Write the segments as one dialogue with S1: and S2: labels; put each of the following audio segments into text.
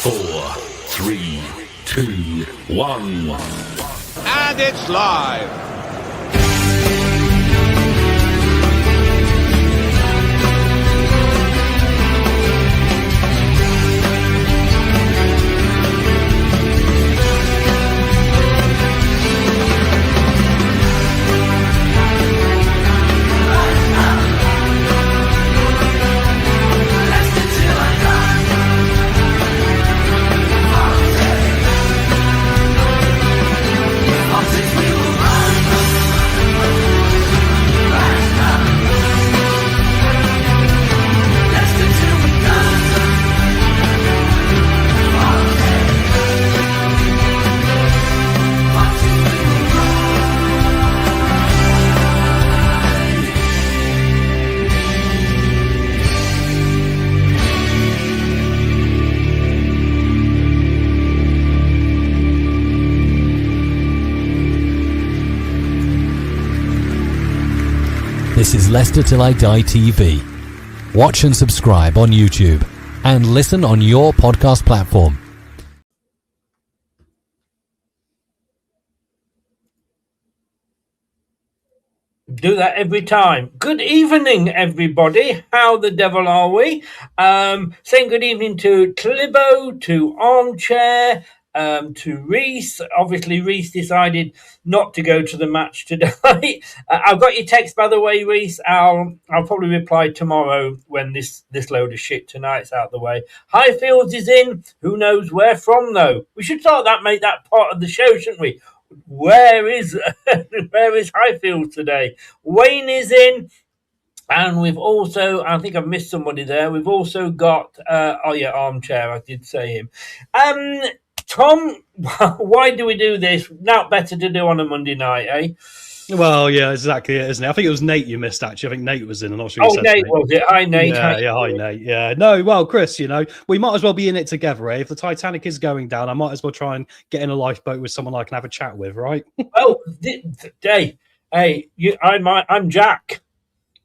S1: 4, 3, 2, 1.
S2: And it's live.
S3: This is Leicester Till I Die TV. Watch and subscribe on YouTube and listen on your podcast platform.
S4: Do that every time. Good evening, everybody. How the devil are we? Saying good evening to Clibbo, to Armchair, to Reese. Obviously, Reese decided not to go to the match today. I've got your text, by the way, Reese. I'll probably reply tomorrow when this load of shit tonight's out the way. Highfields is in. Who knows where from, though? We should start that, make that part of the show, shouldn't we? Where is Highfield today? Wayne is in, and we've also, I think I've missed somebody there. We've also got Armchair. I did say him. Tom, why do we do this? Not better to do on a Monday night, eh?
S5: Well, yeah, exactly it, isn't it? I think it was Nate you missed, actually. I think Nate was in. I'm not sure.
S4: Nate was it? Hi, Nate.
S5: Hi, Nate. Yeah. No, well, Chris, we might as well be in it together, eh? If the Titanic is going down, I might as well try and get in a lifeboat with someone I can have a chat with, right?
S4: Well, I'm Jack.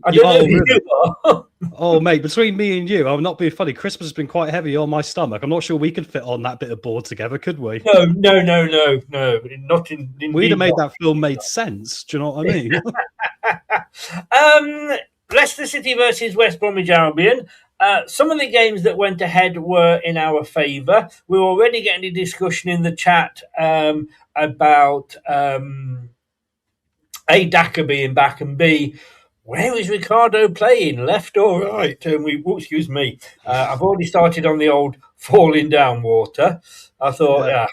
S4: I don't know who you are.
S5: Oh, mate, between me and you, I'm not being funny. Christmas has been quite heavy on my stomach. I'm not sure we could fit on that bit of board together, could we?
S4: No. Not in.
S5: We'd have made that film made sense. Do you know what
S4: I mean? Leicester City versus West Bromwich Albion. Some of the games that went ahead were in our favour. We're already getting a discussion in the chat about A, Daka being back, and B, where is Ricardo playing, left or right? Excuse me. I've already started on the old falling down water. I thought,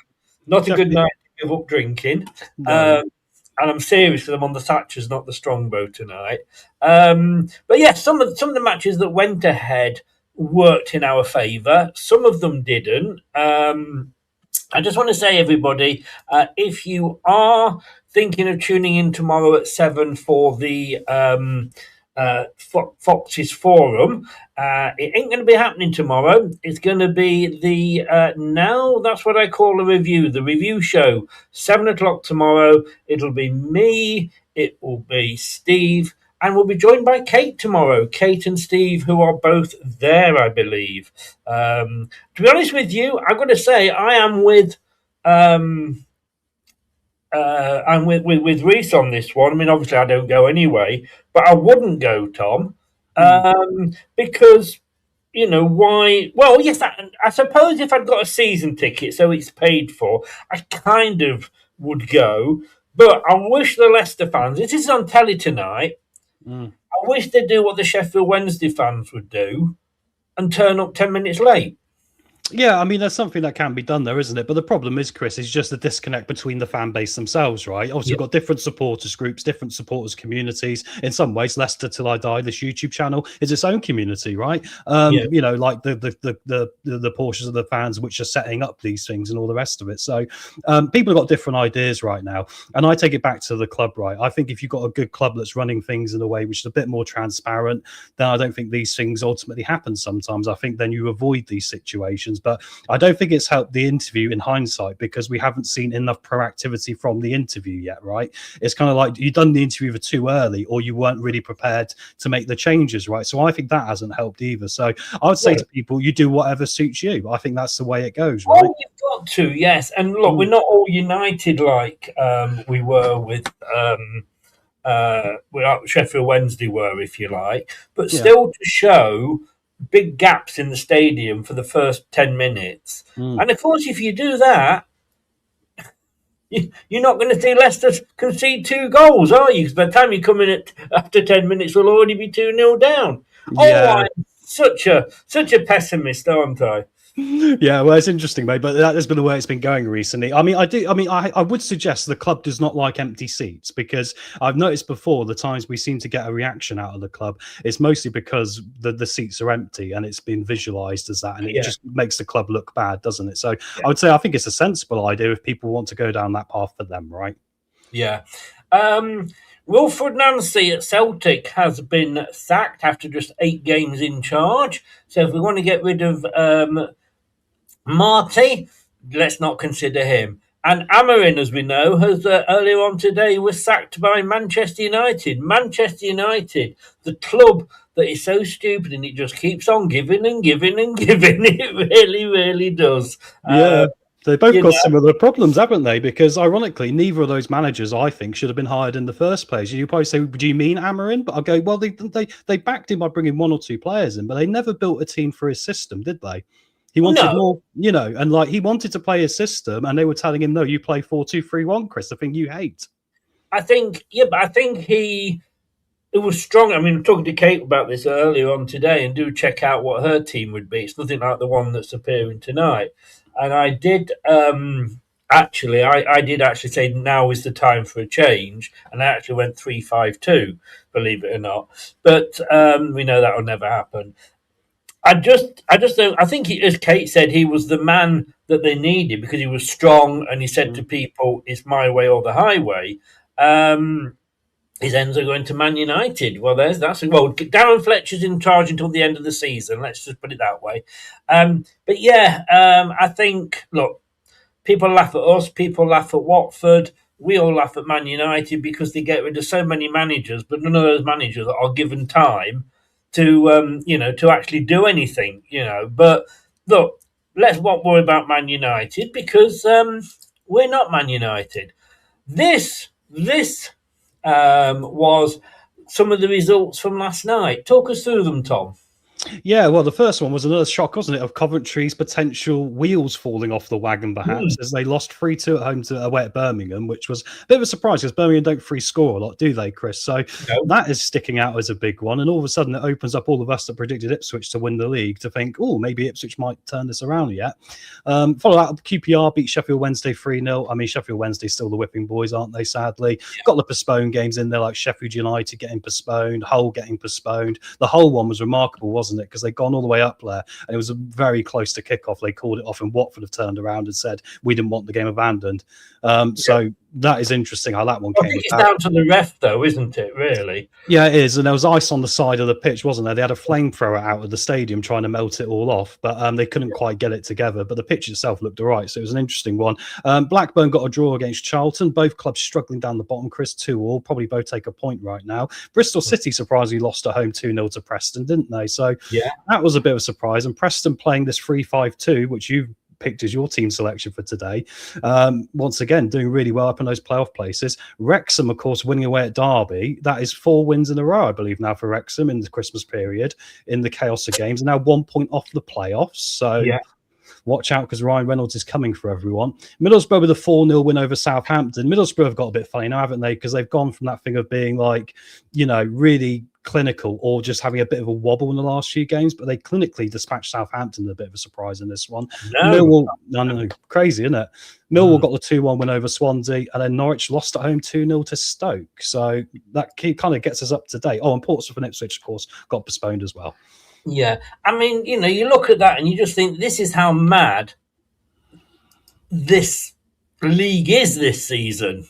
S4: not a good night to give up drinking. No. And I'm serious because I'm on the Thatchers, not the Strongbow tonight. But yeah, some of the matches that went ahead worked in our favour. Some of them didn't. I just want to say, everybody, if you are thinking of tuning in tomorrow at 7 for the Fox's Forum, it ain't going to be happening tomorrow. It's going to be now that's what I call a review, the review show, 7 o'clock tomorrow. It'll be me, it will be Steve, and we'll be joined by Kate tomorrow. Kate and Steve, who are both there, I believe. To be honest with you, I've got to say, I am with Reese on this one. I mean, obviously, I don't go anyway, but I wouldn't go, Tom, because, why? Well, yes, I suppose if I'd got a season ticket, so it's paid for, I kind of would go. But I wish the Leicester fans, this is on telly tonight, I wish they'd do what the Sheffield Wednesday fans would do and turn up 10 minutes late.
S5: Yeah, I mean, there's something that can be done there, isn't it? But the problem is, Chris, is just the disconnect between the fan base themselves, right? Obviously, you've got different supporters groups, different supporters communities. In some ways, Leicester Till I Die, this YouTube channel, is its own community, right? Like the portions of the fans which are setting up these things and all the rest of it. So people have got different ideas right now. And I take it back to the club, right? I think if you've got a good club that's running things in a way which is a bit more transparent, then I don't think these things ultimately happen sometimes. I think then you avoid these situations. decisions. But I don't think it's helped the interview in hindsight because we haven't seen enough proactivity from the interview yet, right? It's kind of like you've done the interview either too early or you weren't really prepared to make the changes, right? So I think that hasn't helped either. So I would say to people, you do whatever suits you. I think that's the way it goes, right?
S4: Oh, you've got to, yes. And look, we're not all united like we were with Sheffield Wednesday were, if you like, but still to show big gaps in the stadium for the first 10 minutes. And of course, if you do that, you're not going to see Leicester concede 2 goals, are you? Because by the time you come in after 10 minutes, we'll already be 2-0 down. Yeah. Oh, I'm such a pessimist, aren't I?
S5: Yeah, well, it's interesting, mate, but that has been the way it's been going recently. I would suggest the club does not like empty seats because I've noticed before the times we seem to get a reaction out of the club, it's mostly because the seats are empty and it's been visualized as that, and it just makes the club look bad, doesn't it? So I would say I think it's a sensible idea if people want to go down that path for them, right?
S4: Yeah. Wilfred Nancy at Celtic has been sacked after just 8 games in charge. So if we want to get rid of Marty, let's not consider him. And Amarin, as we know, has earlier on today was sacked by Manchester United. Manchester United, the club that is so stupid and it just keeps on giving and giving and giving. It really, really does.
S5: Yeah. They both got similar problems, haven't they? Because ironically, neither of those managers, I think, should have been hired in the first place. You probably say, do you mean Amarin? But I'll go, well, they backed him by bringing 1 or 2 players in, but they never built a team for his system, did they? He wanted more, and like he wanted to play his system, and they were telling him, no, you play 4-2-3-1, Chris, the thing you hate.
S4: I think it was strong. I mean, I'm talking to Kate about this earlier on today, and do check out what her team would be. It's nothing like the one that's appearing tonight. And I did I did actually say now is the time for a change, and I actually went 3-5-2, believe it or not. But we know that will never happen. I just don't. I think, as Kate said, he was the man that they needed because he was strong and he said to people, "It's my way or the highway." His ends are going to Man United. Well, Darren Fletcher's in charge until the end of the season. Let's just put it that way. But yeah, I think, look, people laugh at us. People laugh at Watford. We all laugh at Man United because they get rid of so many managers, but none of those managers are given time to to actually do anything, But look, let's not worry about Man United because we're not Man United. This was some of the results from last night. Talk us through them, Tom.
S5: Yeah, well, the first one was another shock, wasn't it, of Coventry's potential wheels falling off the wagon, perhaps, as they lost 3-2 at home away at Birmingham, which was a bit of a surprise because Birmingham don't free score a lot, do they, Chris? So that is sticking out as a big one. And all of a sudden, it opens up all of us that predicted Ipswich to win the league to think, oh, maybe Ipswich might turn this around yet. Follow that, QPR beat Sheffield Wednesday 3-0. I mean, Sheffield Wednesday still the whipping boys, aren't they, sadly? Yeah. Got the postponed games in there, like Sheffield United getting postponed, Hull getting postponed. The Hull one was remarkable, wasn't it? Because they'd gone all the way up there and it was very close to kick-off. They called it off and Watford have turned around and said, we didn't want the game abandoned. So that is interesting how that one came.
S4: I think it's down to the ref, though, isn't it, really?
S5: Yeah, it is. And there was ice on the side of the pitch, wasn't there? They had a flamethrower out of the stadium trying to melt it all off, but they couldn't quite get it together. But the pitch itself looked all right, so it was an interesting one. Blackburn got a draw against Charlton. Both clubs struggling down the bottom, Chris, 2-2. Probably both take a point right now. Bristol City surprisingly lost at home 2-0 to Preston, didn't they? So that was a bit of a surprise. And Preston playing this 3-5-2, which you've picked as your team selection for today. Once again, doing really well up in those playoff places. Wrexham, of course, winning away at Derby. That is 4 wins in a row, I believe, now for Wrexham in the Christmas period in the chaos of games. Now 1 point off the playoffs. So watch out because Ryan Reynolds is coming for everyone. Middlesbrough with a 4-0 win over Southampton. Middlesbrough have got a bit funny now, haven't they? Because they've gone from that thing of being like, really clinical or just having a bit of a wobble in the last few games, but they clinically dispatched Southampton, a bit of a surprise in this one. Millwall, crazy, isn't it? Millwall got the 2-1 win over Swansea, and then Norwich lost at home 2-0 to Stoke. So that kind of gets us up to date. Oh, and Portsmouth and Ipswich, of course, got postponed as well.
S4: Yeah, I mean, you look at that and you just think this is how mad this league is this season,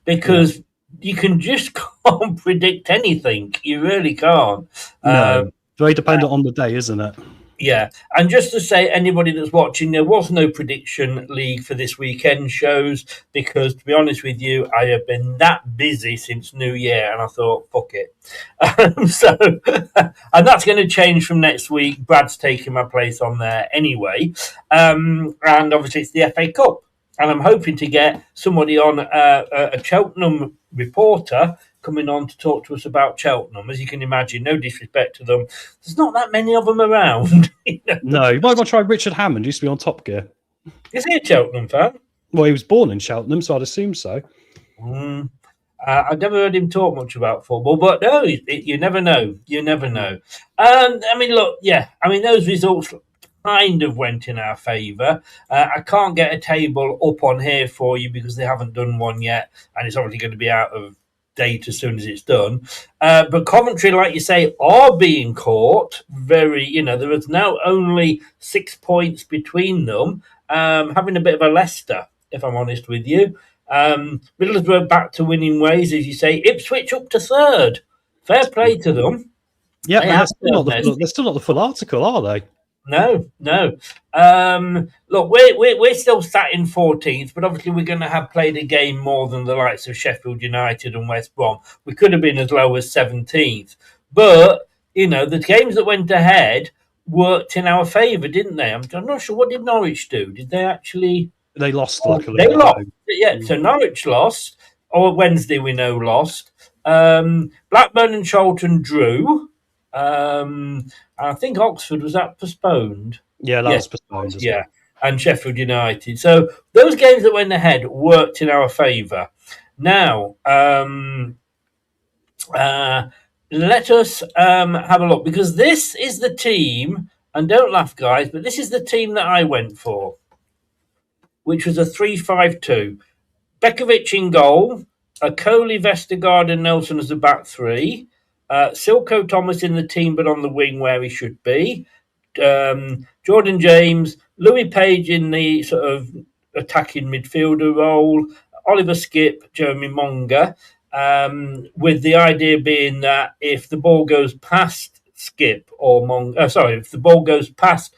S4: because you can just can't predict anything. You really can't.
S5: No, very dependent on the day, isn't it?
S4: Yeah, and just to say, anybody that's watching, there was no prediction league for this weekend shows because, to be honest with you, I have been that busy since New Year, and I thought, fuck it. And that's going to change from next week. Brad's taking my place on there anyway, and obviously it's the FA Cup, and I'm hoping to get somebody on a Cheltenham reporter coming on to talk to us about Cheltenham. As you can imagine, no disrespect to them, there's not that many of them around.
S5: No, you might want to try Richard Hammond. Used to be on Top Gear.
S4: Is he a Cheltenham fan?
S5: Well, he was born in Cheltenham, so I'd assume so.
S4: I've never heard him talk much about football, but no, you never know. You never know. I mean, look, those results kind of went in our favour. I can't get a table up on here for you because they haven't done one yet, and it's obviously going to be out of date as soon as it's done. But Coventry, like you say, are being caught. There is now only 6 points between them, having a bit of a Leicester, if I'm honest with you. Middlesbrough back to winning ways, as you say. Ipswich up to third. Fair play to them.
S5: Yeah, they're still not the full article, are they?
S4: No. Look, we're still sat in 14th, but obviously we're going to have played a game more than the likes of Sheffield United and West Brom. We could have been as low as 17th. But, the games that went ahead worked in our favour, didn't they? I'm not sure. What did Norwich do? Did they actually...
S5: They lost, luckily.
S4: They lost. Yeah, so Norwich lost. Or Wednesday, we know, lost. Blackburn and Charlton drew. I think Oxford, was that postponed?
S5: Yeah, that was postponed.
S4: Yeah, and Sheffield United. So those games that went ahead worked in our favour. Now, let us have a look, because this is the team, and don't laugh, guys, but this is the team that I went for, which was a 3-5-2. Bekovic in goal, Coley, Vestergaard and Nelson as the back three, Silko Thomas in the team but on the wing where he should be, Jordan James, Louis Page in the sort of attacking midfielder role, Oliver Skip, Jeremy Monga, with the idea being that if the ball goes past Skip or Monga, if the ball goes past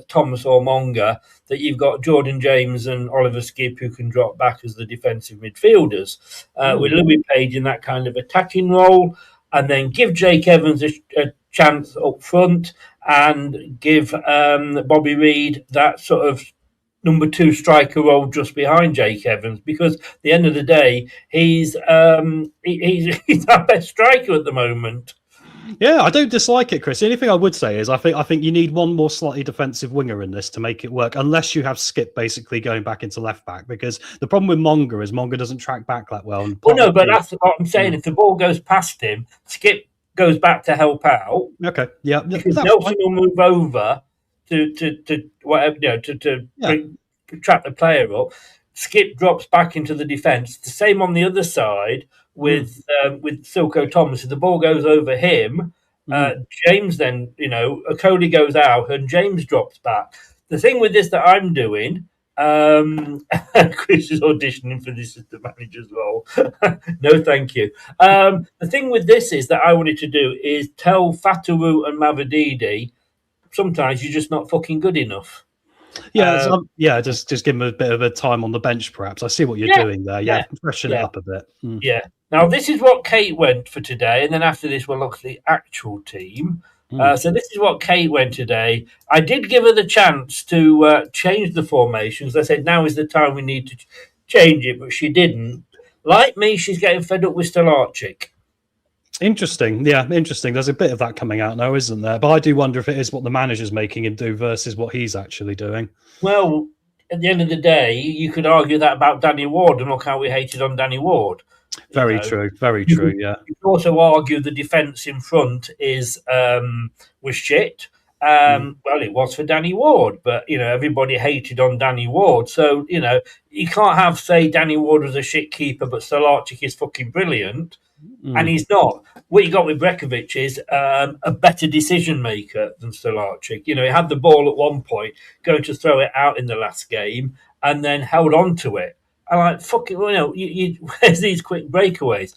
S4: Thomas or Monga, that you've got Jordan James and Oliver Skip who can drop back as the defensive midfielders, with Louis Page in that kind of attacking role, and then give Jake Evans a chance up front and give Bobby Reid that sort of number two striker role just behind Jake Evans, because at the end of the day, he's our best striker at the moment.
S5: Yeah, I don't dislike it, Chris. The only thing I would say is I think you need one more slightly defensive winger in this to make it work, unless you have Skip basically going back into left back, because the problem with Monga is Monga doesn't track back that well.
S4: Well, no, but that's what I'm saying. If the ball goes past him, Skip goes back to help out.
S5: Okay, yeah.
S4: Because Nelson will move over to whatever, to trap the player up. Skip drops back into the defence. The same on the other side with Silko Thomas. If the ball goes over him, James then, Cody goes out and James drops back. The thing with this that I'm doing, Chris is auditioning for the assistant manager's role. No, thank you. The thing with this is that I wanted to do is tell Fatawu and Mavididi, sometimes you're just not fucking good enough.
S5: Just give him a bit of a time on the bench, perhaps. I see what you're doing there. Yeah, freshen it up a bit.
S4: Yeah. Now, this is what Kate went for today, and then after this, we'll look at the actual team. So this is what Kate went today. I did give her the chance to change the formations. I said, now is the time we need to change it, but she didn't. Like me, she's getting fed up with Stolarczyk.
S5: Interesting. Yeah, interesting. There's a bit of that coming out now, isn't there? But I do wonder if it is what the manager's making him do versus what he's actually doing.
S4: Well, at the end of the day, you could argue that about Danny Ward, and look how we hated on Danny Ward.
S5: Very true, yeah.
S4: You could also argue the defence in front was shit. Well, it was for Danny Ward, but, everybody hated on Danny Ward. So, you can't say Danny Ward was a shit keeper, but Stolarczyk is fucking brilliant. And he's not. What you got with Bekovic is a better decision maker than Stolarczyk. He had the ball at one point, going to throw it out in the last game, and then held on to it. And fucking, where's these quick breakaways?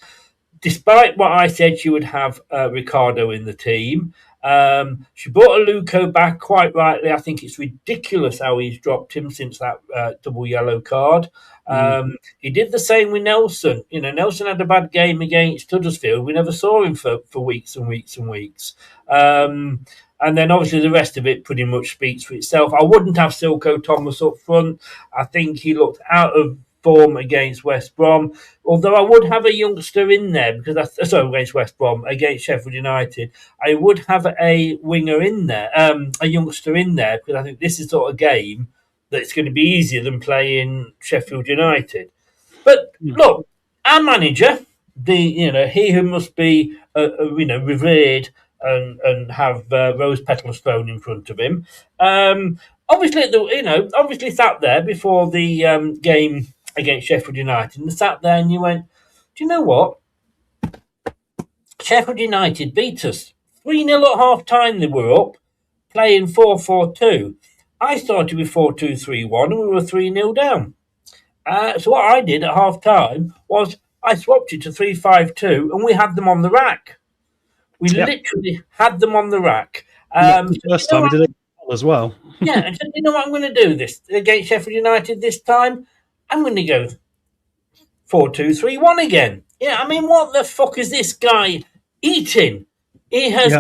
S4: despite what I said, she would have Ricardo in the team. She brought Aluko back quite rightly. I think it's ridiculous how he's dropped him since that double yellow card. He did the same with Nelson. Nelson had a bad game against Huddersfield. We never saw him for weeks and weeks and weeks. And then obviously the rest of it pretty much speaks for itself. I wouldn't have Silko Thomas up front. I think he looked out of form against West Brom. Although I would have a youngster in there against West Brom, against Sheffield United. I would have a winger in there, a youngster in there, because I think this is sort of game that's going to be easier than playing Sheffield United. But look, our manager, he who must be revered and have rose petals thrown in front of him. Obviously sat there before the game against Sheffield United and sat there and you went, do you know what? Sheffield United beat us 3-0 at half time. They were up playing 4-4-2. I started with 4-2-3-1 and we were 3-0 down. So what I did at half time was I swapped it to 3-5-2 and we had them on the rack. We literally had them on the rack.
S5: The first time we did it as well.
S4: Yeah, and said, you know what I'm going to do this against Sheffield United this time? I'm going to go 4-2-3-1 again. Yeah, I mean, what the fuck is this guy eating? He has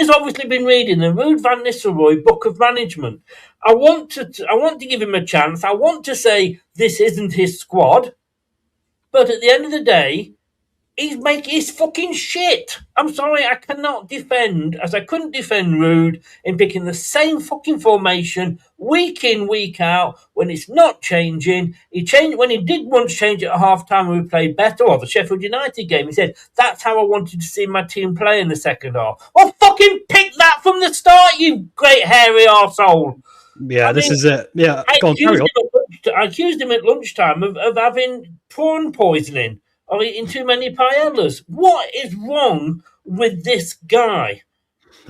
S4: obviously been reading the Ruud van Nistelrooy Book of Management. I want to give him a chance. I want to this isn't his squad, but at the end of the day, he's fucking shit. I'm sorry, I cannot defend, as I couldn't defend Ruud in picking the same fucking formation week in, week out, when it's not changing. He changed when he did once change it at half time when we played better, or the Sheffield United game. He said, that's how I wanted to see my team play in the second half. Well, fucking pick that from the start, you great hairy arsehole.
S5: Yeah, this is it. Yeah,
S4: I accused him at lunchtime of having prawn poisoning. Or eating too many paellas. What is wrong with this guy?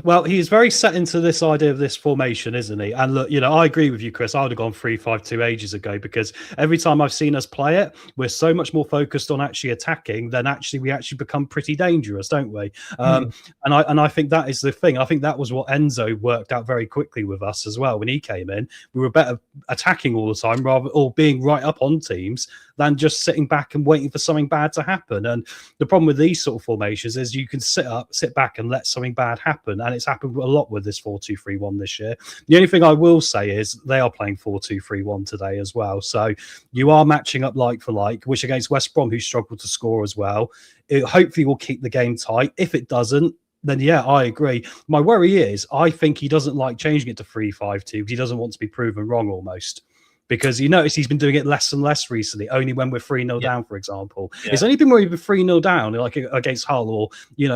S5: Well, he's very set into this idea of this formation, isn't he? And look, I agree with you, Chris. I would have gone 3-5-2 ages ago, because every time I've seen us play it, we're so much more focused on actually attacking than we actually become pretty dangerous, don't we? And I think that is the thing. I think that was what Enzo worked out very quickly with us as well. When he came in, we were better attacking all the time, or being right up on teams, than just sitting back and waiting for something bad to happen. And the problem with these sort of formations is you can sit back and let something bad happen. And it's happened a lot with this 4-2-3-1 this year. The only thing I will say is they are playing 4-2-3-1 today as well. So you are matching up like for like, which against West Brom, who struggled to score as well. It hopefully will keep the game tight. If it doesn't, then yeah, I agree. My worry is I think he doesn't like changing it to 3-5-2 because he doesn't want to be proven wrong almost. Because you notice he's been doing it less and less recently, only when we're 3-0 down, for example. Yeah. It's only been where we've been 3-0 down, like against Hull or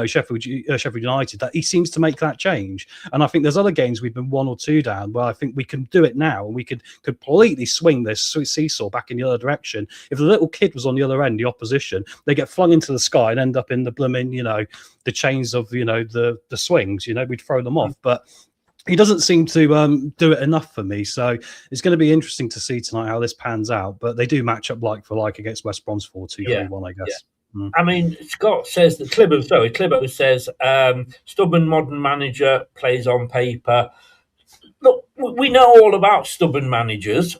S5: Sheffield United, that he seems to make that change. And I think there's other games we've been 1 or 2 down where I think we can do it now, and we could completely swing this seesaw back in the other direction. If the little kid was on the other end, the opposition, they get flung into the sky and end up in the blooming, the chains of, the swings. We'd throw them off, but he doesn't seem to do it enough for me. So it's going to be interesting to see tonight how this pans out. But they do match up like for like against West Brom's 4-2-3-1, I guess. Yeah.
S4: I mean, Scott says that Clibbo says stubborn modern manager plays on paper. Look, we know all about stubborn managers.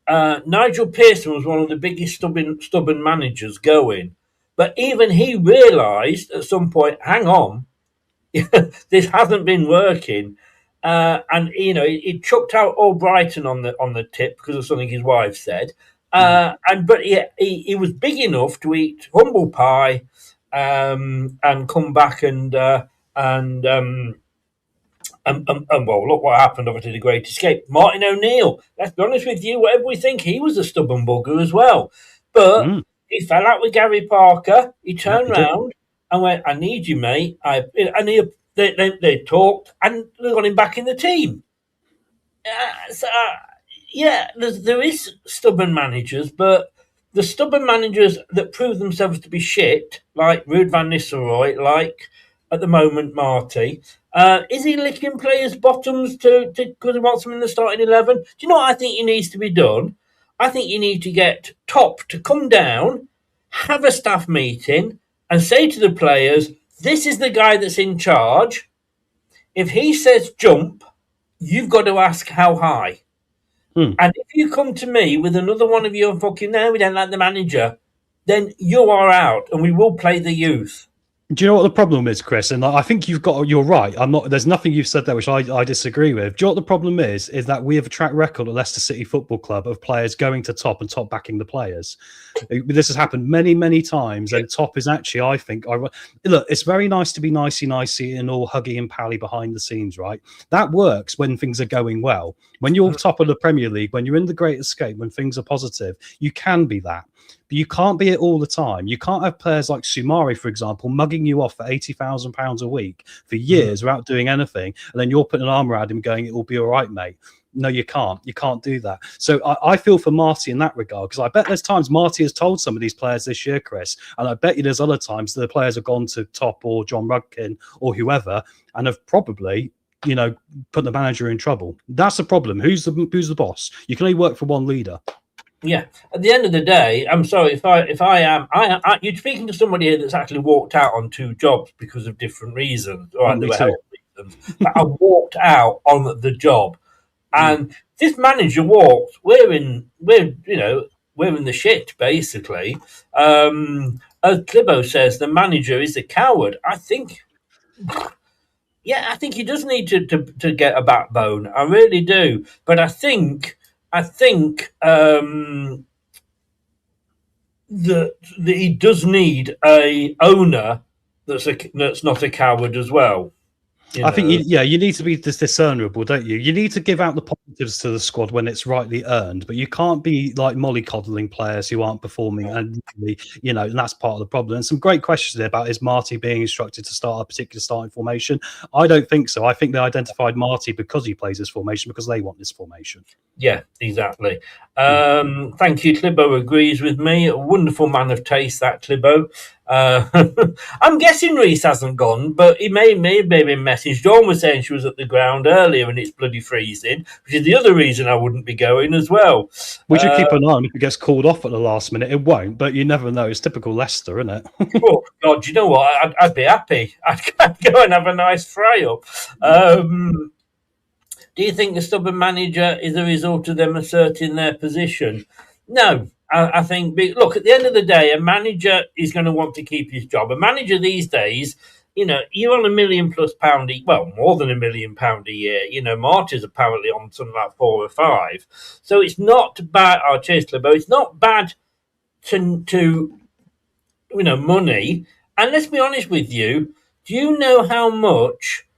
S4: Nigel Pearson was one of the biggest stubborn managers going. But even he realised at some point, hang on, this hasn't been working. And he chucked out Albrighton on the tip because of something his wife said. But he was big enough to eat humble pie and come back and well, look what happened. Obviously, the Great Escape. Martin O'Neill. Let's be honest with you. Whatever we think, he was a stubborn bugger as well. But he fell out with Gary Parker. He turned round and went, "I need you, mate." They talked and they got him back in the team. There is stubborn managers, but the stubborn managers that prove themselves to be shit, like Ruud van Nistelrooy, like at the moment Marty, is he licking players' bottoms because he wants them in the starting 11? Do you know what I think he needs to be done? I think you need to get Top to come down, have a staff meeting, and say to the players, this is the guy that's in charge. If he says jump, you've got to ask how high. And if you come to me with another one of your fucking, no, we don't like the manager, then you are out, and we will play the youth.
S5: Do you know what the problem is, Chris? And I think you're right. There's nothing you've said there which I disagree with. Do you know what the problem is? Is that we have a track record at Leicester City Football Club of players going to top and top backing the players. This has happened many, many times, and top is actually, I think, look, it's very nice to be nicey and all huggy and pally behind the scenes, right? That works when things are going well. When you're top of the Premier League, when you're in the Great Escape, when things are positive, you can be that. But you can't be it all the time. You can't have players like Sumari, for example, mugging you off for £80,000 a week for years without doing anything, and then you're putting an arm around him going, it will be all right, mate. No, you can't. You can't do that. So I feel for Marty in that regard, because I bet there's times Marty has told some of these players this year, Chris, and I bet you there's other times the players have gone to Top or John Rudkin or whoever and have probably, put the manager in trouble. That's the problem. Who's the boss? You can only work for one leader.
S4: Yeah. At the end of the day, I'm sorry if I am. You're speaking to somebody here that's actually walked out on 2 jobs because of different reasons, or reasons. But I walked out on the job, and this manager walked. We're in the shit basically. As Clibo says, the manager is a coward. I think. Yeah, I think he does need to get a backbone. I really do. But I think that he does need a owner that's not a coward as well.
S5: I think, you need to be discernible, don't you? You need to give out the positives to the squad when it's rightly earned, but you can't be like mollycoddling players who aren't performing, and that's part of the problem. And some great questions there about, is Marty being instructed to start a particular starting formation? I don't think so. I think they identified Marty because he plays this formation, because they want this formation.
S4: Yeah, exactly. Thank you. Clibo agrees with me. A wonderful man of taste, that Clibo. I'm guessing Reese hasn't gone, but he may have been messaged. Dawn was saying she was at the ground earlier and it's bloody freezing, which is the other reason I wouldn't be going as well.
S5: We should keep an eye on if it gets called off at the last minute. It won't, but you never know. It's typical Leicester, isn't it?
S4: Oh, God, you know what? I'd be happy. I'd go and have a nice fry-up. Do you think the stubborn manager is a result of them asserting their position? No. I think, look, at the end of the day, a manager is going to want to keep his job. A manager these days, you're on £1 million+ well, more than £1 million a year. Marty's apparently on something like 4 or 5. So it's not bad. Cheers, Clibo. It's not bad to money. And let's be honest with you. Do you know how much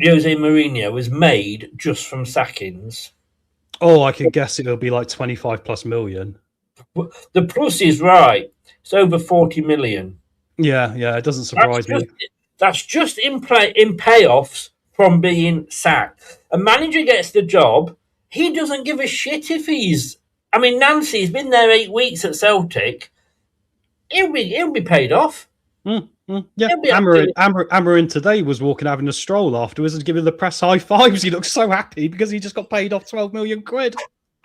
S4: Jose Mourinho was made just from sackings?
S5: Oh, I can guess it'll be like 25+ million.
S4: The plus is right. It's over 40 million.
S5: Yeah, it doesn't surprise me.
S4: That's just in payoffs from being sacked. A manager gets the job. He doesn't give a shit if he's. I mean, Nancy's been there 8 weeks at Celtic. He'll be paid off.
S5: Yeah, Amarin today was walking having a stroll afterwards and giving the press high fives. He looks so happy because he just got paid off 12 million quid.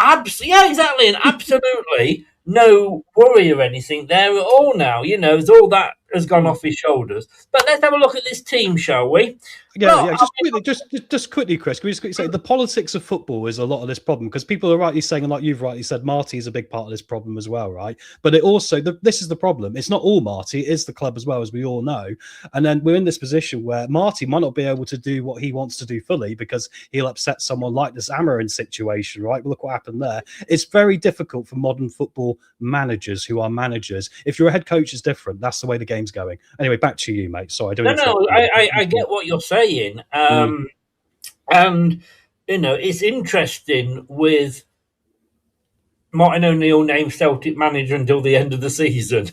S4: Yeah, exactly, and absolutely no worry or anything there at all now. All that has gone off his shoulders. But let's have a look at this team, shall we?
S5: Yeah. Just quickly, Chris. Can we just quickly say the politics of football is a lot of this problem, because people are rightly saying, and like you've rightly said, Marty is a big part of this problem as well, right? But it also, this is the problem. It's not all Marty. It is the club as well, as we all know. And then we're in this position where Marty might not be able to do what he wants to do fully because he'll upset someone like this Amarin situation, right? Well, look what happened there. It's very difficult for modern football managers who are managers. If you're a head coach, it's different. That's the way the game's going. Anyway, back to you, mate. Sorry,
S4: I get what you're saying. And it's interesting with Martin O'Neill named Celtic manager until the end of the season.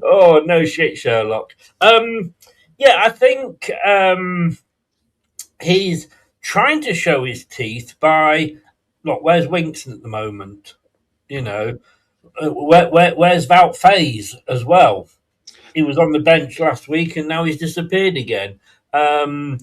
S4: Oh, no shit, Sherlock. I think he's trying to show his teeth by, look, where's Winkson at the moment? Where's Wout Faes as well? He was on the bench last week and now he's disappeared again. So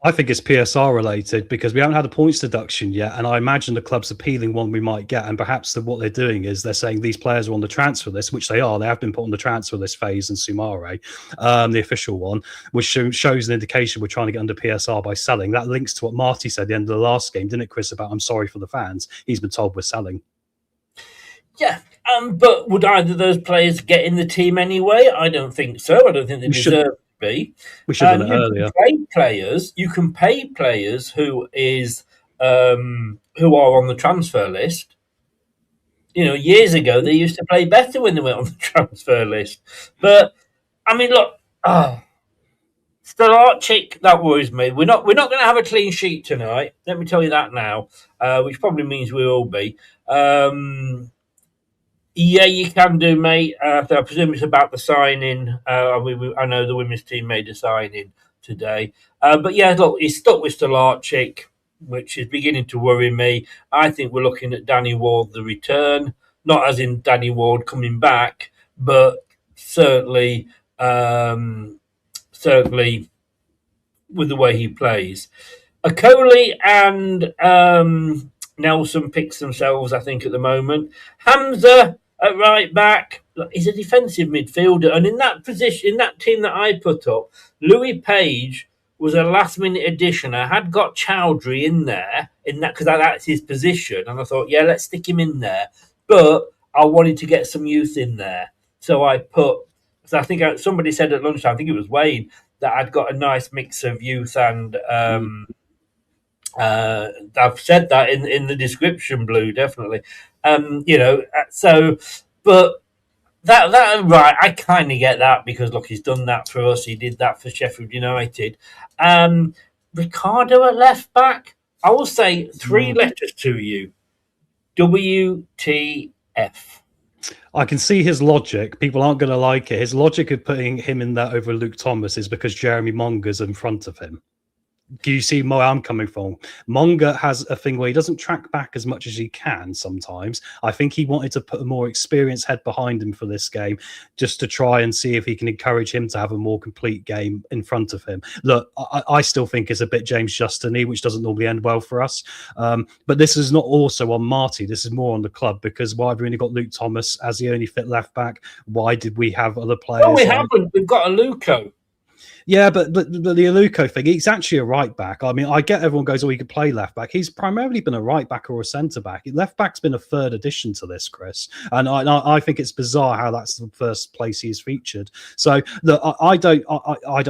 S5: I think it's PSR related because we haven't had a points deduction yet, and I imagine the club's appealing one we might get, and perhaps what they're doing is they're saying these players are on the transfer list, which they are. They have been put on the transfer list phase in Sumare, the official one, which shows an indication we're trying to get under PSR by selling. That links to what Marty said at the end of the last game, didn't it, Chris, about I'm sorry for the fans. He's been told we're selling.
S4: Yeah, but would either of those players get in the team anyway? I don't think so. I don't think they deserve to be.
S5: We should have done it earlier.
S4: You can pay players who are on the transfer list. Years ago they used to play better when they went on the transfer list. But I mean, look, Stolarczyk, that worries me. We're not going to have a clean sheet tonight. Let me tell you that now, which probably means we will be. Yeah, you can do, mate. I presume it's about the signing. I know the women's team made a signing today. But yeah, look, he's stuck with Stolarczyk, which is beginning to worry me. I think we're looking at Danny Ward, the return. Not as in Danny Ward coming back, but certainly with the way he plays. Akoli and Nelson picks themselves, I think, at the moment. Hamza at right back, he's a defensive midfielder, and in that position, in that team that I put up, Louis Page was a last-minute addition. I had got Chowdhury in there because that's his position, and I thought, yeah, let's stick him in there. But I wanted to get some youth in there, so I put. So I think somebody said at lunchtime, I think it was Wayne, that I'd got a nice mix of youth and. I've said that in the description, Blue, definitely. But that right, I kind of get that because look, he's done that for us. He did that for Sheffield United. Ricardo at left back, I will say 3 letters to you: WTF.
S5: I can see his logic. People aren't going to like it. His logic of putting him in there over Luke Thomas is because Jeremy Monger's in front of him. Do you see where I'm coming from? Monger has a thing where he doesn't track back as much as he can sometimes. I think he wanted to put a more experienced head behind him for this game just to try and see if he can encourage him to have a more complete game in front of him. Look, I still think it's a bit James Justin-y, which doesn't normally end well for us. But this is not also on Marty. This is more on the club because why have we only got Luke Thomas as the only fit left back? Why did we have other players?
S4: No, we haven't. We've got Aluko.
S5: Yeah, but the Aluko thing, he's actually a right back. I mean, I get everyone goes, oh, he could play left back. He's primarily been a right back or a centre back. Left back's been a third addition to this, Chris. And I think it's bizarre how that's the first place he's featured. So look, I don't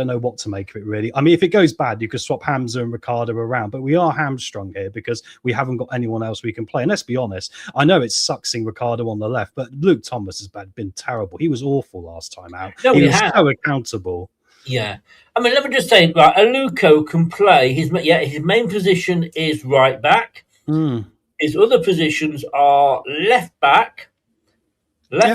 S5: know what to make of it really. I mean, if it goes bad, you could swap Hamza and Ricardo around, but we are hamstrung here because we haven't got anyone else we can play. And let's be honest, I know it's sucking Ricardo on the left, but Luke Thomas has been terrible. He was awful last time out.
S4: No,
S5: he was so accountable.
S4: Yeah, I mean, let me just say, like, Aluko can play. His main position is right back. His other positions are left back,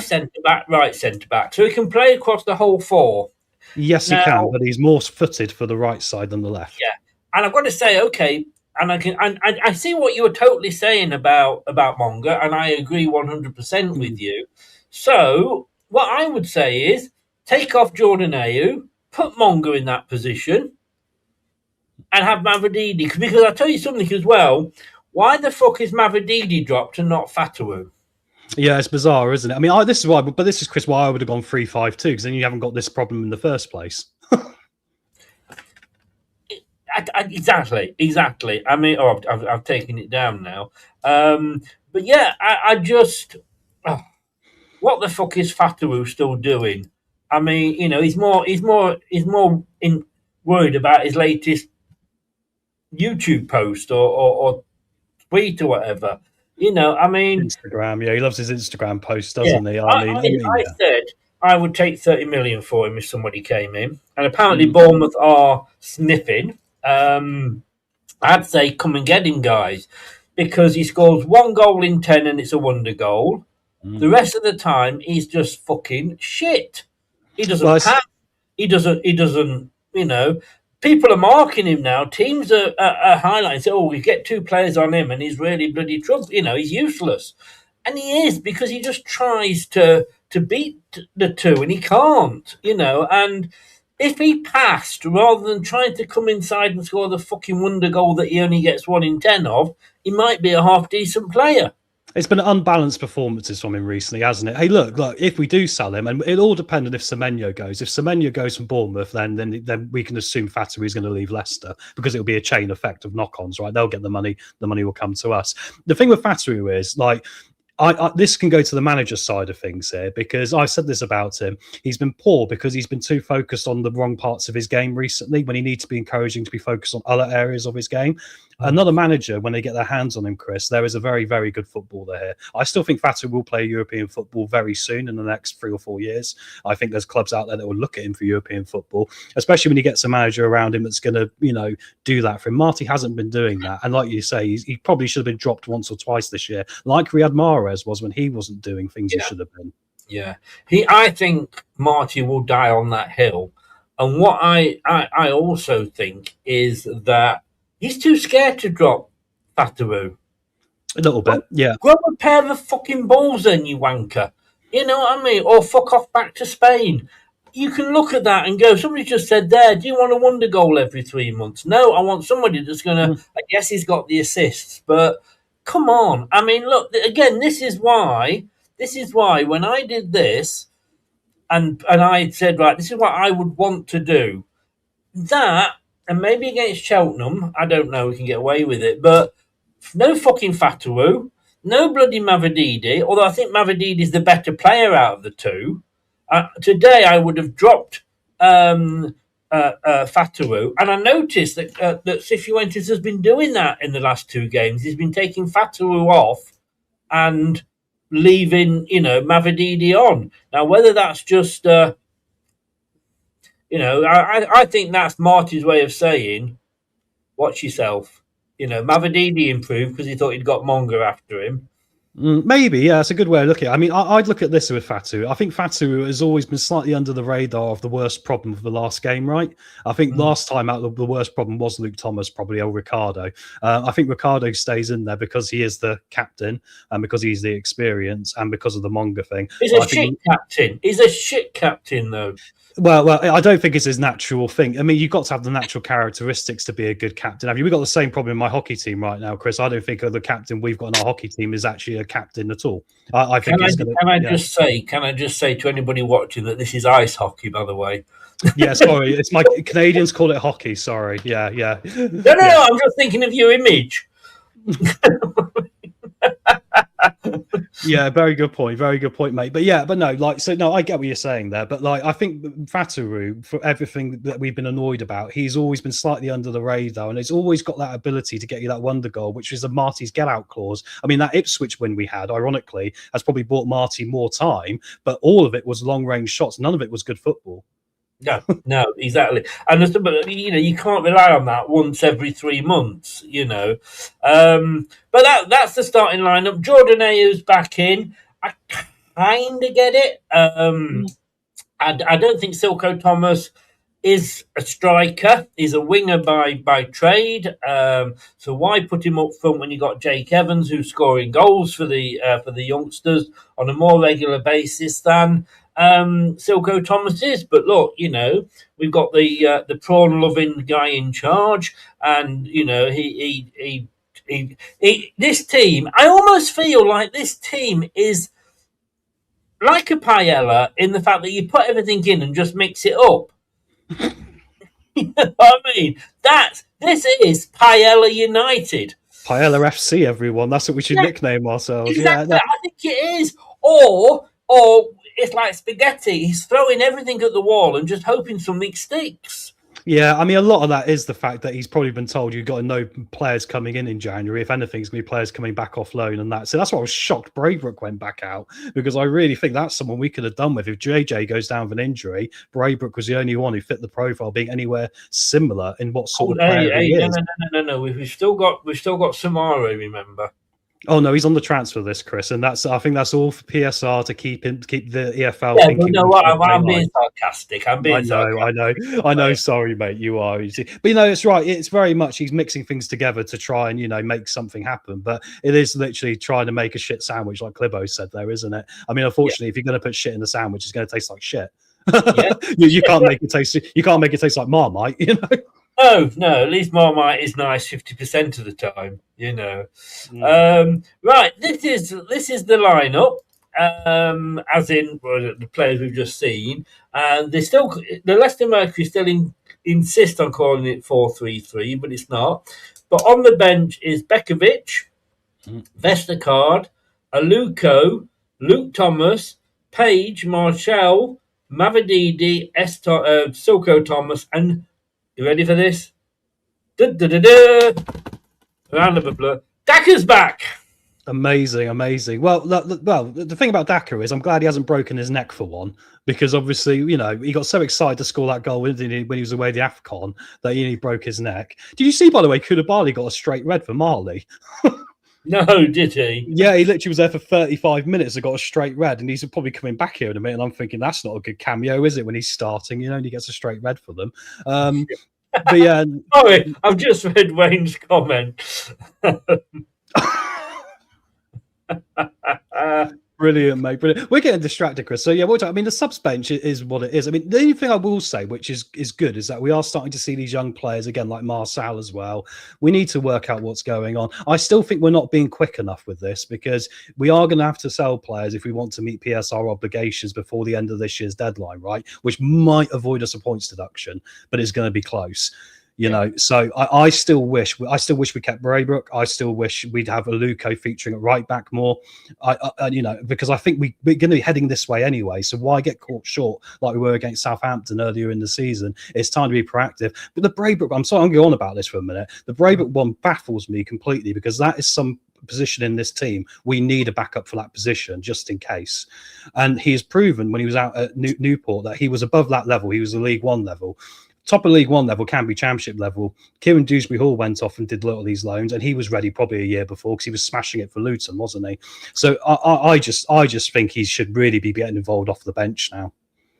S4: centre back, right centre back. So he can play across the whole 4.
S5: Yes, he can, but he's more footed for the right side than the left.
S4: Yeah, and I've got to say, okay, and I see what you were totally saying about Monger, and I agree 100% with you. So what I would say is take off Jordan Ayew, put Monger in that position and have Mavididi. Because I'll tell you something as well. Why the fuck is Mavididi dropped and not Fatawu?
S5: Yeah, it's bizarre, isn't it? I mean, this is, Chris, why I would have gone 3-5-2, because then you haven't got this problem in the first place.
S4: Exactly. I mean, I've taken it down now. But yeah, I just... what the fuck is Fatawu still doing? I mean, he's more worried about his latest YouTube post or tweet or whatever. I mean,
S5: Instagram. Yeah, he loves his Instagram posts, doesn't he?
S4: I said I would take 30 million for him if somebody came in, and apparently Bournemouth are sniffing. I'd say come and get him, guys, because he scores 1 goal in 10 and it's a wonder goal. The rest of the time, he's just fucking shit. He doesn't He doesn't. People are marking him now. Teams are highlighting. Say, "Oh, we get 2 players on him, and he's really bloody trouble." He's useless, and he is because he just tries to beat the 2, and he can't. And if he passed rather than trying to come inside and score the fucking wonder goal that he only gets 1 in 10 of, he might be a half decent player.
S5: It's been unbalanced performances from him recently, hasn't it? Hey, look, if we do sell him, and it'll all depend on if Semenyo goes. If Semenyo goes from Bournemouth, then we can assume Fatawu is going to leave Leicester because it'll be a chain effect of knock-ons, right? They'll get the money will come to us. The thing with Fatawu is, like, this can go to the manager's side of things here, because I said this about him. He's been poor because he's been too focused on the wrong parts of his game recently, when he needs to be encouraging to be focused on other areas of his game. Another manager, when they get their hands on him, Chris, there is a very, very good footballer here. I still think Fatawu will play European football very soon in the next 3 or 4 years. I think there's clubs out there that will look at him for European football, especially when he gets a manager around him that's going to, do that for him. Marty hasn't been doing that. And like you say, he probably should have been dropped once or twice this year, like Riyad Mahrez was when he wasn't doing things he should have been.
S4: Yeah. I think Marty will die on that hill. And what I also think is that he's too scared to drop Fatawu.
S5: A little bit, yeah.
S4: Grab a pair of fucking balls then, you wanker. You know what I mean? Or fuck off back to Spain. You can look at that and go, somebody just said there, do you want a wonder goal every 3 months? No, I want somebody that's going to, I guess he's got the assists, but come on. I mean, look, again, this is why when I did this and I said, right, this is what I would want to do. That, and maybe against Cheltenham, I don't know, we can get away with it, but no fucking Fatawu, no bloody Mavididi, although I think Mavididi is the better player out of the two. Today I would have dropped Fatawu, and I noticed that Cifuentes has been doing that in the last 2 games. He's been taking Fatawu off and leaving, Mavididi on. Now, whether that's just... I think that's Marty's way of saying, watch yourself. Mavididi improved because he thought he'd got Monga after him.
S5: Maybe, yeah, it's a good way of looking at it. I mean, I'd look at this with Fatawu. I think Fatawu has always been slightly under the radar of the worst problem of the last game, right? I think last time out, the worst problem was Luke Thomas, probably, or Ricardo. I think Ricardo stays in there because he is the captain and because he's the experience and because of the Monga thing.
S4: He's a shit captain. He's a shit captain, though.
S5: Well, I don't think it's his natural thing. I mean, you've got to have the natural characteristics to be a good captain. We've got the same problem in my hockey team right now, Chris. I don't think the captain we've got in our hockey team is actually a captain at all. I think. Can I just say to anybody watching that this is ice hockey, by the way? Yeah, sorry, it's my Canadians call it hockey. Sorry, yeah.
S4: No, I'm just thinking of your image.
S5: Yeah, very good point, mate. But no, I get what you're saying there. But I think Fatawu, for everything that we've been annoyed about, he's always been slightly under the radar, and he's always got that ability to get you that wonder goal, which is a Marty's get out clause. I mean, that Ipswich win we had, ironically, has probably bought Marty more time, but all of it was long range shots. None of it was good football.
S4: No, exactly. And you can't rely on that once every 3 months, But that's the starting lineup. Jordan Ayew's back in. I kind of get it. I don't think Silko Thomas is a striker. He's a winger by trade. So why put him up front when you got Jake Evans, who's scoring goals for the youngsters on a more regular basis than Silko Thomas is? But look, we've got the prawn loving guy in charge, and he this team. I almost feel like this team is like a paella in the fact that you put everything in and just mix it up. You know what I mean? This is Paella United.
S5: Paella FC, everyone. That's what we should nickname ourselves.
S4: Exactly.
S5: Yeah,
S4: I think it is. Or it's like spaghetti. He's throwing everything at the wall and just hoping something sticks.
S5: Yeah, I mean, a lot of that is the fact that he's probably been told you've got to know players coming in January. If anything, it's going to be players coming back off loan and that. So that's why I was shocked Braybrook went back out, because I really think that's someone we could have done with. If JJ goes down with an injury, Braybrook was the only one who fit the profile, being anywhere similar in what sort of player he is.
S4: No. We've still got Samara, remember?
S5: Oh no, he's on the transfer list, Chris, and I think that's all for PSR to keep the EFL.
S4: Yeah, thinking. I'm being sarcastic. I
S5: know. Sorry, mate, you are. But it's right. It's very much he's mixing things together to try and make something happen. But it is literally trying to make a shit sandwich, like Clibo said there, isn't it? I mean, unfortunately, if you're going to put shit in the sandwich, it's going to taste like shit.
S4: Yeah.
S5: You can't make it taste. You can't make it taste like Marmite, you know.
S4: No. At least Marmite is nice 50% of the time. You know. Right. This is the lineup. As in the players we've just seen, and the Leicester Mercury still insist on calling it 4-3-3, but it's not. But on the bench is Bekovic, Vestergaard, Aluko, Luke Thomas, Page, Marshall, Mavididi, Silko Thomas, and you ready for this? Round of applause. Daka's back.
S5: Amazing. Well, the thing about Daka is I'm glad he hasn't broken his neck for one, because obviously, you know, he got so excited to score that goal when he was away the AFCON that he broke his neck. Did you see, by the way, Koulibaly got a straight red for Marley?
S4: No, did he?
S5: Yeah, he literally was there for 35 minutes and got a straight red, and he's probably coming back here in a minute. And I'm thinking that's not a good cameo, is it? When he's starting, you know, and he gets a straight red for them. But yeah,
S4: sorry, I've just read Wayne's comment.
S5: Brilliant, mate. Brilliant. We're getting distracted, Chris. So yeah, I mean, the subs bench is what it is. I mean, the only thing I will say, which is good, is that we are starting to see these young players again, like Marcel as well. We need to work out what's going on. I still think we're not being quick enough with this, because we are going to have to sell players if we want to meet PSR obligations before the end of this year's deadline, right? Which might avoid us a points deduction, but it's going to be close. You know, so I still wish we kept Braybrook. I still wish we'd have Aluko featuring at right back more. You know, because I think we're going to be heading this way anyway. So why get caught short like we were against Southampton earlier in the season? It's time to be proactive. But the Braybrook, I'm sorry, I'm going on about this for a minute. The Braybrook one baffles me completely, because that is some position in this team we need a backup for that position just in case. And he has proven when he was out at Newport that he was above that level. He was the League One level. Top of League One level can be Championship level. Kieran Dewsbury Hall went off and did a lot of these loans, and he was ready probably a year before, because he was smashing it for Luton, wasn't he? So I just think he should really be getting involved off the bench now,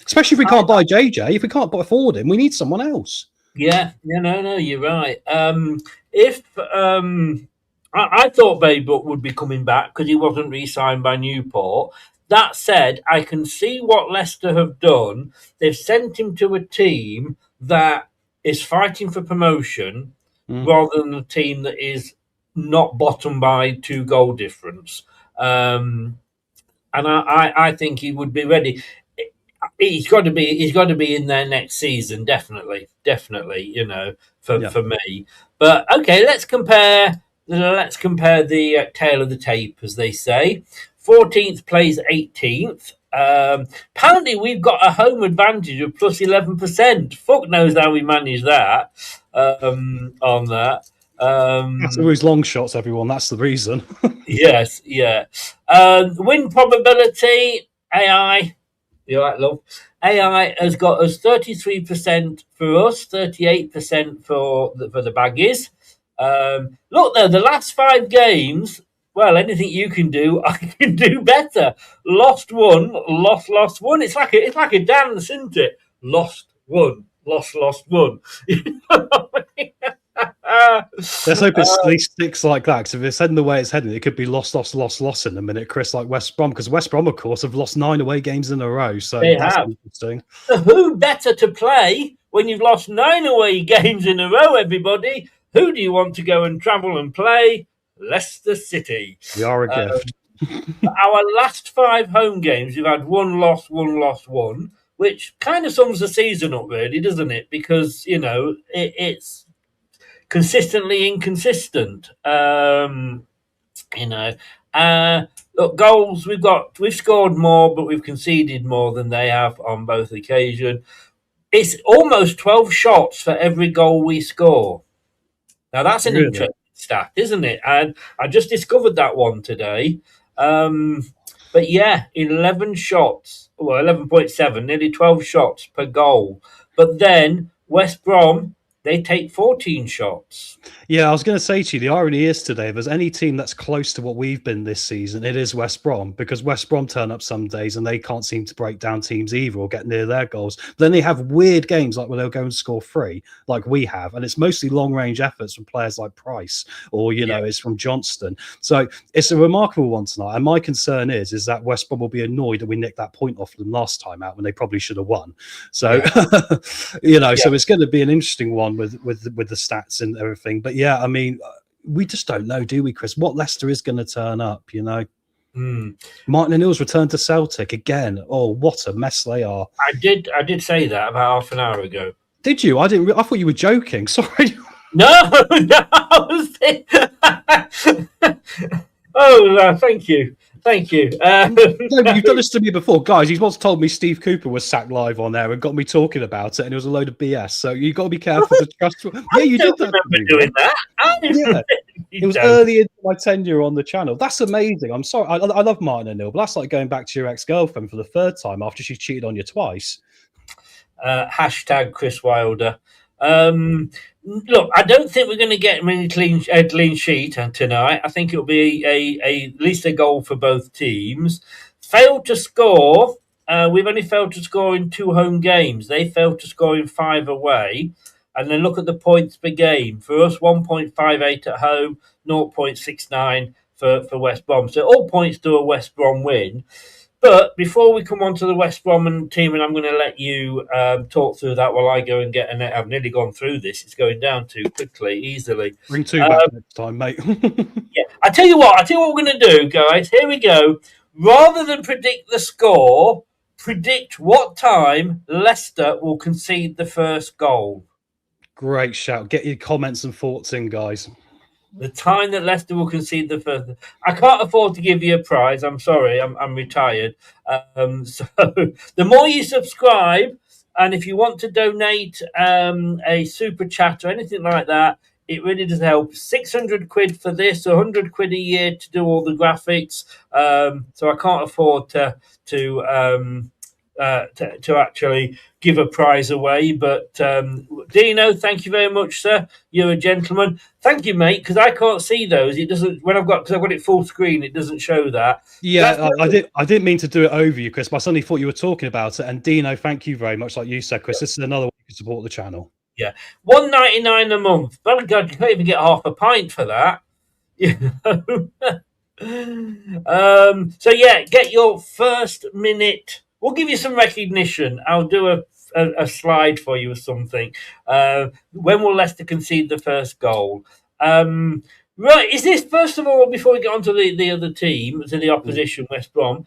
S5: especially if we can't buy JJ. If we can't afford him, we need someone else.
S4: Yeah, no, you're right. I thought Braybrook would be coming back because he wasn't re-signed by Newport. That said, I can see what Leicester have done. They've sent him to a team that is fighting for promotion rather than a team that is not bottom by 2 goal difference. And I think he would be ready. He's got to be in there next season, definitely. You know, for me. But okay, let's compare the tail of the tape, as they say. 14th plays 18th. Apparently, we've got a home advantage of plus 11%. Fuck knows how we manage that. On that.
S5: That's always long shots, everyone. That's the reason.
S4: Yes, yeah. Win probability, AI. You like love? AI has got us 33% for us, 38% for the Baggies. Look though, the last 5 games. Well, anything you can do, I can do better. Lost one, lost one. It's like a dance, isn't it? Lost one, lost one.
S5: Let's hope it sticks like that. Because if it's heading the way it's heading, it could be lost in a minute, Chris, like West Brom. Because West Brom, of course, have lost 9 away games in a row. So that's interesting.
S4: So who better to play when you've lost 9 away games in a row, everybody? Who do you want to go and travel and play? Leicester City.
S5: We are a gift.
S4: Our last 5 home games, we've had 1 loss, 1, which kind of sums the season up, really, doesn't it? Because, you know, it's consistently inconsistent. You know, look, goals, we've scored more, but we've conceded more than they have on both occasions. It's almost 12 shots for every goal we score. Now, that's an interesting stat, isn't it? And I just discovered that one today. But yeah, 11 shots, well, 11.7, nearly 12 shots per goal. But then West Brom they take 14 shots.
S5: Yeah, I was going to say to you, the irony is today, if there's any team that's close to what we've been this season, it is West Brom, because West Brom turn up some days and they can't seem to break down teams either or get near their goals. Then they have weird games like where they'll go and score 3, like we have, and it's mostly long-range efforts from players like Price or, it's from Johnston. So it's a remarkable one tonight. And my concern is that West Brom will be annoyed that we nicked that point off them last time out when they probably should have won. So, so it's going to be an interesting one with the stats and everything. But yeah, I mean, we just don't know, do we, Chris? What Leicester is going to turn up, Martin O'Neill's return to Celtic again. Oh, what a mess they are.
S4: I did say that about half an hour ago.
S5: Did you? I didn't. I thought you were joking. Sorry.
S4: No. Oh, thank you. Thank you.
S5: No, you've done this to me before. Guys, he's once told me Steve Cooper was sacked live on there and got me talking about it, and it was a load of BS. So you've got to be careful to trust. Yeah, you did that.
S4: Remember doing that?
S5: It was early into my tenure on the channel. That's amazing. I'm sorry. I love Martin O'Neill, but that's like going back to your ex-girlfriend for the 3rd time after she cheated on you twice.
S4: Hashtag Chris Wilder. Look, I don't think we're going to get many clean sheet tonight. I think it'll be at least a goal for both teams. Failed to score. We've only failed to score in 2 home games. They failed to score in 5 away. And then look at the points per game. For us, 1.58 at home, 0.69 for West Brom. So all points to a West Brom win. But before we come on to the West Brom team, and I'm going to let you talk through that while I go and get I've nearly gone through this. It's going down too quickly, easily.
S5: Bring 2 back next time, mate.
S4: Yeah, I tell you what we're going to do, guys. Here we go. Rather than predict the score, predict what time Leicester will concede the first goal.
S5: Great shout. Get your comments and thoughts in, guys.
S4: The time that Leicester will concede the first. I can't afford to give you a prize. I'm sorry. I'm retired. So the more you subscribe, and if you want to donate a super chat or anything like that, it really does help. 600 quid for this, 100 quid a year to do all the graphics. So I can't afford to actually give a prize away. But Dino, thank you very much, sir. You're a gentleman. Thank you, mate, because I can't see those. It doesn't because I've got it full screen. It doesn't show that.
S5: Yeah, I didn't mean to do it over you, Chris. But I suddenly thought you were talking about it. And Dino, thank you very much. Like you said, Chris, this is another way you can support the channel.
S4: Yeah, $1.99 a month. But God, you can't even get half a pint for that. So yeah, get your first minute. We'll give you some recognition. I'll do a slide for you or something. When will Leicester concede the first goal? Right, is this, first of all, before we get on to the other team, to the opposition, West Brom,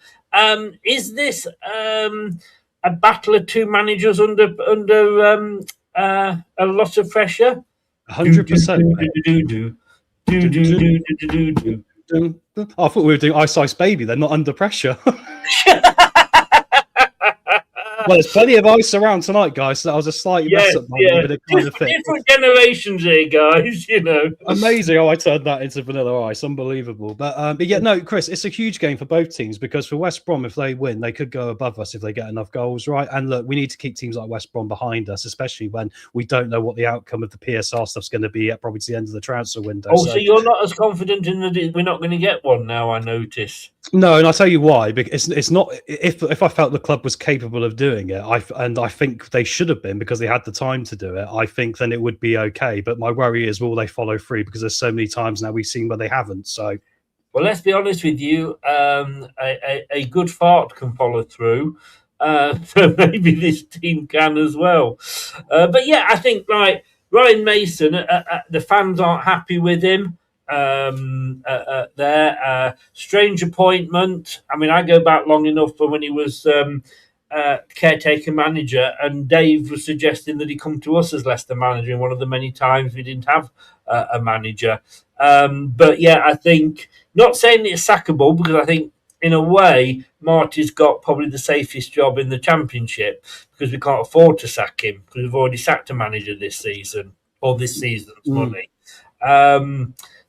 S4: is this a battle of 2 managers under a lot of pressure?
S5: 100%. I thought we were doing Ice Ice Baby. They're not under pressure. Well, there's plenty of ice around tonight, guys. So that was a slight mess up, but it kind of fit.
S4: Different generations here, guys.
S5: Amazing how I turned that into vanilla ice. Unbelievable. But yeah, no, Chris, it's a huge game for both teams because for West Brom, if they win, they could go above us if they get enough goals, right? And look, we need to keep teams like West Brom behind us, especially when we don't know what the outcome of the PSR stuff's going to be at probably to the end of the transfer window.
S4: Oh, so you're not as confident in that we're not going to get one now, I notice.
S5: No, and I'll tell you why. Because it's not. If I felt the club was capable of doing it, I think they should have been because they had the time to do it. I think then it would be okay. But my worry is, will they follow through? Because there's so many times now we've seen where they haven't. So,
S4: well, let's be honest with you. A good fart can follow through. So maybe this team can as well. But yeah, I think like Ryan Mason, the fans aren't happy with him. Strange appointment. I mean, I go back long enough for when he was caretaker manager, and Dave was suggesting that he come to us as Leicester manager in one of the many times we didn't have a manager. But yeah, I think, not saying it's sackable, because I think in a way Marty's got probably the safest job in the Championship because we can't afford to sack him because we've already sacked a manager this season, or this season's money.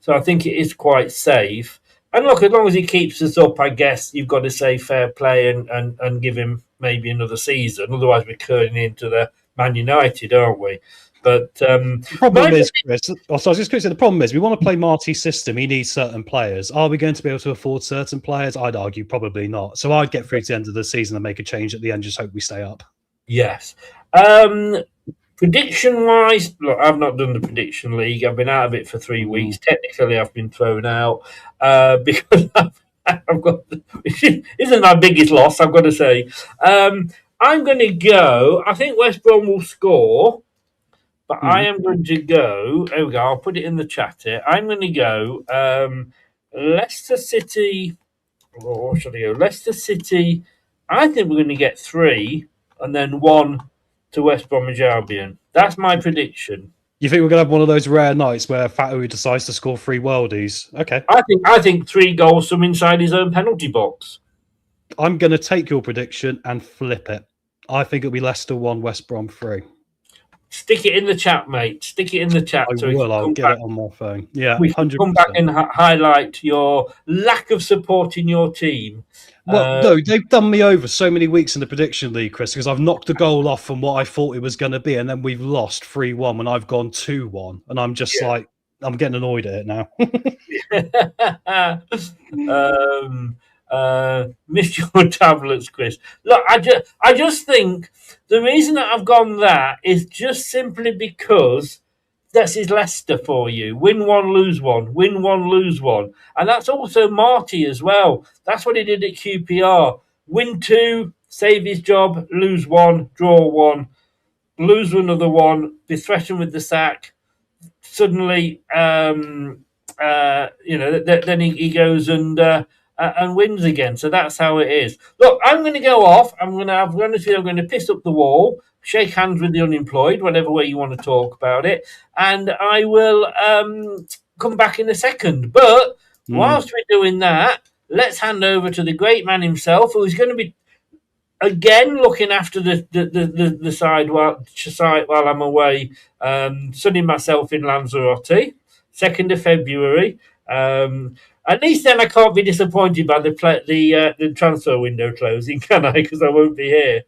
S4: So I think it is quite safe. And look, as long as he keeps us up, I guess you've got to say fair play and give him maybe another season. Otherwise, we're curling into the Man United, aren't we? But
S5: the problem is, Chris. Also, I was just going to say the problem is we want to play Marty's system. He needs certain players. Are we going to be able to afford certain players? I'd argue probably not. So I'd get through to the end of the season and make a change at the end. Just hope we stay up.
S4: Yes. Prediction wise, look, I've not done the prediction league. I've been out of it for 3 weeks. Technically, I've been thrown out because I've got, isn't my biggest loss, I've got to say. I'm going to go, I think West Brom will score, but I am going to go, there we go, I'll put it in the chat here. I'm going to go Leicester City, what should I go? Leicester City, I think we're going to get 3 and then 1 to West Bromwich Albion. That's my prediction.
S5: You think we're going to have one of those rare nights where Fatou decides to score 3 worldies? Okay.
S4: I think 3 goals from inside his own penalty box.
S5: I'm going to take your prediction and flip it. I think it'll be Leicester 1, West Brom 3.
S4: Stick it in the chat, mate. Stick it in the chat.
S5: I will. I'll get it on my phone. Yeah,
S4: we
S5: 100%.
S4: Come back and highlight your lack of support in your team.
S5: Well, no, they've done me over so many weeks in the prediction league, Chris, because I've knocked a goal off from what I thought it was going to be, and then we've lost 3-1 when I've gone 2-1, and I'm just like, I'm getting annoyed at it now.
S4: Missed your tablets, Chris. Look, I just think the reason that I've gone that is just simply because this is Leicester for you. Win 1, lose 1. Win 1, lose 1. And that's also Marty as well. That's what he did at QPR. Win 2, save his job, lose 1, draw 1, lose another 1, be threatened with the sack. Suddenly, then he goes and wins again. So that's how it is. Look, I'm going to go off. I'm going to piss up the wall, shake hands with the unemployed, whatever way you want to talk about it, and I will come back in a second. But whilst we're doing that, let's hand over to the great man himself, who is going to be again looking after the side while I'm away, sunning myself in Lanzarote, 2nd of February. At least then I can't be disappointed by the transfer window closing, can I? Because I won't be here.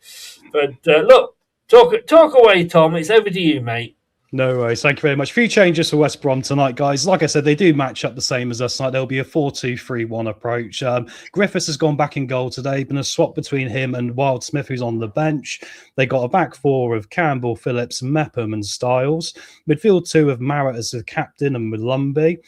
S4: But look, talk away, Tom. It's over to you, mate.
S5: No worries. Thank you very much. A few changes for West Brom tonight, guys. Like I said, they do match up the same as us tonight. There'll be a 4-2-3-1 approach. Griffiths has gone back in goal today. Been a swap between him and Wild Smith, who's on the bench. They got a back 4 of Campbell, Phillips, Mepham and Styles. Midfield 2 of Marrett as the captain and with Lumby.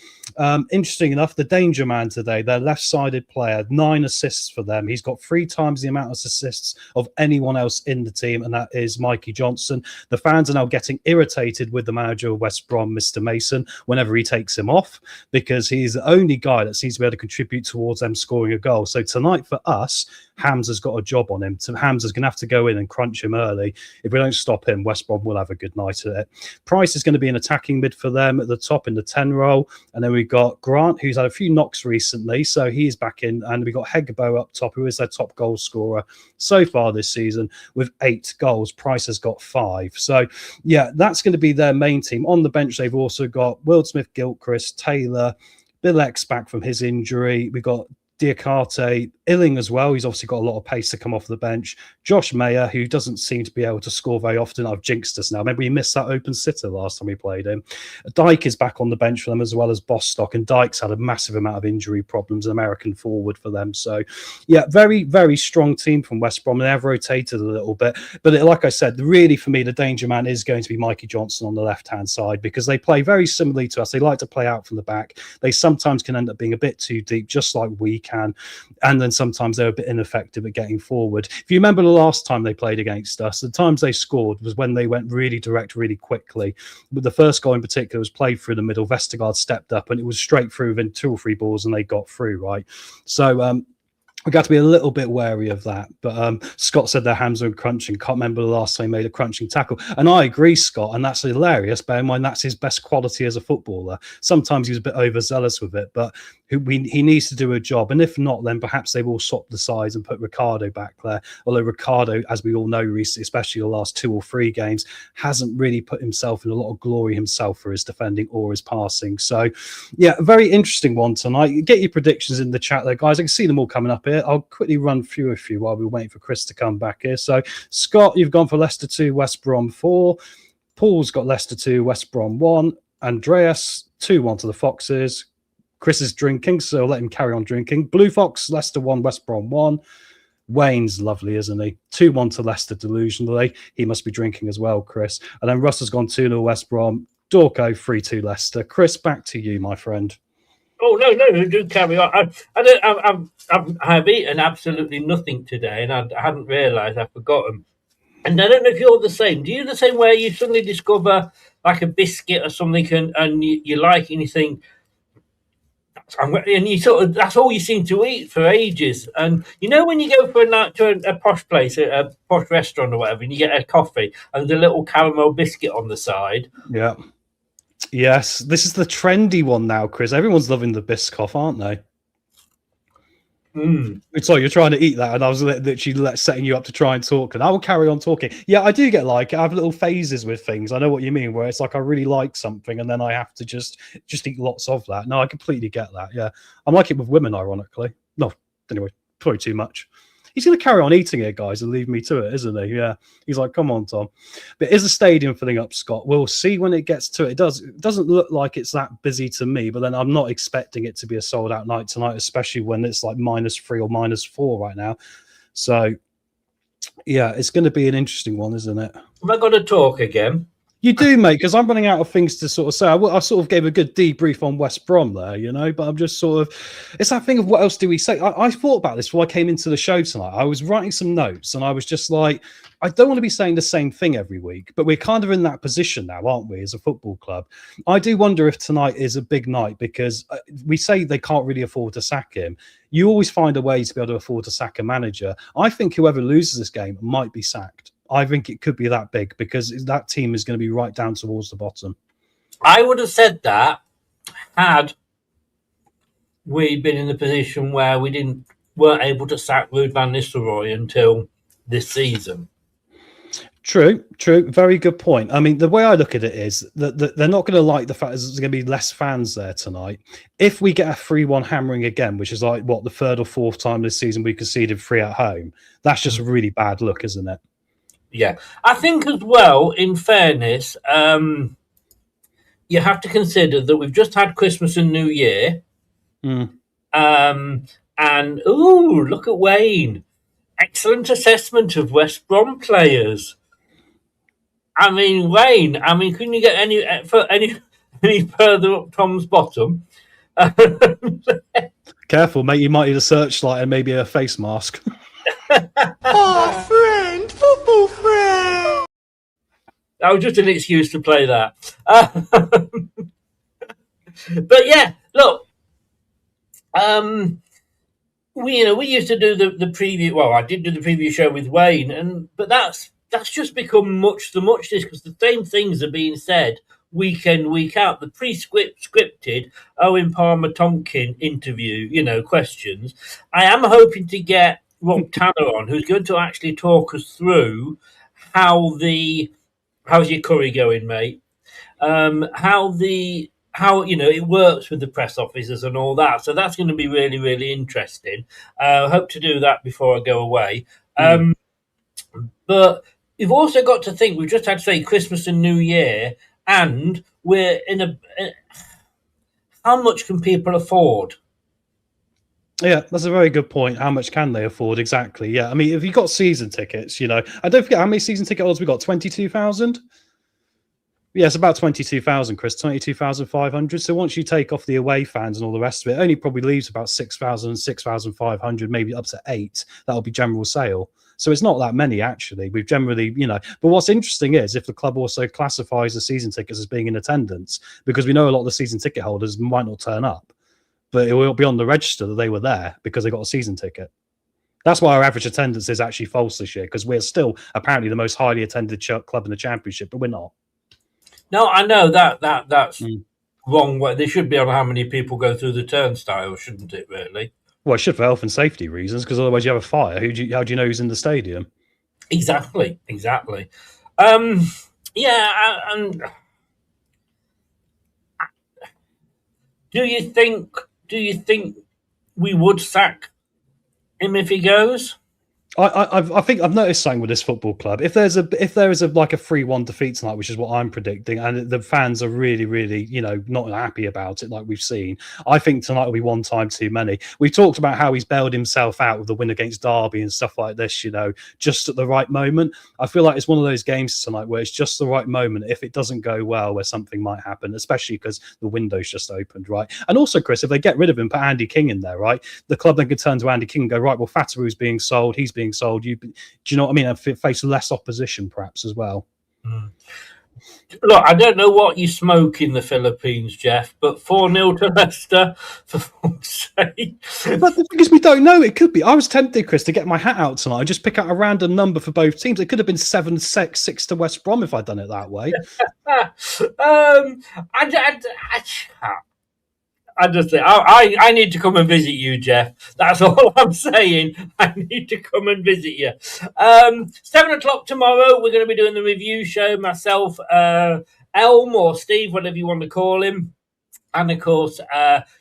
S5: Interesting enough, the danger man today, their left-sided player, 9 assists for them. He's got 3 times the amount of assists of anyone else in the team, and that is Mikey Johnson. The fans are now getting irritated with the manager of West Brom, Mr. Mason, whenever he takes him off, because he's the only guy that seems to be able to contribute towards them scoring a goal. So tonight for us, Hamza's got a job on him. So Hamza's going to have to go in and crunch him early. If we don't stop him, West Brom will have a good night at it. Price is going to be an attacking mid for them at the top in the 10 role. And then we've got Grant, who's had a few knocks recently, so he's back in. And we've got Hegbo up top, who is their top goal scorer so far this season with 8 goals. Price has got 5. So, yeah, that's going to be their main team. On the bench, they've also got Will Smith, Gilchrist, Taylor, Bill X back from his injury. We've got Diakate, Illing as well. He's obviously got a lot of pace to come off the bench. Josh Mayer, who doesn't seem to be able to score very often. I've jinxed us now. Maybe we missed that open sitter last time we played him. Dyke is back on the bench for them as well as Bostock, and Dyke's had a massive amount of injury problems, an American forward for them. So, yeah, very, very strong team from West Brom. They have rotated a little bit. But like I said, really for me, the danger man is going to be Mikey Johnson on the left-hand side, because they play very similarly to us. They like to play out from the back. They sometimes can end up being a bit too deep, just like we can. And then sometimes they're a bit ineffective at getting forward. If you remember the last time they played against us, the times they scored was when they went really direct, really quickly. But the first goal in particular was played through the middle. Vestergaard stepped up and it was straight through within 2 or 3 balls and they got through, right? So, we got to be a little bit wary of that. But Scott said their hands were crunching. Can't remember the last time he made a crunching tackle. And I agree, Scott, and that's hilarious. Bear in mind, that's his best quality as a footballer. Sometimes he's a bit overzealous with it, but he needs to do a job. And if not, then perhaps they will swap the sides and put Ricardo back there. Although Ricardo, as we all know recently, especially the last 2 or 3 games, hasn't really put himself in a lot of glory himself for his defending or his passing. So, yeah, a very interesting one tonight. Get your predictions in the chat there, guys. I can see them all coming up here. here. I'll quickly run through a few while we're waiting for Chris to come back here. So, Scott, you've gone for Leicester 2, West Brom 4. Paul's got Leicester 2, West Brom 1. Andreas, 2-1 to the Foxes. Chris is drinking, so I'll let him carry on drinking. Blue Fox, Leicester 1, West Brom 1. Wayne's lovely, isn't he? 2-1 to Leicester, delusionally. He must be drinking as well, Chris. And then Russ has gone 2-0 West Brom. Dorco, 3-2 Leicester. Chris, back to you, my friend.
S4: Oh, no, do carry on. I've eaten absolutely nothing today, and I hadn't realised I'd forgotten. And I don't know if you're the same. Do you the same where you suddenly discover like a biscuit or something and you like it and you think, and you sort of, that's all you seem to eat for ages. And you know when you go for a night to a posh place, a posh restaurant or whatever, and you get a coffee and the little caramel biscuit on the side.
S5: Yeah. Yes, this is the trendy one now, Chris. Everyone's loving the Biscoff, aren't they? So you're trying to eat that, and I was literally setting you up to try and talk, and I will carry on talking. Yeah, I do get I have little phases with things. I know what you mean, where it's like I really like something, and then I have to just eat lots of that. No, I completely get that. Yeah, I'm like it with women, ironically. No, anyway, probably too much. He's going to carry on eating it, guys, and leave me to it, isn't he? Yeah. He's like, come on, Tom. But is the stadium filling up, Scott? We'll see when it gets to it. It doesn't look like it's that busy to me, but then I'm not expecting it to be a sold-out night tonight, especially when it's like -3 or -4 right now. So, yeah, it's going to be an interesting one, isn't it?
S4: Have I got to talk again?
S5: You do, mate, because I'm running out of things to sort of say. I sort of gave a good debrief on West Brom there, but I'm just sort of... It's that thing of what else do we say? I thought about this before I came into the show tonight. I was writing some notes, and I was just like, I don't want to be saying the same thing every week, but we're kind of in that position now, aren't we, as a football club? I do wonder if tonight is a big night, because we say they can't really afford to sack him. You always find a way to be able to afford to sack a manager. I think whoever loses this game might be sacked. I think it could be that big because that team is going to be right down towards the bottom.
S4: I would have said that had we been in the position where we weren't able to sack Ruud van Nistelrooy until this season.
S5: True. Very good point. I mean, the way I look at it is that they're not going to like the fact there's going to be less fans there tonight. If we get a 3-1 hammering again, which is like, the third or fourth time this season we conceded 3 at home, that's just a really bad look, isn't it?
S4: Yeah. I think as well, in fairness, you have to consider that we've just had Christmas and New Year. And, look at Wayne. Excellent assessment of West Brom players. I mean, Wayne, couldn't you get any further up Tom's bottom?
S5: Careful, mate. You might need a searchlight and maybe a face mask.
S2: Football friend.
S4: That was just an excuse to play that. But yeah, look. We used to do the preview. Well, I did do the preview show with Wayne, but that's just become much too much. This because the same things are being said week in, week out. The scripted Owen Palmer-Tompkin interview, questions. I am hoping to get Rob Tanner on, who's going to actually talk us through how's your curry going, mate? How it works with the press officers and all that. So that's going to be really, really interesting. I hope to do that before I go away. But you've also got to think we've just had, say, Christmas and New Year, and we're in how much can people afford?
S5: Yeah, that's a very good point. How much can they afford? Exactly. Yeah. I mean, if you've got season tickets, I don't forget how many season ticket holders we got. 22,000. Yeah, it's about 22,000, Chris. 22,500. So once you take off the away fans and all the rest of it, it only probably leaves about 6,000, 6,500, maybe up to 8. That'll be general sale. So it's not that many, actually. We've generally, But what's interesting is if the club also classifies the season tickets as being in attendance, because we know a lot of the season ticket holders might not turn up, but it will be on the register that they were there because they got a season ticket. That's why our average attendance is actually false this year, because we're still apparently the most highly attended club in the Championship, but we're not.
S4: No, I know that's wrong. They should be on how many people go through the turnstile, shouldn't it, really?
S5: Well, it should for health and safety reasons, because otherwise you have a fire. How do you know who's in the stadium?
S4: Exactly. And do you think we would sack him if he goes?
S5: I think I've noticed something with this football club. If there is a like a 3-1 defeat tonight, which is what I'm predicting, and the fans are really, really, not happy about it, like we've seen, I think tonight will be one time too many. We talked about how he's bailed himself out with the win against Derby and stuff like this, just at the right moment. I feel like it's one of those games tonight where it's just the right moment. If it doesn't go well, where something might happen, especially because the window's just opened, right? And also, Chris, if they get rid of him, put Andy King in there, right? The club then could turn to Andy King and go, right, well, Fataru's being sold, he's being sold. Do you know what I mean? And face less opposition, perhaps, as well.
S4: Look, I don't know what you smoke in the Philippines, Jeff, but 4-0 to Leicester, for fuck's sake.
S5: But the thing is, we don't know. It could be. I was tempted, Chris, to get my hat out tonight and just pick out a random number for both teams. It could have been 7-6 to West Brom if I'd done it that way.
S4: I just think I need to come and visit you, Jeff. That's all I'm saying. I need to come and visit you. 7:00 tomorrow, we're going to be doing the review show. Myself, Elm or Steve, whatever you want to call him, and of course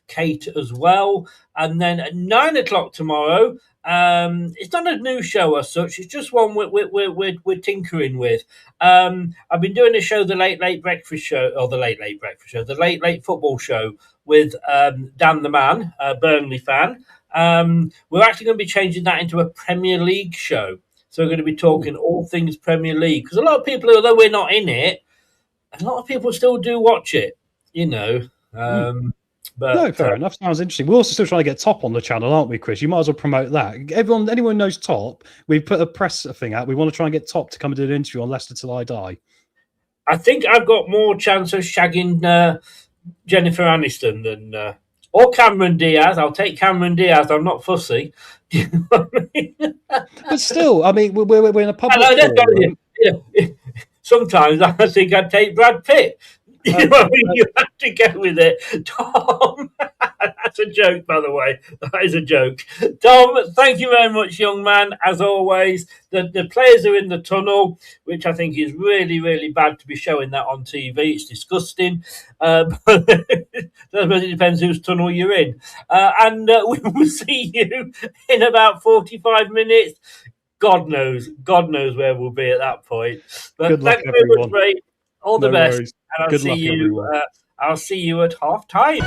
S4: Kate as well. And then at 9:00 tomorrow, it's not a new show as such. It's just one we're tinkering with. I've been doing a show, the Late Breakfast Show, or the Late Football Show with Dan the Man, a Burnley fan. We're actually going to be changing that into a Premier League show. So we're going to be talking all things Premier League, because a lot of people, although we're not in it, a lot of people still do watch it. But
S5: no, fair enough. Sounds interesting. We're also still trying to get Top on the channel, aren't we, Chris? You might as well promote that. Anyone knows Top? We put a press thing out. We want to try and get Top to come and do an interview on Leicester Till I Die.
S4: I think I've got more chance of shagging Jennifer Aniston than or Cameron Diaz. I'll take Cameron Diaz. I'm not fussy. Do you know what I mean?
S5: But still, I mean, we're in a public forum.
S4: Sometimes I think I'd take Brad Pitt. You know what I mean? You have to go with it. Tom, that's a joke, by the way. That is a joke. Tom, thank you very much, young man. As always, the players are in the tunnel, which I think is really, really bad to be showing that on TV. It's disgusting. But it depends whose tunnel you're in. And we will see you in about 45 minutes. God knows where we'll be at that point. But
S5: good luck,
S4: thank you very much, Ray. All the best.
S5: Worries.
S4: And I'll see you at half time.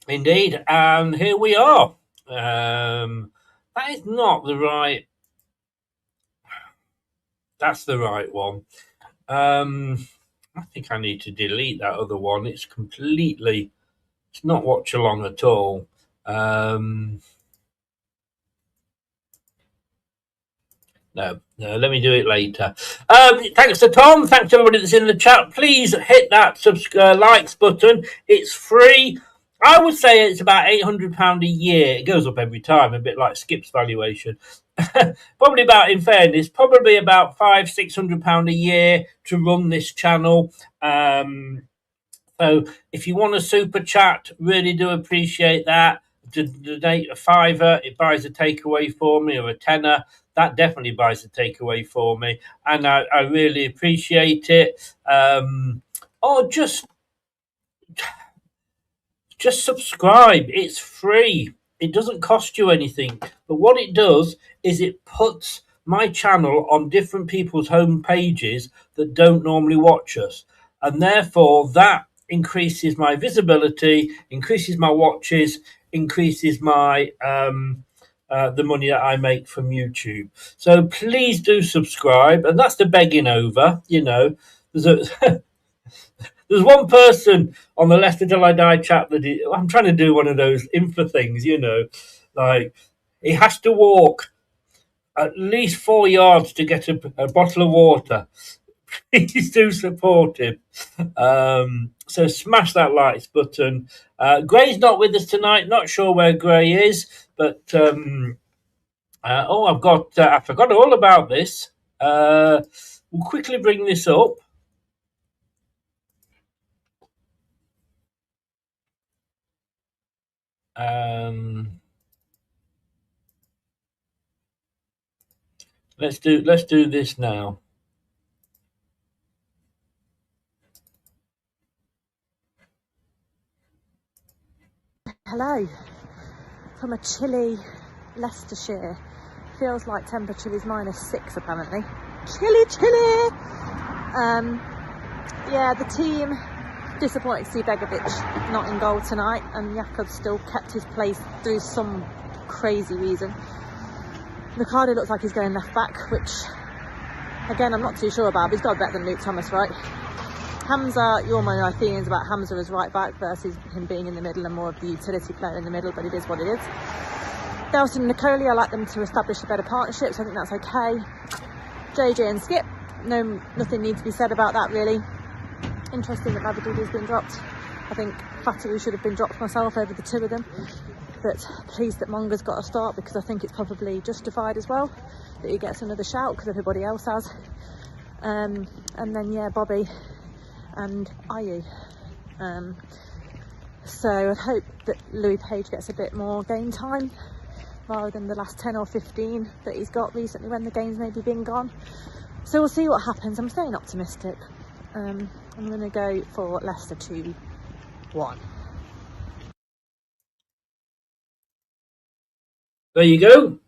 S4: Indeed, and here we are. That is not the right. That's the right one. I think I need to delete that other one. It's not Watchalong at all. No, let me do it later. Thanks to Tom. Thanks to everybody that's in the chat. Please hit that likes button. It's free. I would say it's about £800 a year. It goes up every time, a bit like Skip's valuation. Probably about, in fairness, probably about £500-600 a year to run this channel. So if you want a super chat, really do appreciate that. Donate a £5, it buys a takeaway for me, or a £10. That definitely buys a takeaway for me, and I really appreciate it. Or just subscribe. It's free. It doesn't cost you anything. But what it does is it puts my channel on different people's home pages that don't normally watch us. And therefore, that increases my visibility, increases my watches, increases my the money that I make from YouTube. So please do subscribe. And that's the begging over. There's one person on the Leicester Till I Die chat I'm trying to do one of those info things, like he has to walk at least 4 yards to get a bottle of water please do support him. So smash that likes button. Gray's not with us tonight. Not sure where Gray is, but I forgot all about this. We'll quickly bring this up. Let's do this now.
S6: Hello from a chilly Leicestershire. Feels like temperature is -6 apparently. Chilly. Yeah, the team disappointed to see Begovic not in goal tonight, and Yakov still kept his place through some crazy reason. Ricardo looks like he's going left back, which again I'm not too sure about, but he's got better than Luke Thomas, right? Hamza, you all know my feelings about Hamza as right back versus him being in the middle and more of the utility player in the middle, but it is what it is. Delson and Nicoli, I like them to establish a better partnership, so I think that's okay. JJ and Skip, nothing needs to be said about that really. Interesting that Labadudi's been dropped. I think Fatawu should have been dropped myself over the two of them, but pleased that Monga's got a start because I think it's probably justified as well that he gets another shout because everybody else has. And then yeah, Bobby and Ayu. So I'd hope that Louis Page gets a bit more game time rather than the last 10 or 15 that he's got recently when the game's maybe been gone. So we'll see what happens. I'm staying optimistic. I'm going to go for Leicester 2-1.
S4: There you go.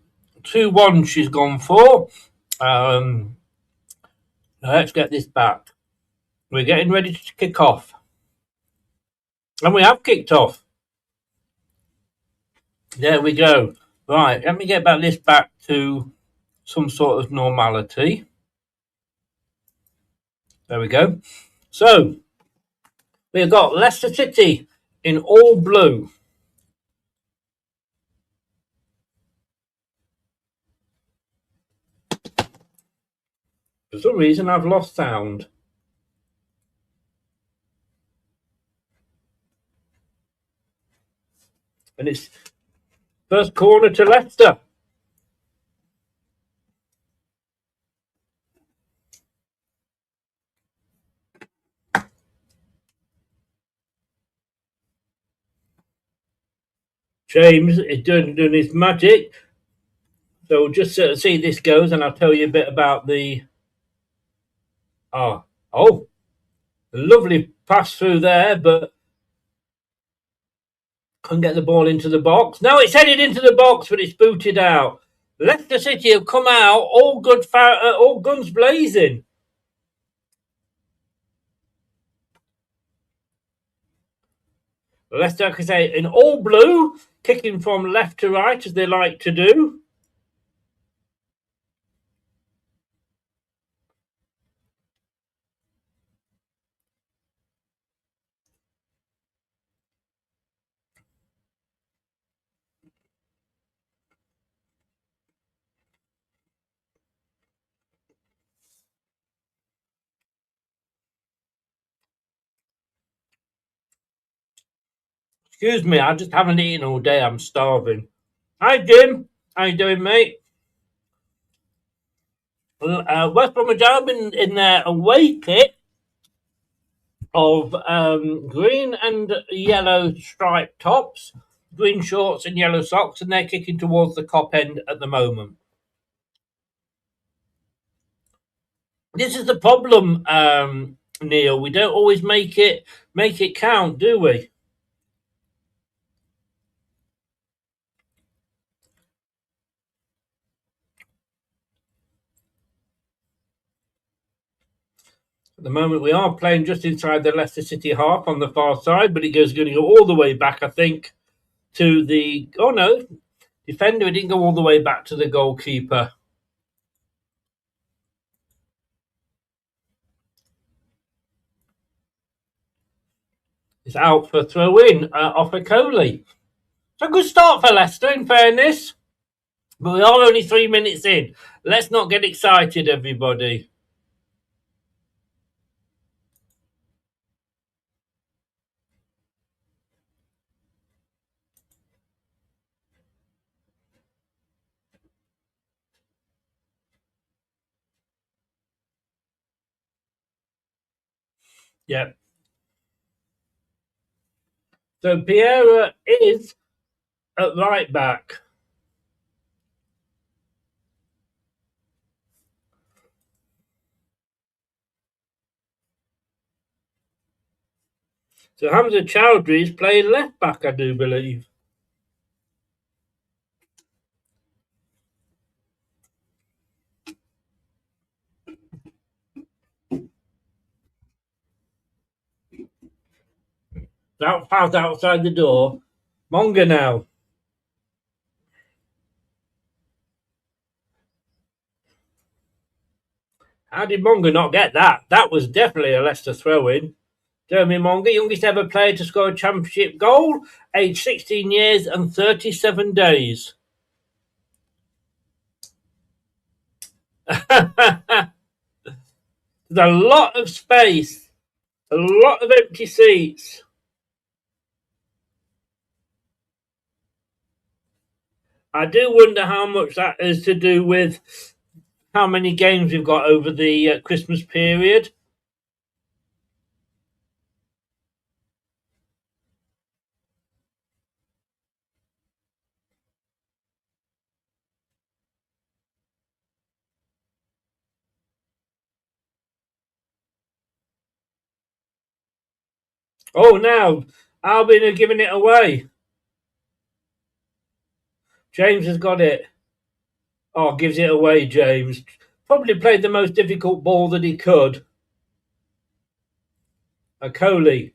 S4: 2-1 she's gone for. Let's get this back. We're getting ready to kick off. And we have kicked off. There we go. Right, let me get this back to some sort of normality. There we go. So, we've got Leicester City in all blue. For some reason, I've lost sound. And it's first corner to Leicester. James is doing his magic. So we'll just see this goes, and I'll tell you a bit about the... lovely pass through there, but couldn't get the ball into the box. No, it's headed into the box, but it's booted out. Leicester City have come out all guns blazing. Leicester, like I say, in all blue, kicking from left to right as they like to do. Excuse me, I just haven't eaten all day. I'm starving. Hi, Jim. How you doing, mate? West Bromwich Albion in their away kit of green and yellow striped tops, green shorts and yellow socks, and they're kicking towards the Kop end at the moment. This is the problem, Neil. We don't always make it count, do we? At the moment, we are playing just inside the Leicester City half on the far side, but it goes going to go all the way back, I think, to the... Oh, no. Defender, it didn't go all the way back to the goalkeeper. It's out for throw-in off a Coley. It's a good start for Leicester, in fairness. But we are only 3 minutes in. Let's not get excited, everybody. Yeah. So Piera is at right back. So Hamza Chowdhury is playing left back, I do believe. That pass outside the door. Monga now. How did Monga not get that? That was definitely a Leicester throw-in. Jeremy Monga, youngest ever player to score a championship goal, aged 16 years and 37 days. There's a lot of space, a lot of empty seats. I do wonder how much that is to do with how many games we've got over the Christmas period. Oh, now Albion are giving it away. James has got it. Oh, gives it away, James. Probably played the most difficult ball that he could. Coley.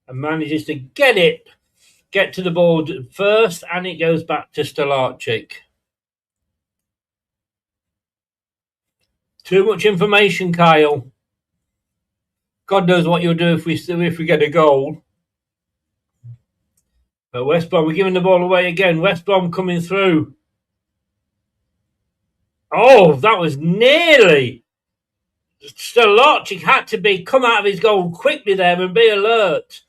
S4: And manages to get to the board first, and it goes back to Stolarczyk. Too much information, Kyle. God knows what you'll do if we get a goal. But West Brom, we're giving the ball away again. West Brom coming through. Oh, that was nearly. Stolarczyk had to come out of his goal quickly there and be alert,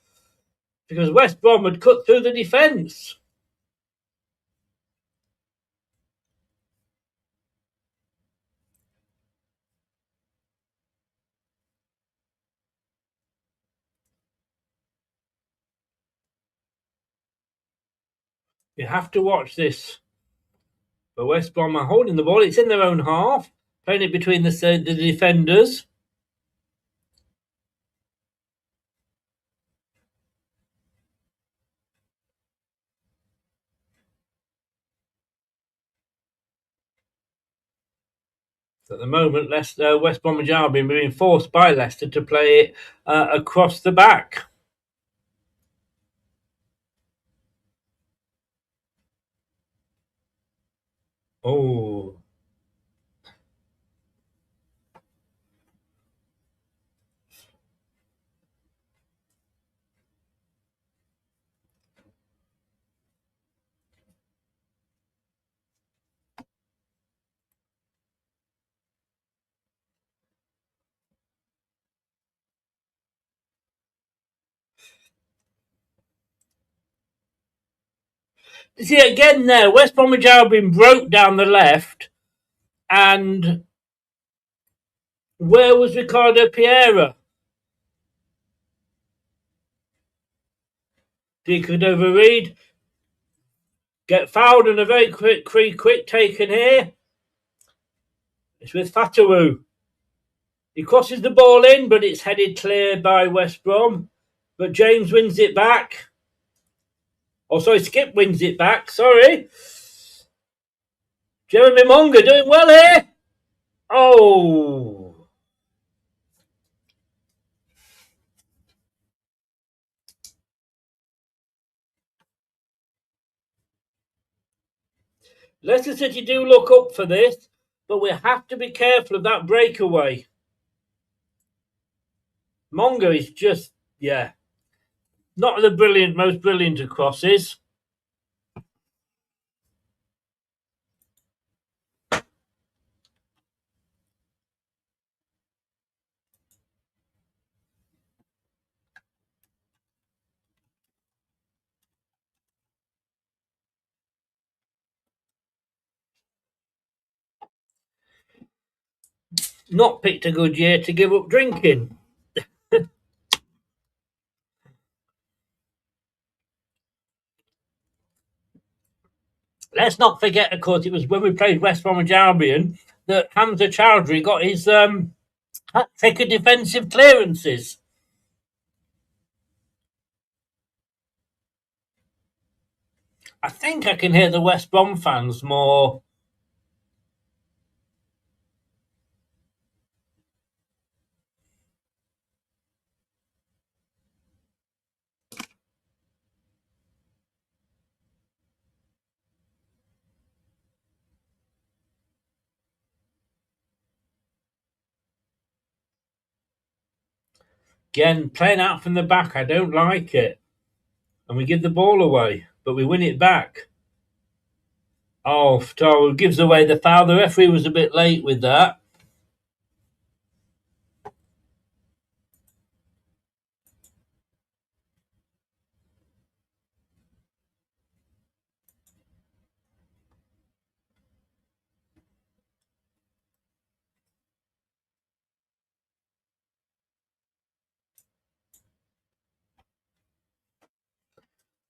S4: because West Brom had cut through the defence. You have to watch this. But West Brom are holding the ball. It's in their own half, playing it between the defenders. So at the moment, West Bromwich Albion being forced by Leicester to play it across the back. Oh. You see, again there, West Bromwich Albion broke down the left, and where was Ricardo Piera? He could overread, get fouled, and a very quick taken here. It's with Fatawu. He crosses the ball in, but it's headed clear by West Brom. But James wins it back. Oh, sorry, Skip wins it back. Sorry. Jeremy Monga doing well here. Oh. Leicester City do look up for this, but we have to be careful of that breakaway. Monga is just, not the most brilliant of crosses. Not picked a good year to give up drinking. let's not forget, of course, it was when we played West Bromwich Albion that Hamza Chowdhury got his hat-trick of defensive clearances. I think I can hear the West Brom fans more. Again, playing out from the back, I don't like it. And we give the ball away, but we win it back. Oh, Taro gives away the foul. The referee was a bit late with that.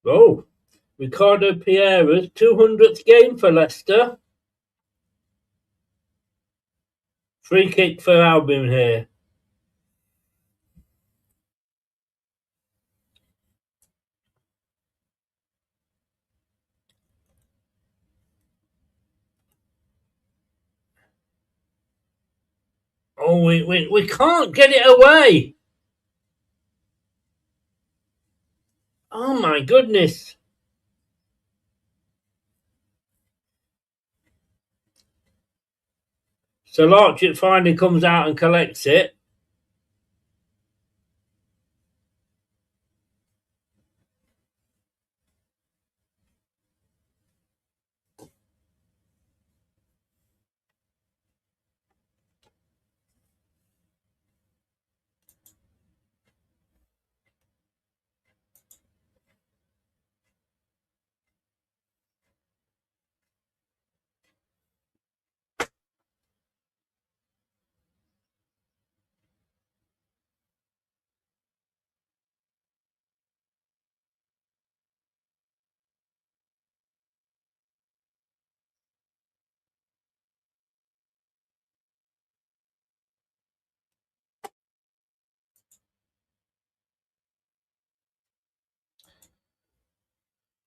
S4: Oh, Ricardo Pereira's 200th game for Leicester. Free kick for Albion here. Oh, we can't get it away. Oh, my goodness. So Larchett finally comes out and collects it.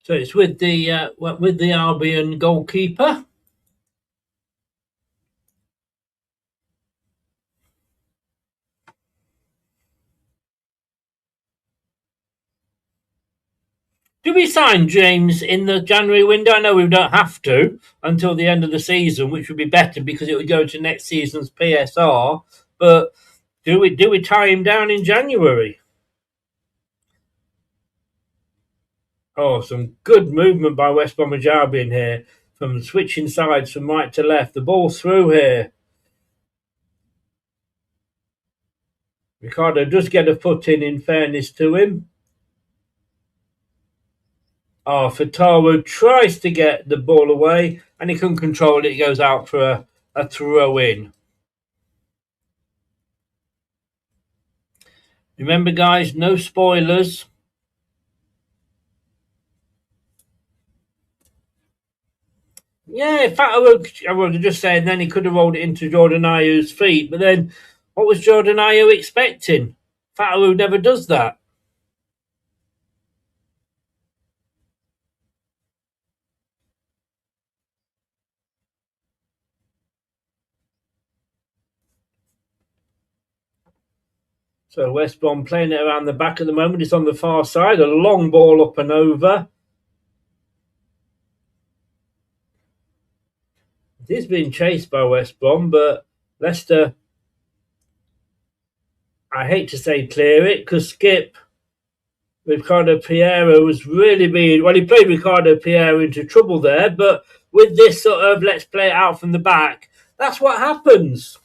S4: So it's with the Albion goalkeeper. Do we sign James in the January window? I know we don't have to until the end of the season, which would be better because it would go to next season's PSR. But do we tie him down in January? Oh, some good movement by West Bromwich Albion here, from switching sides from right to left. The ball through here. Ricardo does get a foot in fairness to him. Oh, Fatawa tries to get the ball away, and he couldn't control it. It goes out for a throw-in. Remember, guys, no spoilers. Yeah, in fact, I was just saying then he could have rolled it into Jordan Ayew's feet, but then what was Jordan Ayew expecting? Fatawu never does that. So West Brom playing it around the back at the moment. It's on the far side. A long ball up and over. It is being chased by West Brom, but Leicester, I hate to say clear it, because Skip, Ricardo Pereira, was really being... Well, he played Ricardo Pereira into trouble there, but with this sort of let's play it out from the back, that's what happens.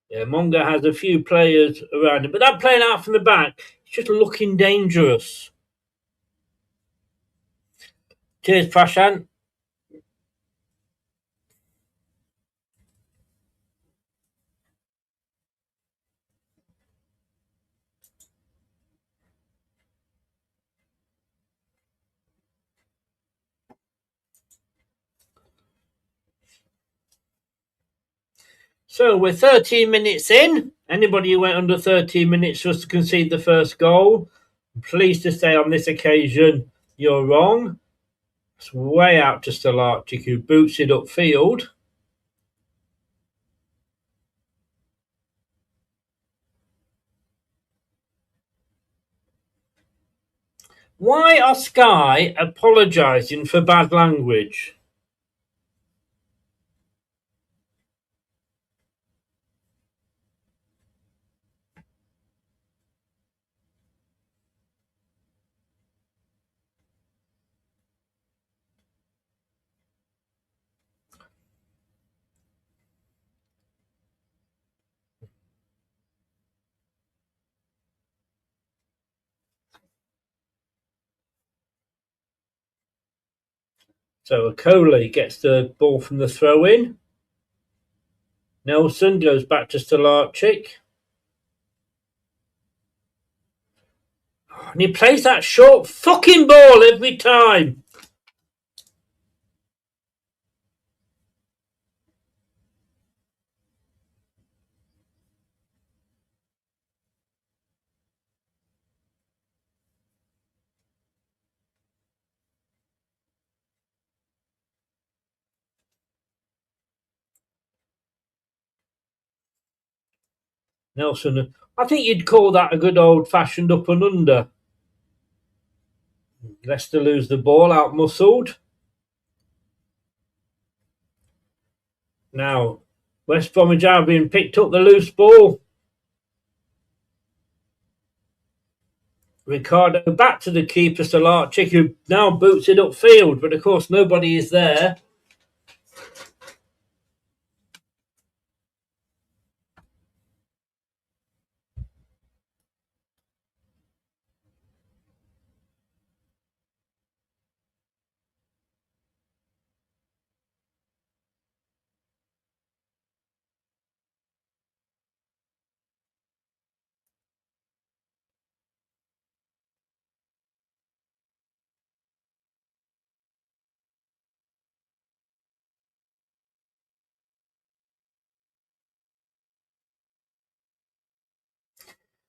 S4: Yeah, Monga has a few players around him, but that playing out from the back, it's just looking dangerous. Cheers, Prashant. So we're 13 minutes in. Anybody who went under 13 minutes just to concede the first goal, I'm pleased to say on this occasion you're wrong. It's way out to Stolarczyk, who boots it upfield. Why are Sky apologising for bad language? So Okoli gets the ball from the throw-in. Nelson goes back to Stolarczyk. And he plays that short fucking ball every time. Nelson, I think you'd call that a good old-fashioned up and under. Leicester lose the ball, out-muscled. Now, West Bromwich Albion picked up the loose ball. Ricardo back to the keeper, Stolarczyk, who now boots it upfield, but of course nobody is there.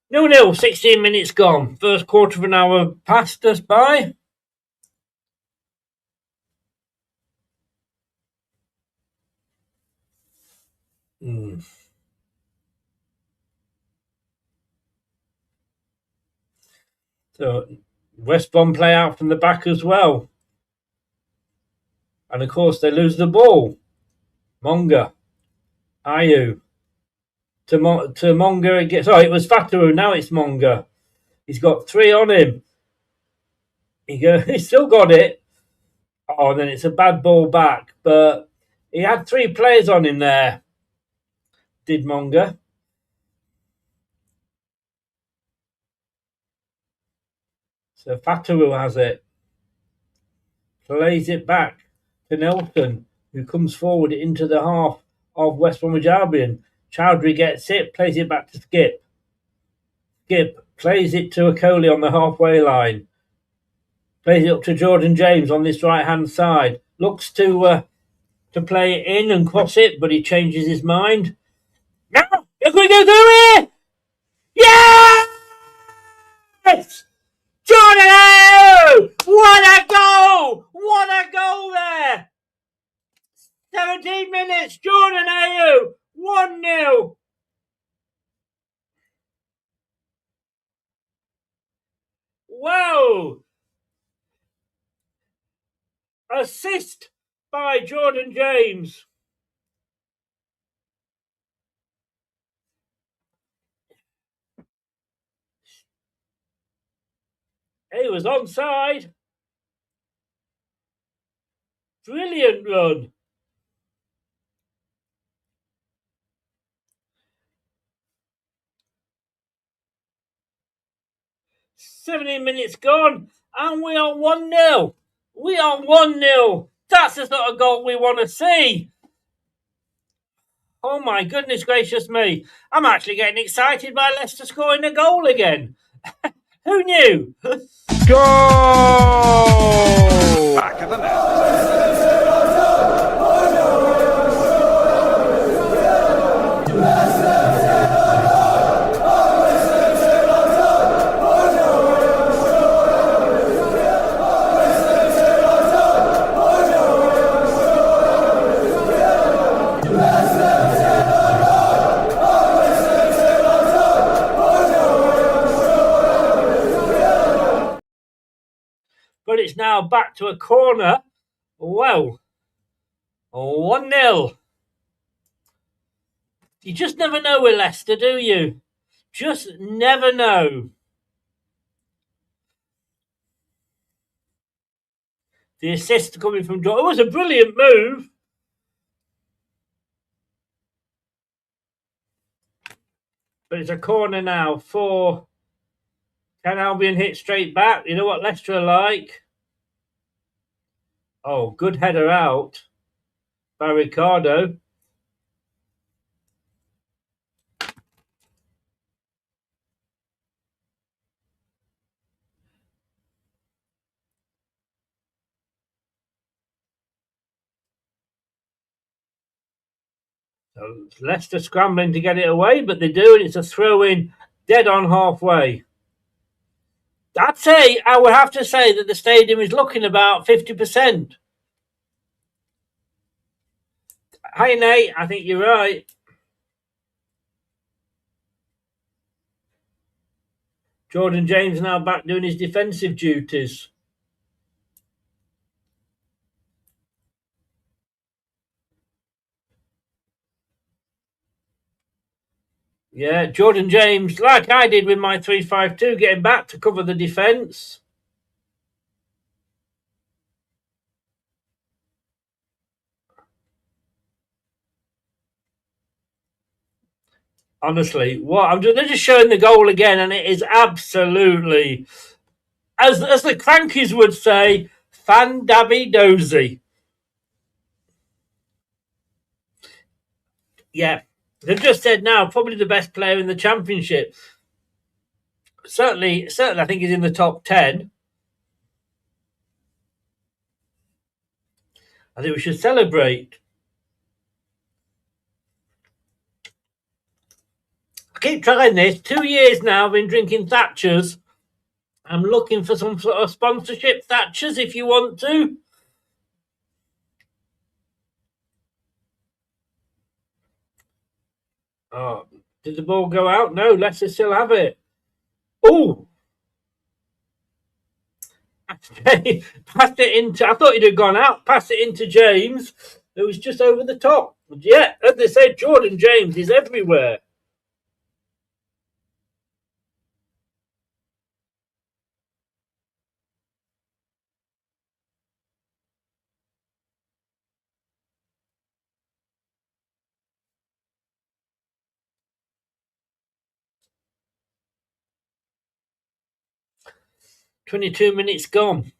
S4: Nil-nil, 16 minutes gone. First quarter of an hour passed us by. So West Brom play out from the back as well. And of course they lose the ball. Monga. Ayew. To Monga again. Sorry, it was Fatawu. Now it's Monga. He's got 3 on him. He's still got it. Oh, then it's a bad ball back. But he had 3 players on him there. Did Monga. So Fatawu has it. Plays it back to Nelson, who comes forward into the half of West Bromwich Albion. Chowdhury gets it, plays it back to Skip. Skip plays it to Okoli on the halfway line. Plays it up to Jordan James on this right-hand side. Looks to play it in and cross it, but he changes his mind. Now, if we go through it! Yes! Jordan Ayew! What a goal! What a goal there! 17 minutes, Jordan Ayew! 1-0. Wow! Assist by Jordan James. He was onside. Brilliant run. "17 minutes gone, and we are 1-0. We are 1-0. That's the sort of goal we want to see. Oh my goodness gracious me. I'm actually getting excited by Leicester scoring a goal again. Who knew?
S2: Goal! Back of the net.
S4: now back to a corner. Well, 1-0. You just never know with Leicester, do you? Just never know. The assist coming from John. It was a brilliant move. But it's a corner now for... Can Albion hit straight back? You know what Leicester are like? Oh, good header out by Ricardo. So Leicester scrambling to get it away, but they do, and it's a throw-in dead on halfway. I would have to say that the stadium is looking about 50%. Hi, Nate. I think you're right. Jordan James now back doing his defensive duties. Yeah, Jordan James, like I did with my 3-5-2, getting back to cover the defence. Honestly, they're just showing the goal again, and it is absolutely, as the Crankies would say, fan-dabby-dozy. Yeah, they've just said now, probably the best player in the Championship. Certainly, I think he's in the top 10. I think we should celebrate. I keep trying this. 2 years now I've been drinking Thatcher's. I'm looking for some sort of sponsorship, Thatcher's, if you want to. Oh, did the ball go out? No, Leicester still have it. Oh! Passed it into... I thought he'd have gone out. Passed it into James. It was just over the top. Yeah, as they say, Jordan James is everywhere. "22 minutes gone."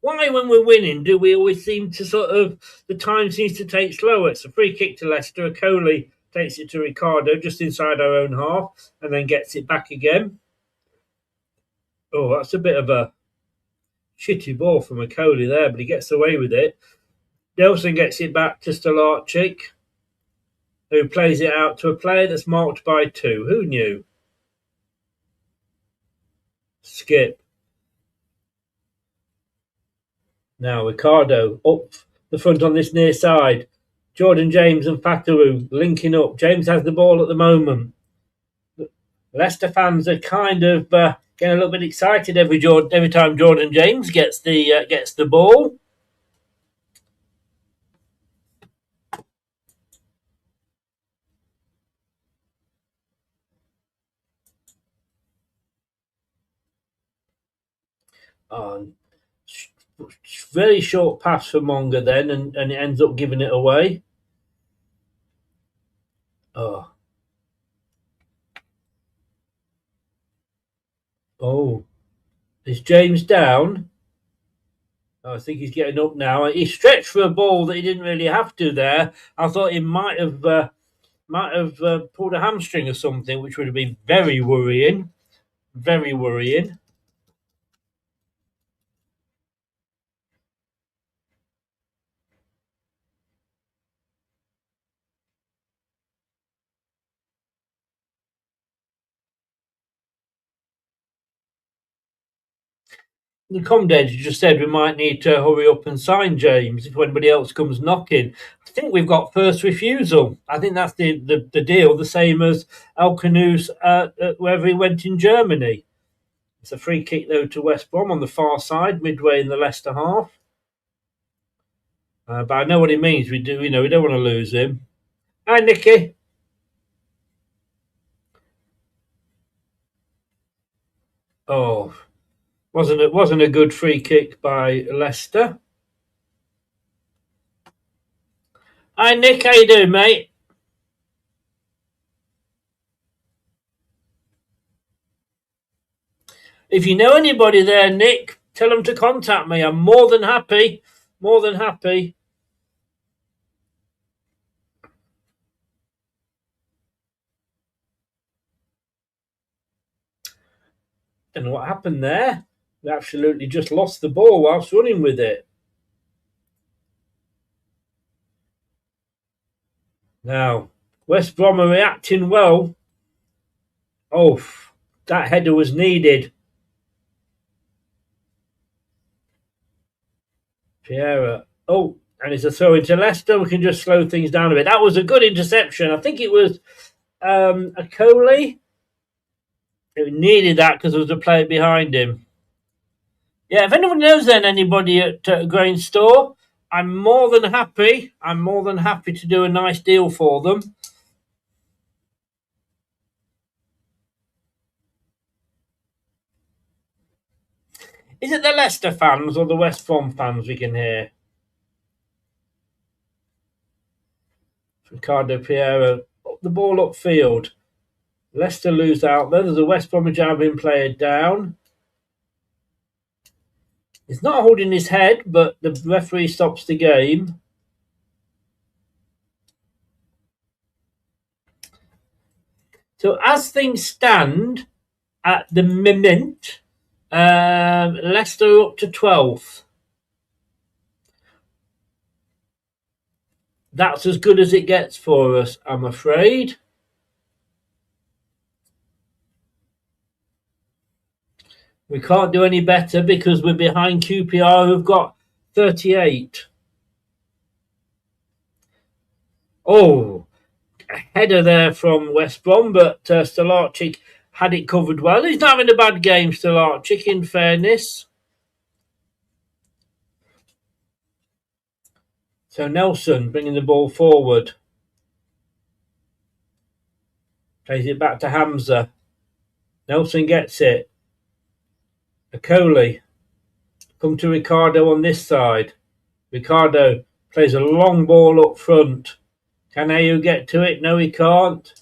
S4: Why, when we're winning, do we always seem to the time seems to take slower? It's a free kick to Leicester. Coley takes it to Ricardo just inside our own half and then gets it back again. Oh, that's a bit of a shitty ball from Coley there, but he gets away with it. Nelson gets it back to Stolarczyk, who plays it out to a player that's marked by 2. Who knew? Skip. Now Ricardo up the front on this near side. Jordan James and Fatawu linking up. James has the ball at the moment. Leicester fans are kind of getting a little bit excited every time Jordan James gets the ball. Very short pass for Monga then, and it ends up giving it away. Oh, is James down? Oh, I think he's getting up now. He stretched for a ball that he didn't really have to there. I thought he might have pulled a hamstring or something, which would have been very worrying. Very worrying. The commentator just said we might need to hurry up and sign James if anybody else comes knocking. I think we've got first refusal. I think that's the deal, the same as El Canous wherever he went in Germany. It's a free kick, though, to West Brom on the far side, midway in the Leicester half. But I know what he means. We don't want to lose him. Hi, Nicky. Oh, wasn't a good free kick by Leicester. Hi, Nick. How you doing, mate? If you know anybody there, Nick, tell them to contact me. I'm more than happy. More than happy. Don't know what happened there. We absolutely just lost the ball whilst running with it. Now, West Brom are reacting well. Oh, that header was needed. Piera. Oh, and it's a throw into Leicester. We can just slow things down a bit. That was a good interception. I think it was a Coley. It needed that because there was a player behind him. Yeah, if anyone knows then anybody at Grain Store, I'm more than happy. I'm more than happy to do a nice deal for them. Is it the Leicester fans or the West Brom fans we can hear? Ricardo Piero, the ball upfield. Leicester lose out there. There's a West Bromwich Albion player down. He's not holding his head, but the referee stops the game. So as things stand at the moment, Leicester up to 12th. That's as good as it gets for us, I'm afraid. We can't do any better because we're behind QPR, who've got 38. Oh, a header there from West Brom, but Stolarczyk had it covered well. He's not having a bad game, Stolarczyk, in fairness. So Nelson bringing the ball forward. Plays it back to Hamza. Nelson gets it. Akoli. Come to Ricardo on this side. Ricardo plays a long ball up front. Can Ayew get to it? No, he can't.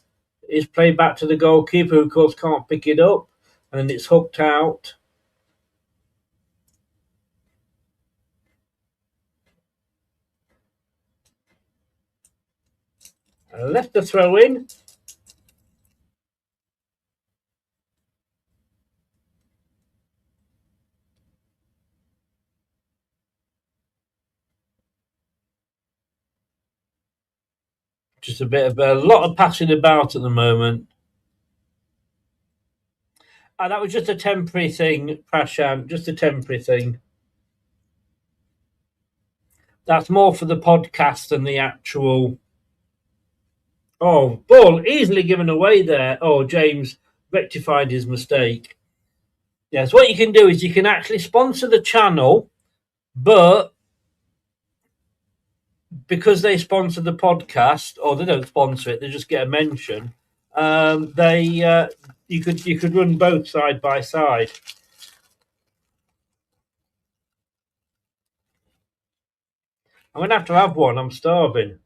S4: It's played back to the goalkeeper, who of course can't pick it up. And then it's hooked out. Left the throw in. Just a lot of passing about at the moment. That was just a temporary thing, Prashant, just a temporary thing. That's more for the podcast than the actual. Oh, ball easily given away there. Oh, James rectified his mistake. Yes, what you can do is you can actually sponsor the channel, but because they sponsor the podcast, or they don't sponsor it, they just get a mention. You could run both side by side. I'm gonna have to have one. I'm starving.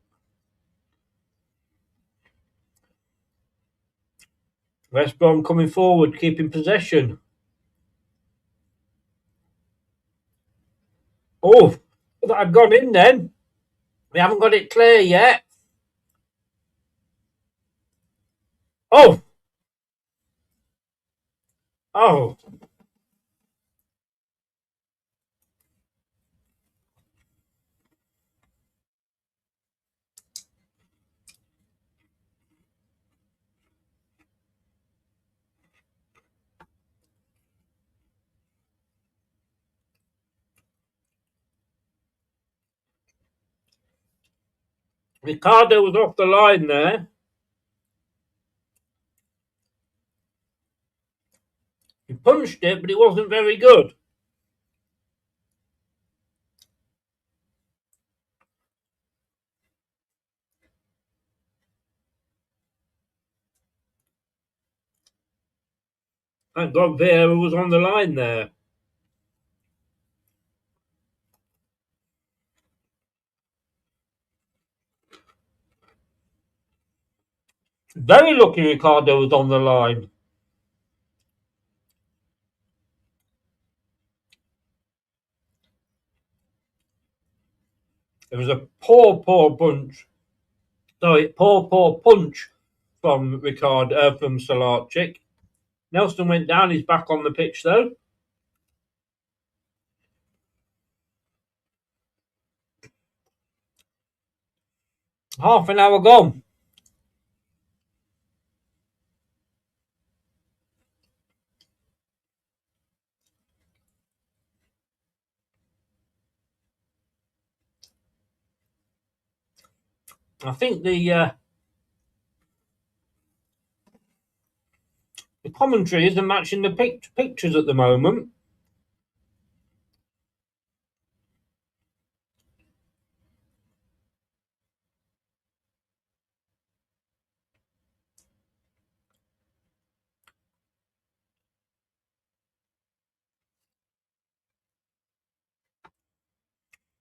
S4: West Brom coming forward, keeping possession. Oh, that had gone in then. We haven't got it clear yet. Oh. Oh. Ricardo was off the line there. punched it, but it wasn't very good. Thank God Vieira was on the line there. Very lucky Ricardo was on the line. It was a poor punch from from Salarchik. Nelson went down. He's back on the pitch though. Half an hour gone. I think the commentary isn't matching the pictures at the moment.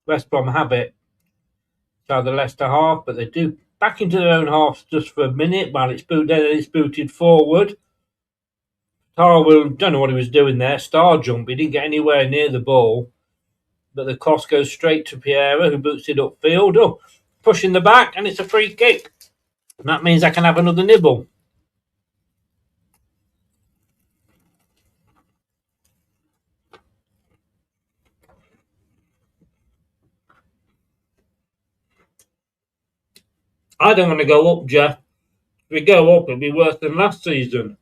S4: West Brom have it. So the Leicester half, but they do back into their own half just for a minute while it's booted forward. Tarwell, don't know what he was doing there. Star jump. He didn't get anywhere near the ball. But the cross goes straight to Piera, who boots it upfield. Oh, pushing the back, and it's a free kick. And that means I can have another nibble. I don't want to go up, Jeff. If we go up, it'll be worse than last season.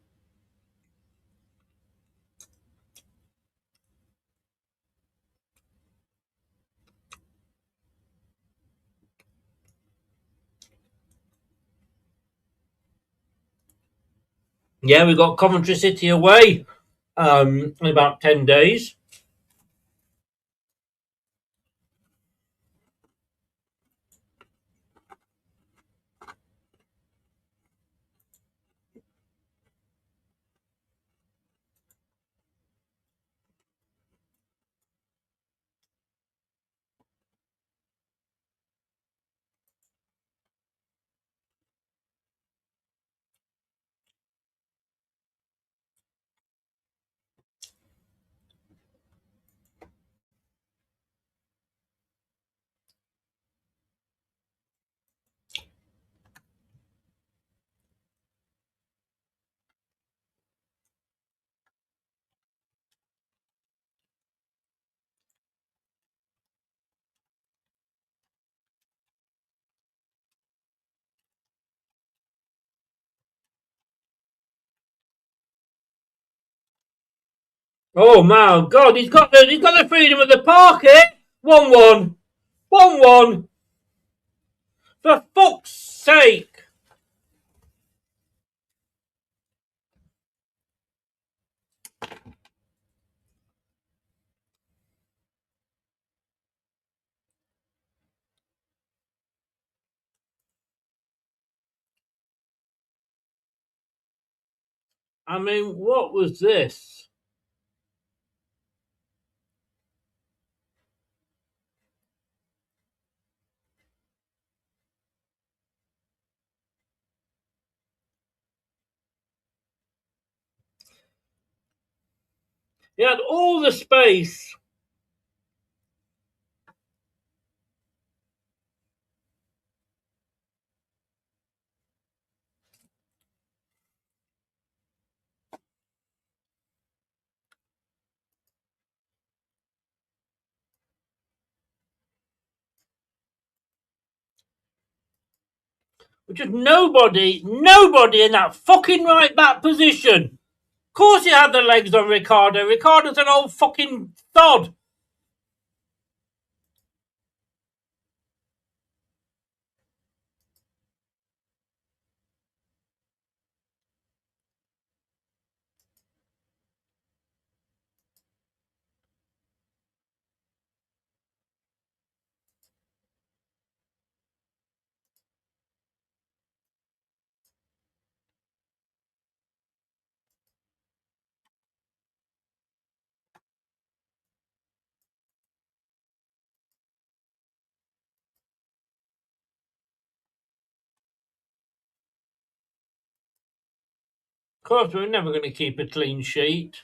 S4: Yeah, we got Coventry City away in about 10 days. Oh my God, he's got the freedom of the park here. 1-1. 1-1. For fuck's sake. I mean, what was this? He had all the space. Just nobody in that fucking right back position. Of course he had the legs on Ricardo. Ricardo's an old fucking sod. course, we're never going to keep a clean sheet.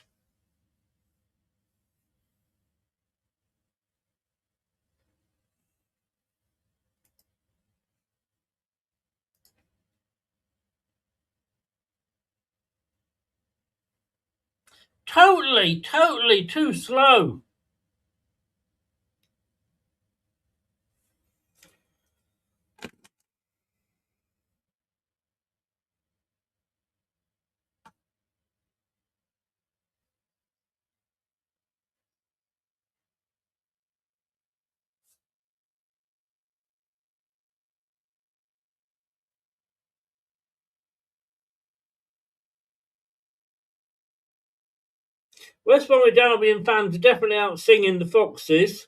S4: Totally too slow. West Bromwich Albion fans are definitely out singing the Foxes.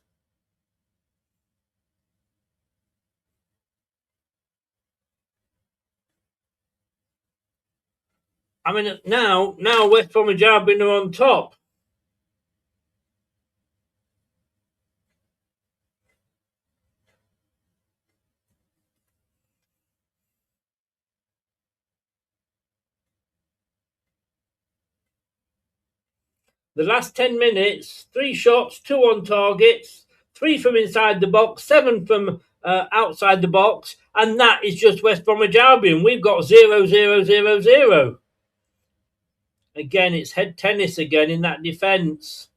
S4: I mean, now West Bromwich Albion are on top. The last 10 minutes, 3 shots, 2 on targets, 3 from inside the box, 7 from outside the box, and that is just West Bromwich Albion. We've got 0-0-0-0. Again, it's head tennis again in that defence.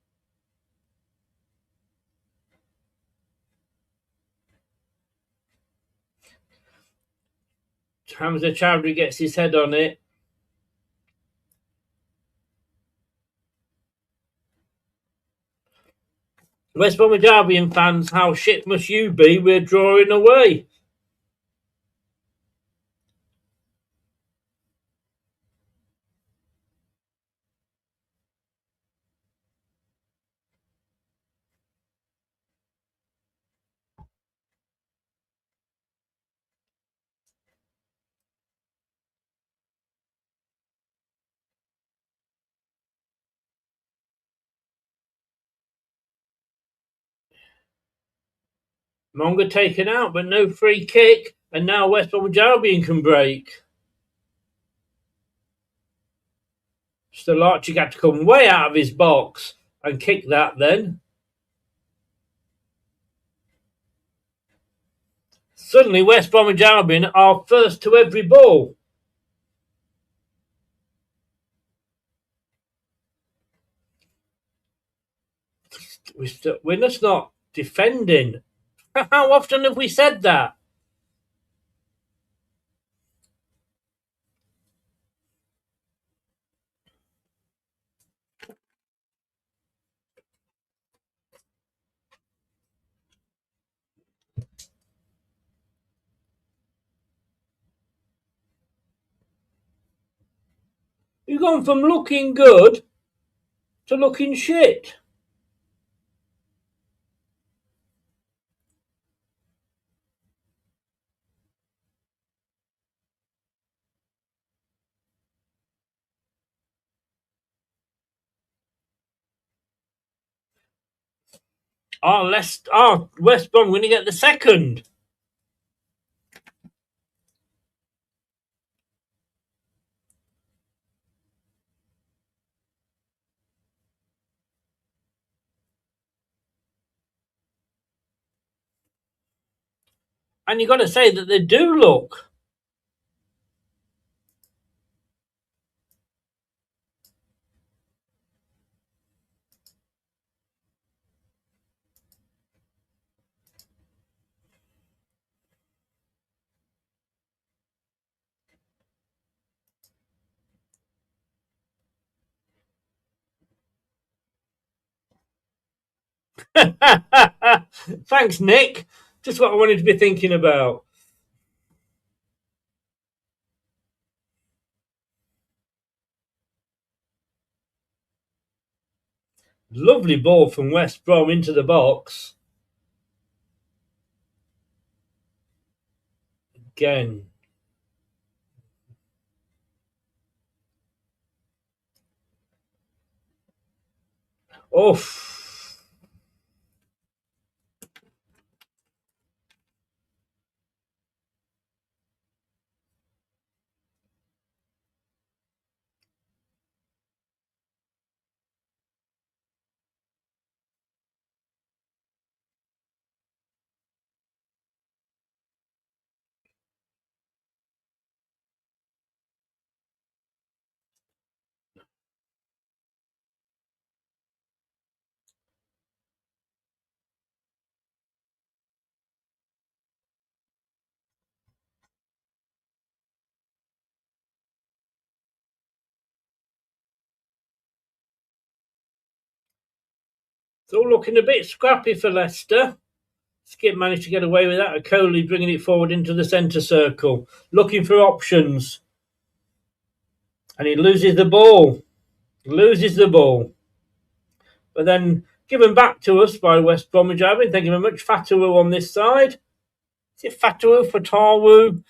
S4: Hamza Chowdhury gets his head on it. West Bromwich Albion fans, how shit must you be? We're drawing away. Monga taken out, but no free kick, and now West Bromwich Albion can break. Stolarczyk had to come way out of his box and kick that then. Suddenly, West Bromwich Albion are first to every ball. We're just not defending. How often have we said that? You've gone from looking good to looking shit. West Brom going to get the second. And you've got to say that they do look. Thanks, Nick. Just what I wanted to be thinking about. Lovely ball from West Brom into the box. Again. Oof. It's all looking a bit scrappy for Leicester. Skip managed to get away with that. Coley bringing it forward into the centre circle, looking for options. And he loses the ball. But then given back to us by West Bromwich Albion. Thank you very much. Fatawu on this side. Is it Fatawu, Fatawu?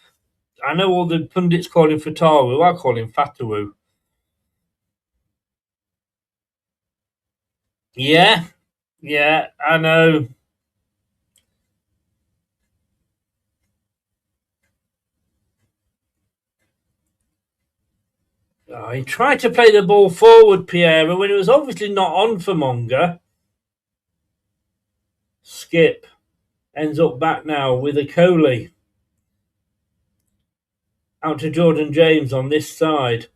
S4: I know all the pundits call him Fatawu. I call him Fatawu. Yeah, I know. Oh, he tried to play the ball forward, Pierre, when it was obviously not on for Monga. Skip ends up back now with a Coley. Out to Jordan James on this side.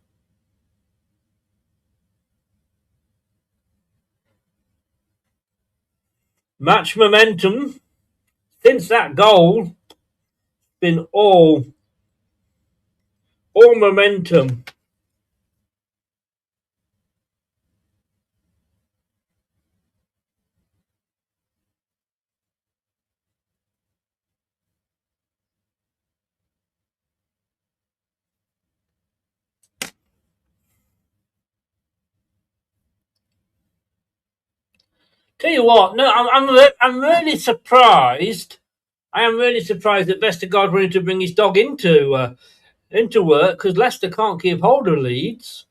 S4: Match momentum. Since that goal, been all momentum. Tell you what, no, I'm really surprised. I am really surprised that Vestergaard wanted to bring his dog into work, because Leicester can't keep hold of Leeds.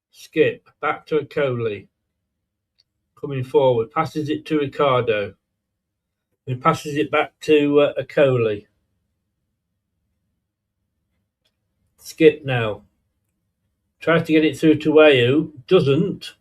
S4: Skip back to a Coley. Coming forward, passes it to Ricardo. He passes it back to a Coley. Skip now. Tries to get it through to Ayu. Doesn't.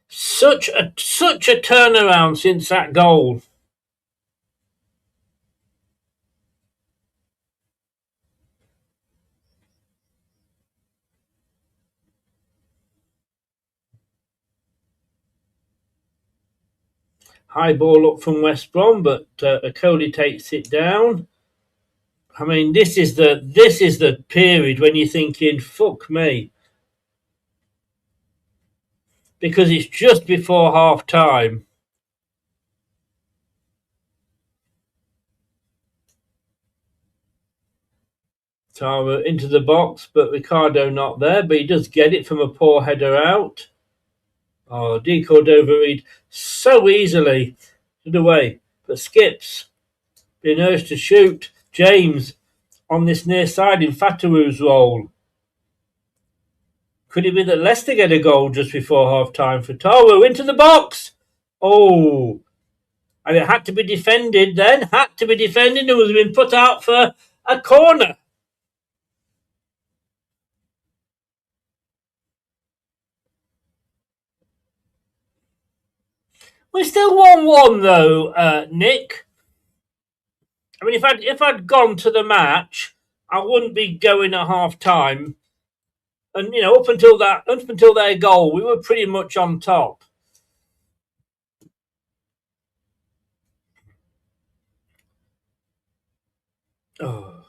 S4: Such a turnaround since that goal. High ball up from West Brom, but Coley takes it down. I mean, this is the period when you're thinking, fuck me. Because it's just before half time. Tara into the box, but Ricardo not there, but he does get it from a poor header out. Oh, De Cordova-Reid so easily to the way, but skips. Being urged to shoot. James on this near side in Fatawu's role. Could it be that Leicester get a goal just before half time for Taru into the box? Oh, and it had to be defended then. It was been put out for a corner. We're still 1-1 though, Nick. I mean, if I'd gone to the match, I wouldn't be going at half time. And you know, up until their goal, we were pretty much on top. Oh,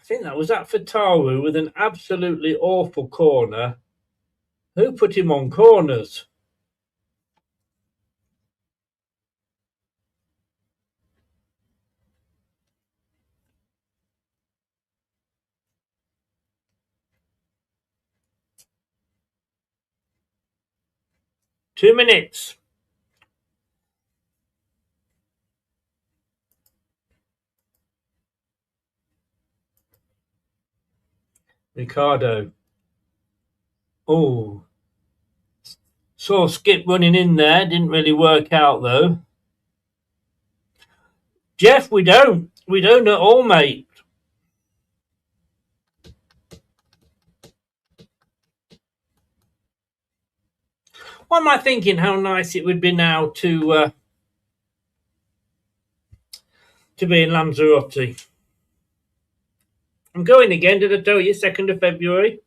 S4: I think that was at Fatawu with an absolutely awful corner. Who put him on corners? Two minutes. Ricardo. Oh. Saw Skip running in there. Didn't really work out though. Jeff, we don't. We don't at all, mate. What am I thinking? How nice it would be now to be in Lanzarote. I'm going again, did I tell you? 2nd of February.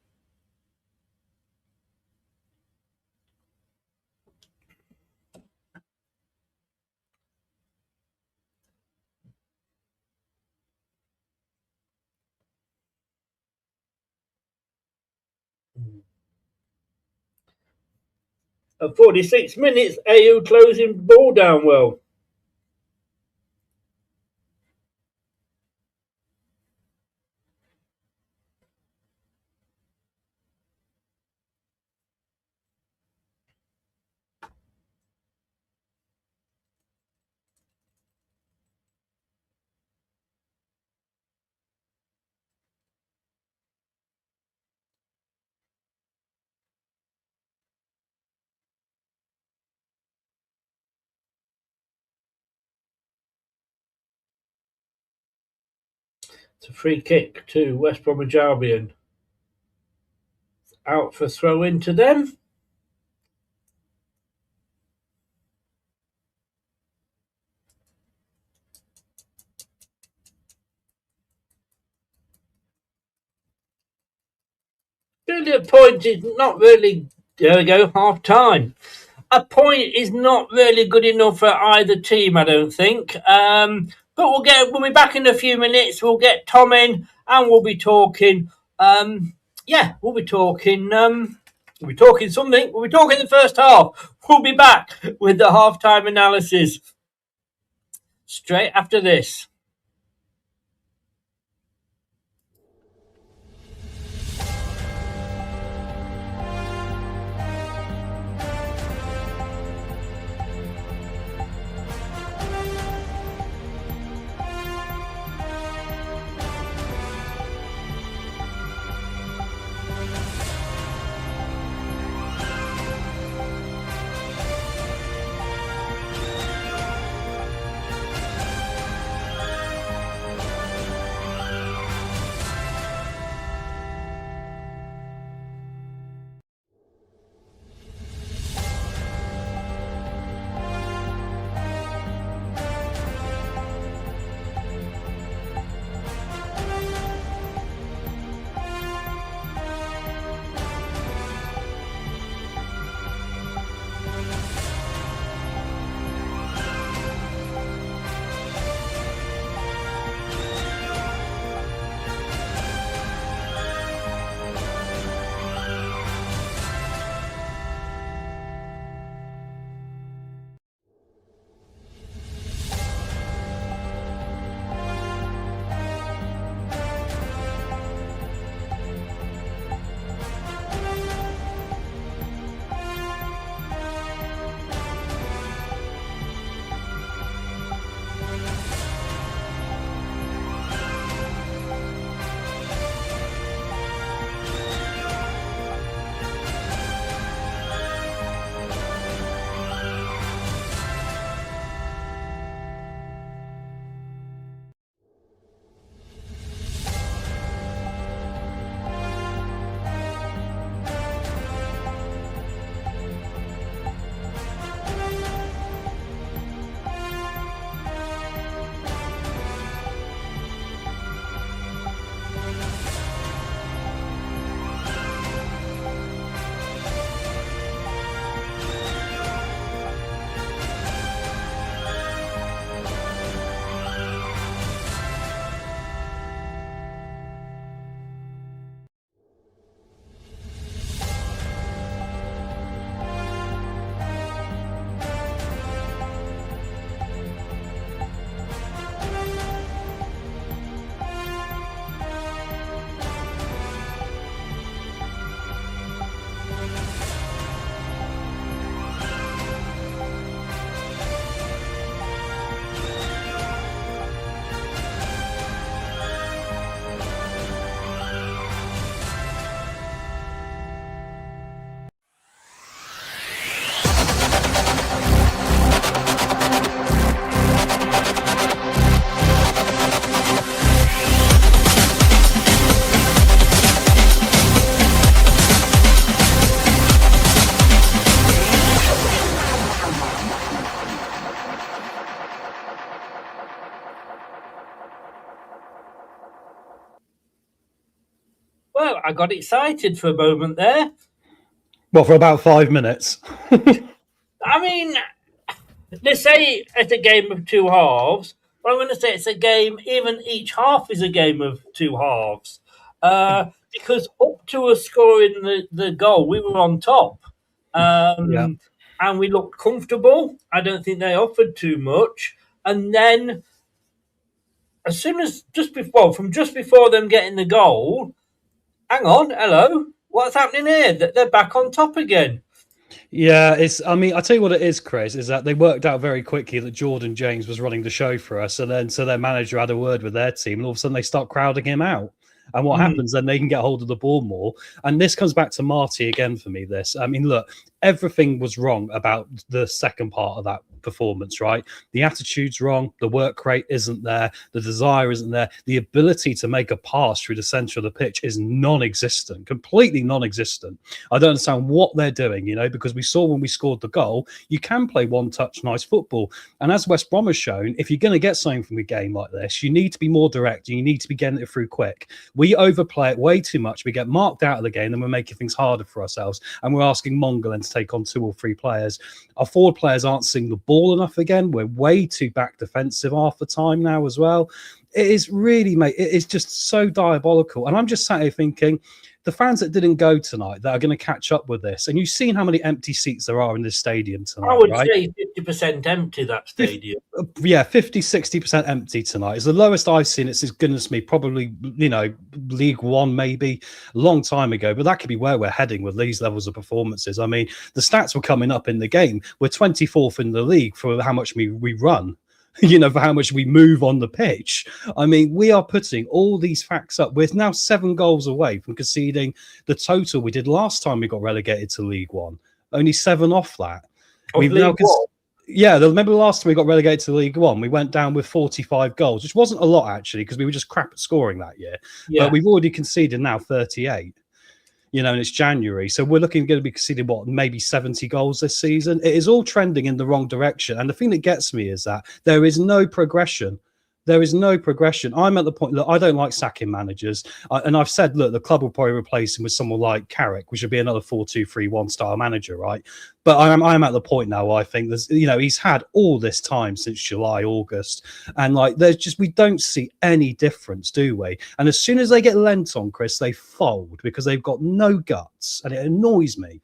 S4: At 46 minutes, AU closing ball down well. It's a free kick to West Bromwich Albion. Out for throw in to them. Really, a point is not really. There we go, half time. A point is not really good enough for either team, I don't think. But we'll be back in a few minutes. We'll get Tom in, and we'll be talking. We'll be talking. We'll be talking something. We'll be talking the first half. We'll be back with the half-time analysis straight after this. Well, I got excited for a moment there.
S5: Well, for about 5 minutes.
S4: I mean, they say it's a game of two halves, but I'm going to say it's a game, even each half is a game of two halves. Because up to us scoring the goal, we were on top.
S5: Yeah.
S4: And we looked comfortable. I don't think they offered too much. And then, as soon as just before them getting the goal, hang on, hello, what's happening here? They're back on top again.
S5: Yeah, I mean, I tell you what it is, Chris, is that they worked out very quickly that Jordan James was running the show for us, and then so their manager had a word with their team, and all of a sudden they start crowding him out. And what happens then? They can get hold of the ball more. And this comes back to Marty again for me. I mean, look, everything was wrong about the second part of that performance, right? The attitude's wrong. The work rate isn't there. The desire isn't there. The ability to make a pass through the center of the pitch is non-existent, completely non-existent. I don't understand what they're doing, because we saw when we scored the goal, you can play one-touch nice football. And as West Brom has shown, if you're going to get something from a game like this, you need to be more direct. You need to be getting it through quick. We overplay it way too much. We get marked out of the game, and we're making things harder for ourselves. And we're asking Mongolen to take on 2 or 3 players. Our forward players aren't seeing the ball enough again. We're way too back defensive half the time now as well. It is really, mate, it is just so diabolical. And I'm just sat here thinking, the fans that didn't go tonight that are going to catch up with this, and you've seen how many empty seats there are in this stadium tonight.
S4: I would say 50% empty, that stadium.
S5: Yeah, 50-60% empty tonight. It's the lowest I've seen it since, goodness me, probably, League One, maybe a long time ago. But that could be where we're heading with these levels of performances. I mean, the stats were coming up in the game. We're 24th in the league for how much we run. For how much we move on the pitch. I mean, we are putting all these facts up. We're now 7 goals away from conceding the total we did last time we got relegated to League One. Only 7 off that. Remember the last time we got relegated to League One, we went down with 45 goals, which wasn't a lot, actually, because we were just crap at scoring that year. Yeah. But we've already conceded now 38. And it's January. So we're going to be conceding, maybe 70 goals this season. It is all trending in the wrong direction. And the thing that gets me is that there is no progression. There is no progression. I'm at the point, look, I don't like sacking managers. And I've said, look, the club will probably replace him with someone like Carrick, which would be another 4-2-3-1 style manager, right? But I'm at the point now where I think there's, he's had all this time since July, August. And we don't see any difference, do we? And as soon as they get lent on, Chris, they fold because they've got no guts. And it annoys me.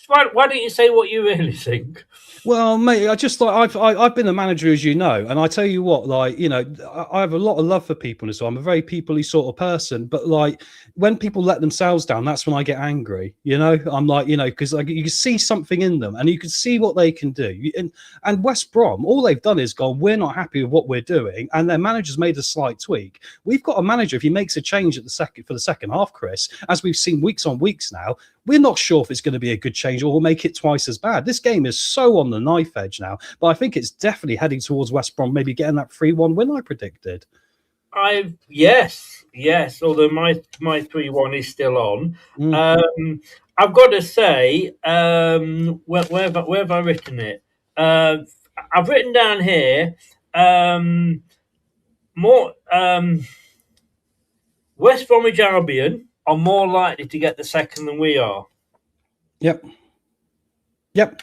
S4: Why don't you say what you really think?
S5: Well, mate, I've been a manager, as you know, and I tell you what, I have a lot of love for people as well. I'm a very people-y sort of person, but when people let themselves down, that's when I get angry. I'm because you can see something in them, and you can see what they can do. And West Brom, all they've done is gone, we're not happy with what we're doing, and their manager's made a slight tweak. We've got a manager, if he makes a change for the second half, Chris, as we've seen weeks on weeks now, we're not sure if it's going to be a good change or will make it twice as bad. This game is so on the knife edge now, but I think it's definitely heading towards West Brom maybe getting that 3-1 win I predicted.
S4: Yes. Although my 3-1 is still on. I've got to say, where have I written it? I've written down here more. West Bromwich Albion are more likely to get the second than we are.
S5: Yep.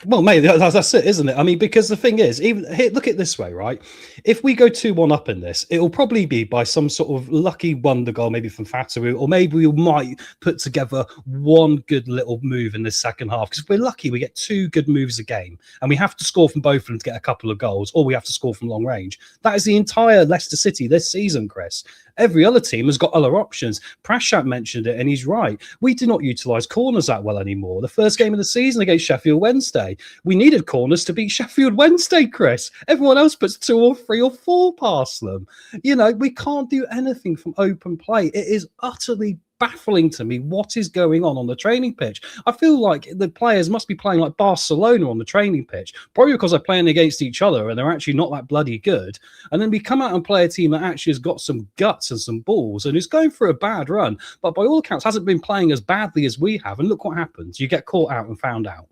S5: Well, mate, that's it, isn't it? I mean, because the thing is, look at it this way, right? If we go 2-1 up in this, it will probably be by some sort of lucky wonder goal, maybe from Fatawu, or maybe we might put together one good little move in this second half. Because if we're lucky, we get 2 good moves a game, and we have to score from both of them to get a couple of goals, or we have to score from long range. That is the entire Leicester City this season, Chris. Every other team has got other options. Prashant mentioned it, and he's right. We do not utilise corners that well anymore. The first game of the season against Sheffield Wednesday, we needed corners to beat Sheffield Wednesday, Chris. Everyone else puts 2 or 3 or 4 past them. We can't do anything from open play. It is utterly baffling to me what is going on the training pitch. I feel like the players must be playing like Barcelona on the training pitch, probably because they're playing against each other and they're actually not that bloody good. And then we come out and play a team that actually has got some guts and some balls and is going through a bad run, but by all accounts hasn't been playing as badly as we have. And look what happens. You get caught out and found out.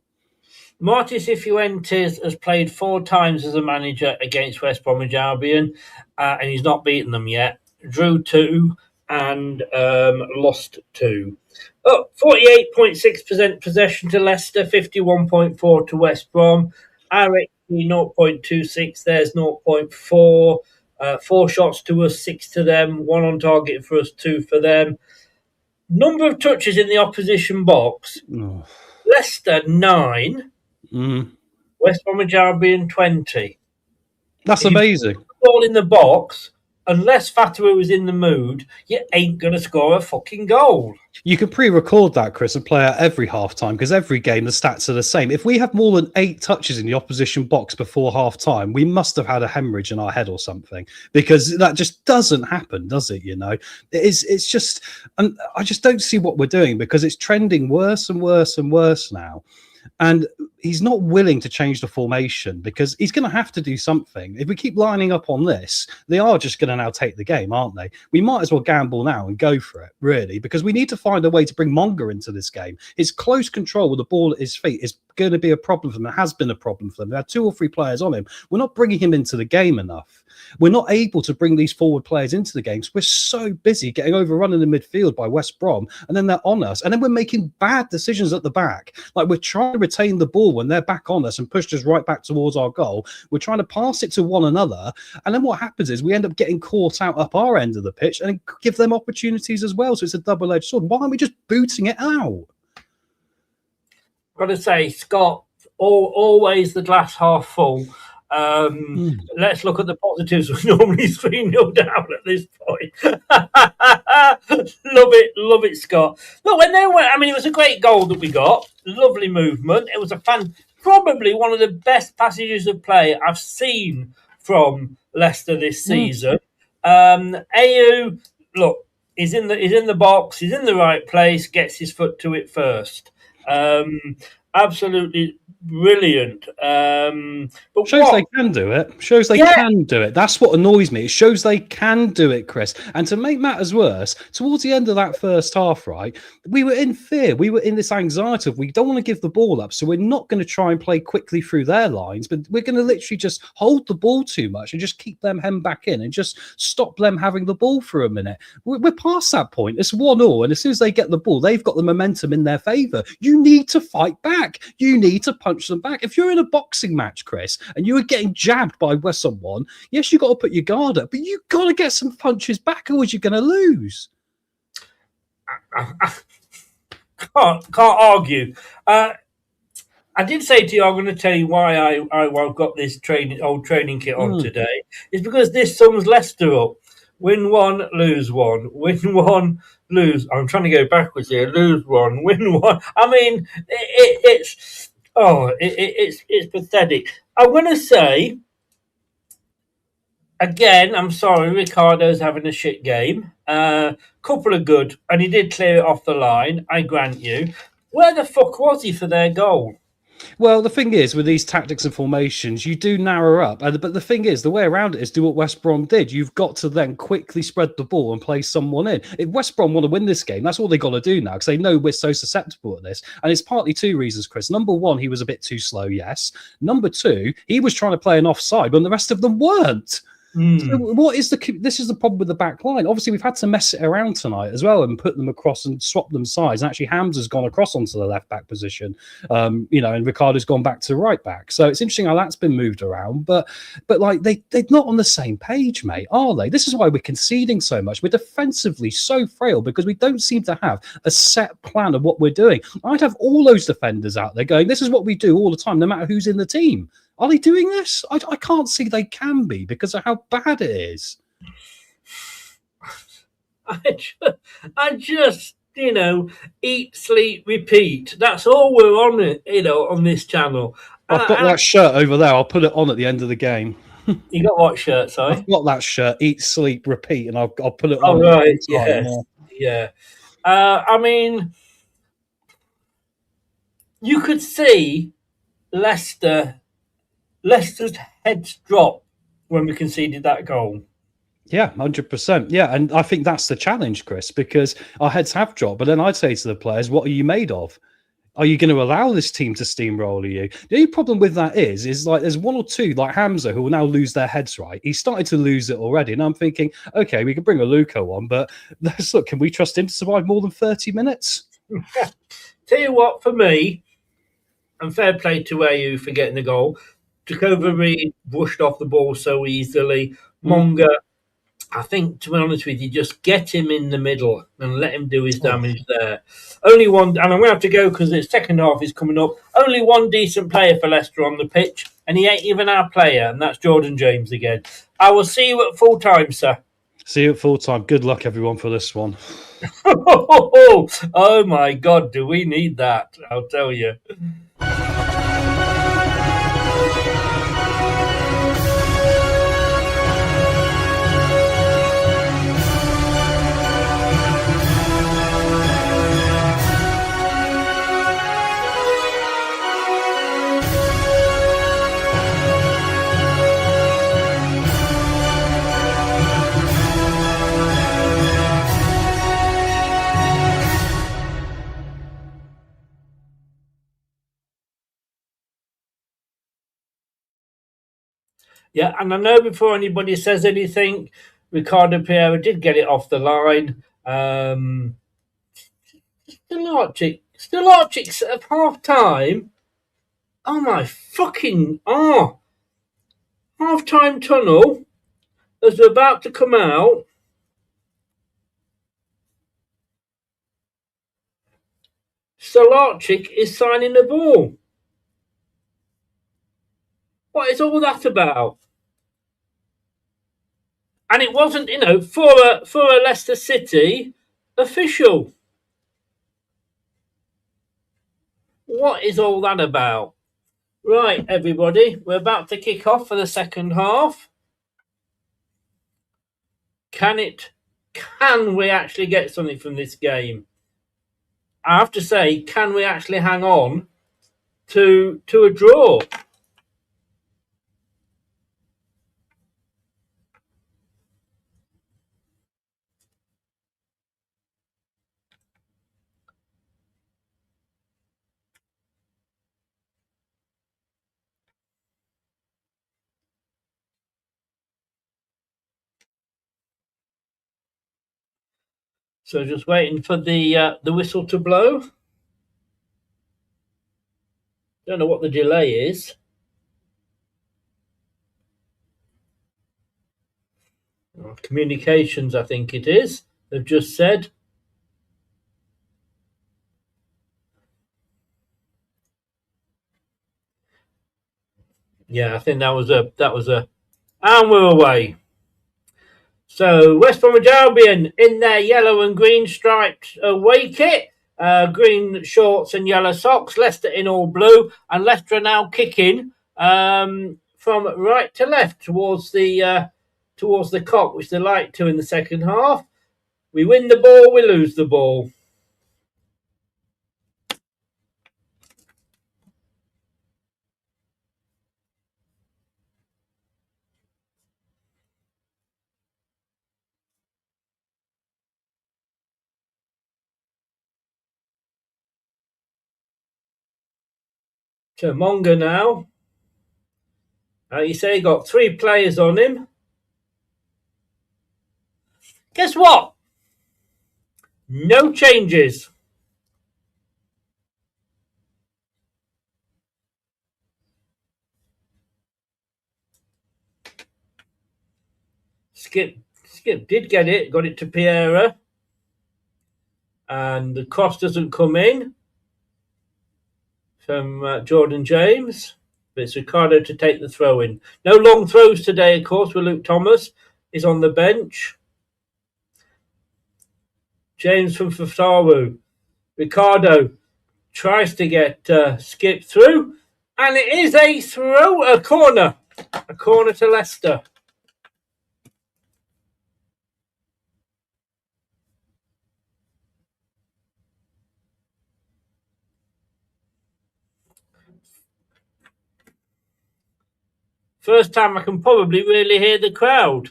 S4: Marty Cifuentes has played 4 times as a manager against West Bromwich Albion, and he's not beaten them yet. Drew 2, and lost 2. 48.6% possession to Leicester, 51.4 to West Brom. RXP 0.26, there's 0.4. 4 shots to us, 6 to them, 1 on target for us, 2 for them. Number of touches in the opposition box: Leicester 9, West Bromwich Albion 20.
S5: That's amazing.
S4: Ball in the box, unless Fatawu is in the mood, you ain't going to score a fucking goal.
S5: You can pre-record that, Chris, and play out every half-time, because every game the stats are the same. If we have more than 8 touches in the opposition box before half-time, we must have had a hemorrhage in our head or something, because that just doesn't happen, does it? You know, it's just, and I just don't see what we're doing, because it's trending worse and worse and worse now. And he's not willing to change the formation, because he's going to have to do something. If we keep lining up on this, they are just going to now take the game, aren't they? We might as well gamble now and go for it, really, because we need to find a way to bring Monga into this game. His close control with the ball at his feet is going to be a problem for them. It has been a problem for them. They had 2 or 3 players on him. We're not bringing him into the game enough. We're not able to bring these forward players into the games. We're so busy getting overrun in the midfield by West Brom, and then they're on us, and then we're making bad decisions at the back. Like, we're trying to retain the ball when they're back on us and pushed us right back towards our goal. We're trying to pass it to one another, and then what happens is we end up getting caught out up our end of the pitch and give them opportunities as well. So it's a double-edged sword. Why aren't we just booting it out?
S4: Got to say, Scott, always the glass half full. Let's look at the positives. We're normally 3-0 down at this point. Love it, Scott. Look, when they went, I mean, it was a great goal that we got. Lovely movement. It was probably one of the best passages of play I've seen from Leicester this season. Ayew, look, he's in the box. He's in the right place. Gets his foot to it first. Absolutely brilliant. But
S5: shows they can do it. Shows they can do it. That's what annoys me. It shows they can do it, Chris. And to make matters worse, towards the end of that first half, right, we were in fear. We were in this anxiety of, we don't want to give the ball up, so we're not going to try and play quickly through their lines, but we're going to literally just hold the ball too much and just keep them hemmed back in and just stop them having the ball for a minute. We're past that point. It's 1-1, and as soon as they get the ball, they've got the momentum in their favour. You need to fight back. You need to punch them back. If you're in a boxing match, Chris, and you were getting jabbed by someone, yes, you've got to put your guard up, but you've got to get some punches back, or you're going to lose.
S4: Can't argue. I did say to you, I'm going to tell you why I've got this old training kit on today. It's because this sums Leicester up. Win 1, lose 1. Win 1, lose. I'm trying to go backwards here. Lose 1, win 1. I mean, it's pathetic. I'm going to say, again, I'm sorry, Ricardo's having a shit game. Couple of good, and he did clear it off the line, I grant you. Where the fuck was he for their goal?
S5: Well, the thing is, with these tactics and formations, you do narrow up. But the thing is, the way around it is do what West Brom did. You've got to then quickly spread the ball and play someone in. If West Brom want to win this game, that's all they got to do now, because they know we're so susceptible at this. And it's partly 2 reasons, Chris. Number 1, he was a bit too slow, yes. Number 2, he was trying to play an offside when the rest of them weren't. So this is the problem with the back line. Obviously, we've had to mess it around tonight as well and put them across and swap them sides. And actually, Hamza's gone across onto the left back position, and Ricardo's gone back to right back. So it's interesting how that's been moved around. But like they're not on the same page, mate, are they? This is why we're conceding so much. We're defensively so frail because we don't seem to have a set plan of what we're doing. I'd have all those defenders out there going, this is what we do all the time, no matter who's in the team. Are they doing this? I can't see they can be because of how bad it is.
S4: I just eat, sleep, repeat. That's all we're on, on this channel.
S5: I've got that shirt over there. I'll put it on at the end of the game.
S4: You got what shirt, sorry?
S5: I've got that shirt, eat, sleep, repeat, and I'll put it on.
S4: Oh, right, yeah. I mean, you could see Leicester's heads drop when we conceded that goal.
S5: Yeah, 100%. Yeah, and I think that's the challenge, Chris, because our heads have dropped. But then I'd say to the players, what are you made of? are you going to allow this team to steamroller you? The only problem with that is like there's one or two like Hamza who will now lose their heads. Right, he's started to lose it already, and I'm thinking, okay, we can bring a Luco on, but let's look. Can we trust him to survive more than 30 minutes?
S4: Tell you what, for me, and fair play to AU for getting the goal. Jacoba Reed brushed off the ball so easily. Monga, I think, to be honest with you, just get him in the middle and let him do his damage there. Only one, and I'm going to have to go because the second half is coming up. Only one decent player for Leicester on the pitch, and he ain't even our player, and that's Jordan James again. I will see you at full time, sir.
S5: See you at full time. Good luck, everyone, for this one.
S4: Oh my God, do we need that? I'll tell you. Yeah, and I know before anybody says anything, Ricardo Pereira did get it off the line. Still at half time. Oh my fucking half time tunnel as we're about to come out. Stolarczyk is signing the ball. What is all that about? And it wasn't, for a Leicester City official. What is all that about? Right, everybody, we're about to kick off for the second half. Can we actually get something from this game? I have to say, can we actually hang on to a draw? So just waiting for the whistle to blow. Don't know what the delay is. Communications, I think it is. They've just said. Yeah, I think that was a, and we're away. So West Bromwich Albion in their yellow and green striped away kit, green shorts and yellow socks. Leicester in all blue, and Leicester are now kicking from right to left towards the Kop, which they like to in the second half. We win the ball, we lose the ball. So Monga now. You say he got 3 players on him. Guess what? No changes. Skip did get it, got it to Pereira. And the cross doesn't come in from Jordan James. But it's Ricardo to take the throw in. No long throws today, of course, with Luke Thomas. Is on the bench. James from Faftawu. Ricardo tries to get Skip through. And it is a corner. A corner to Leicester. First time I can probably really hear the crowd.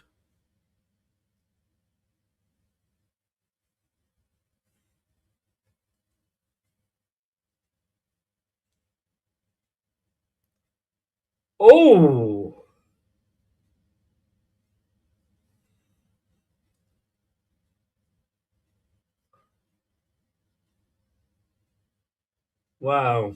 S4: Oh, wow.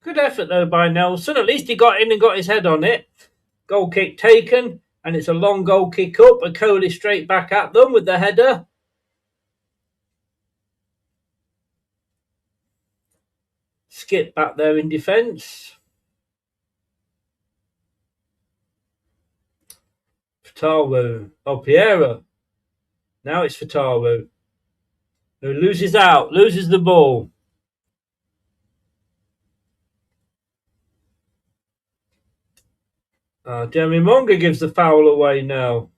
S4: Good effort though by Nelson. At least he got in and got his head on it. Goal kick taken, and it's a long goal kick up. And Coley straight back at them with the header. Skip back there in defence. Fatawu. Oh, Piera. Now it's Fatawu, who loses out, loses the ball. Jeremy Monga gives the foul away now.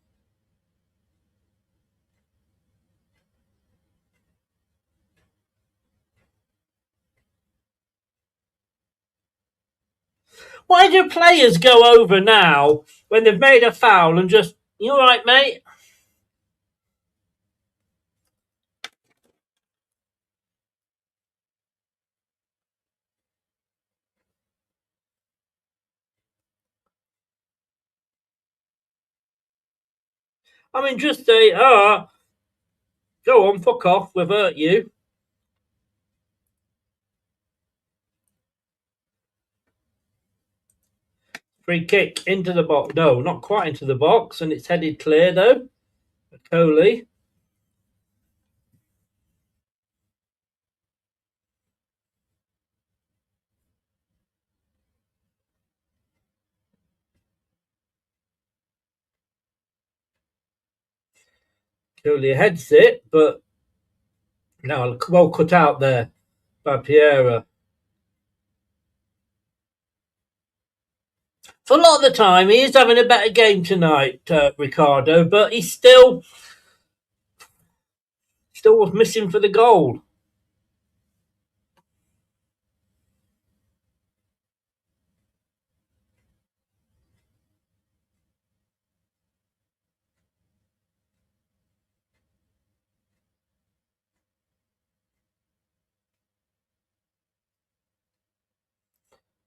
S4: Why do players go over now when they've made a foul and just, you all right, mate? I mean, just say, go on, fuck off, we've hurt you. Free kick into the box. No, not quite into the box, and it's headed clear, though. Coley. Coley heads it, but no, well cut out there by Piera. For a lot of the time, he is having a better game tonight, Ricardo, but he's still was missing for the goal.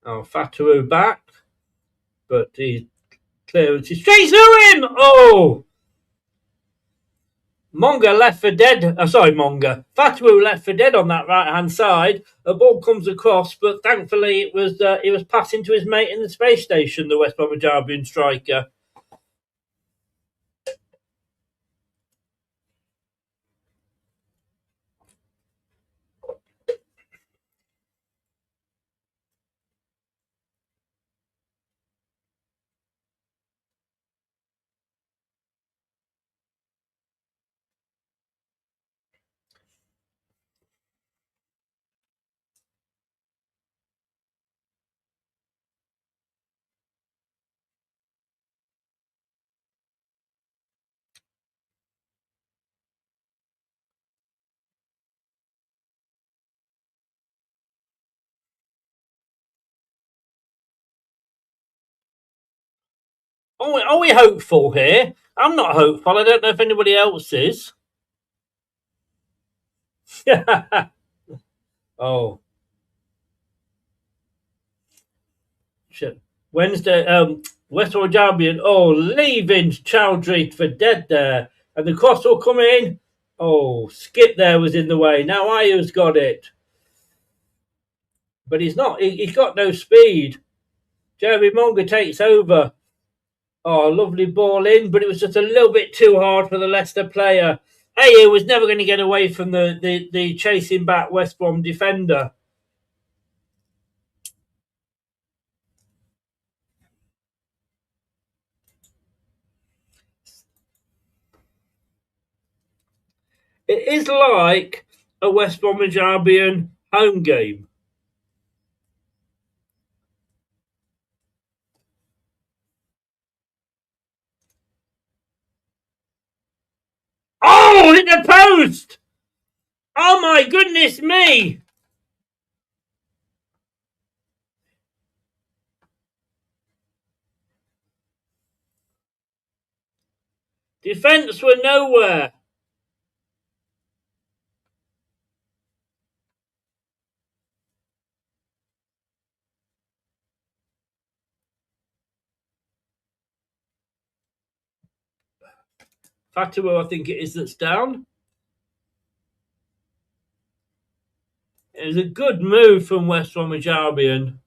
S4: Oh, Fatawu back, but he clears it straight through him. Oh, Monga left for dead. Fatawu left for dead on that right hand side. A ball comes across, but thankfully it was passing to his mate in the space station, the West Bromwich Albion striker. Are we hopeful here? I'm not hopeful. I don't know if anybody else is. Oh. Shit. Wednesday, West Bromwich Albion, leaving Chowdhury for dead there. And the cross will come in. Oh, Skip there was in the way. Now Ayu's got it. But he's not. He's got no speed. Jeremy Monga takes over. Oh, lovely ball in, but it was just a little bit too hard for the Leicester player. Ayu was never going to get away from the chasing back West Brom defender. It is like a West Bromwich Albion home game. Oh, hit the post! Oh my goodness me! Defence were nowhere. Fatawu, I think it is, that's down. It was a good move from West Bromwich Albion.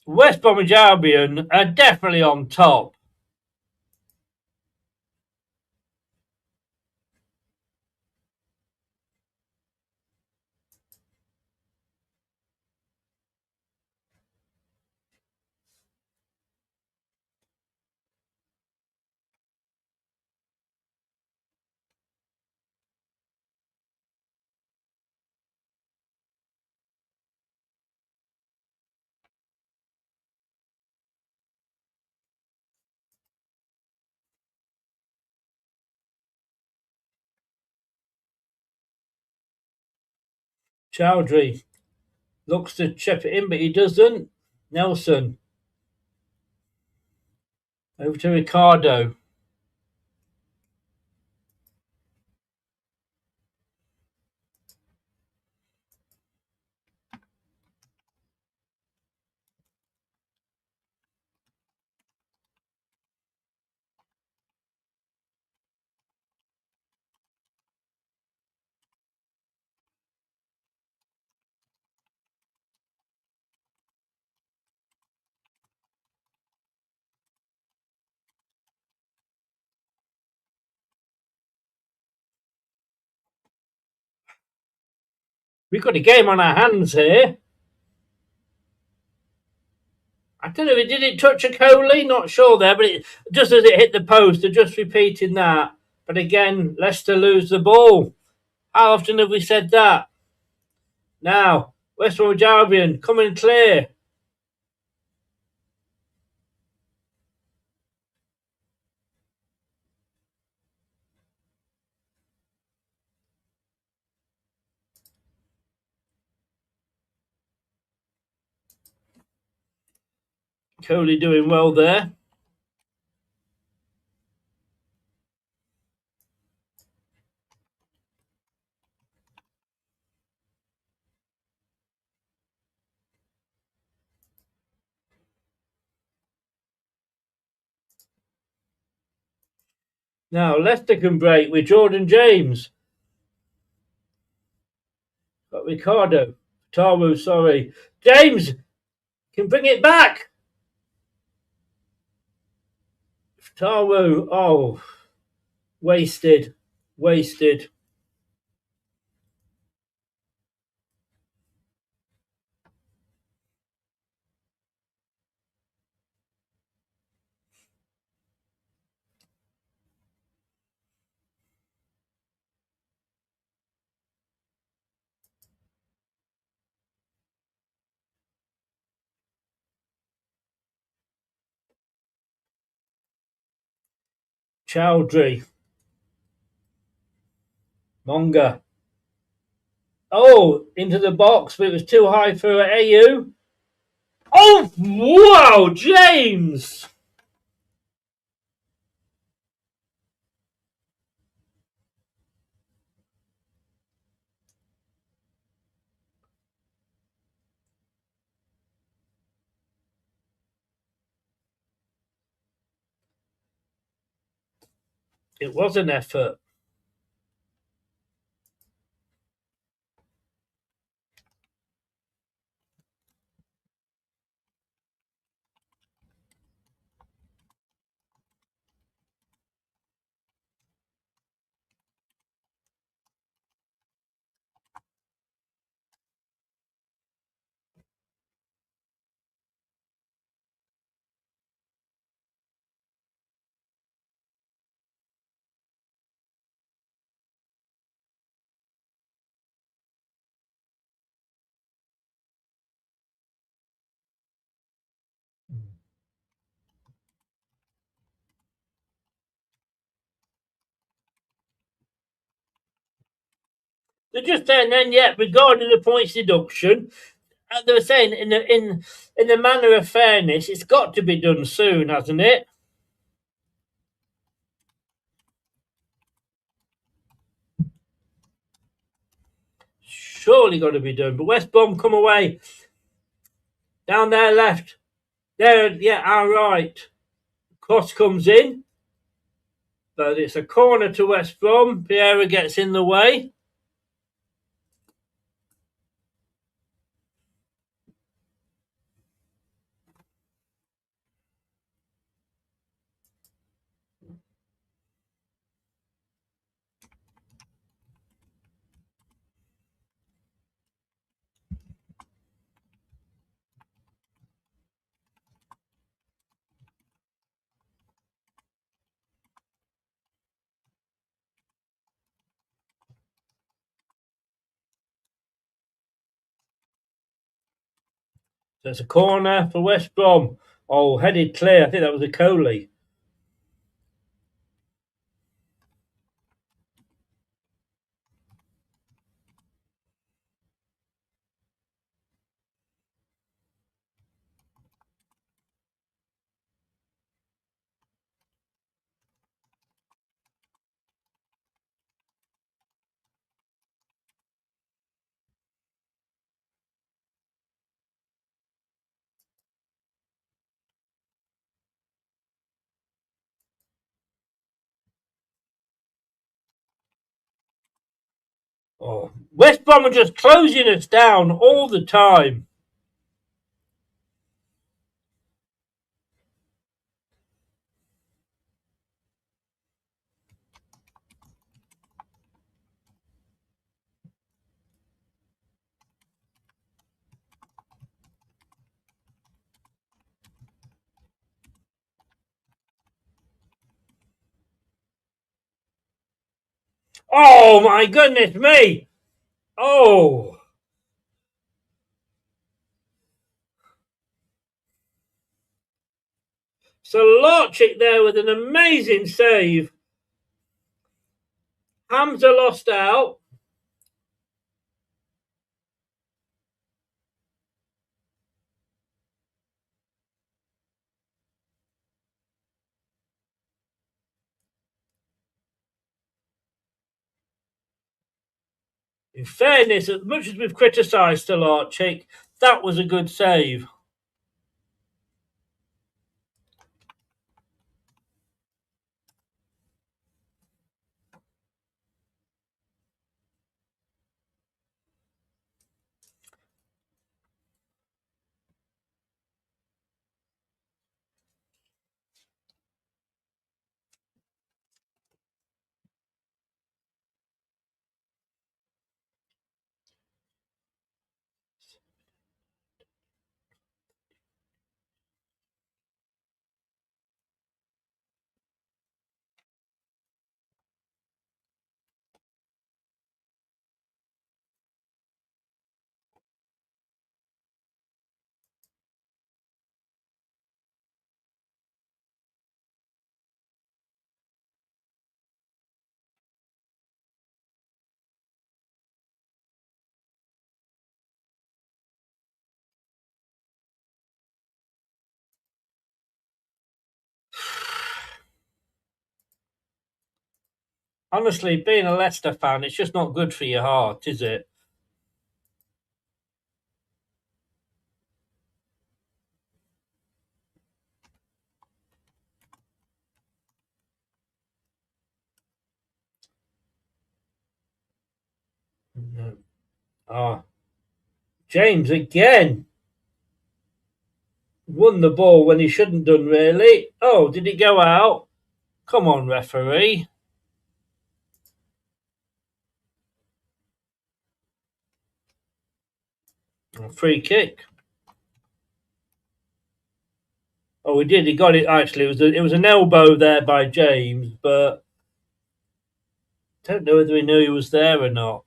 S4: West Bromwich Albion are definitely on top. Chowdhury looks to chip it in, but he doesn't. Nelson. Over to Ricardo. We've got a game on our hands here. I don't know if it did it touch a Coley, not sure there, but just as it hit the post, they're just repeating that. But again, Leicester lose the ball. How often have we said that? Now, West Bromwich Albion coming clear. Coley doing well there. Now, Leicester can break with Jordan James. Got Ricardo. Taru, sorry. James can bring it back. Taru, oh, wasted. Wasted. Chowdhury. Monga. Oh, into the box, but it was too high for AU. Oh, wow, James! It was an effort. They're just saying then, yeah, regarding the points deduction, they were saying in the manner of fairness, it's got to be done soon, hasn't it? Surely got to be done. But West Brom come away. Down there left. There, yeah, our right. Cross comes in. But it's a corner to West Brom. Vieira gets in the way. So it's a corner for West Brom. Oh, headed clear. I think that was a Coley. Oh, West Brom are just closing us down all the time. Oh, my goodness me. Oh. So Larchik there with an amazing save. Hamza lost out. In fairness, as much as we've criticised Larchik, that was a good save. Honestly, being a Leicester fan, it's just not good for your heart, is it? No. Ah, James again won the ball when he shouldn't done, really. Oh, did it go out? Come on, referee. A free kick. Oh, he did. He got it. Actually, it was an elbow there by James, but don't know whether he knew he was there or not.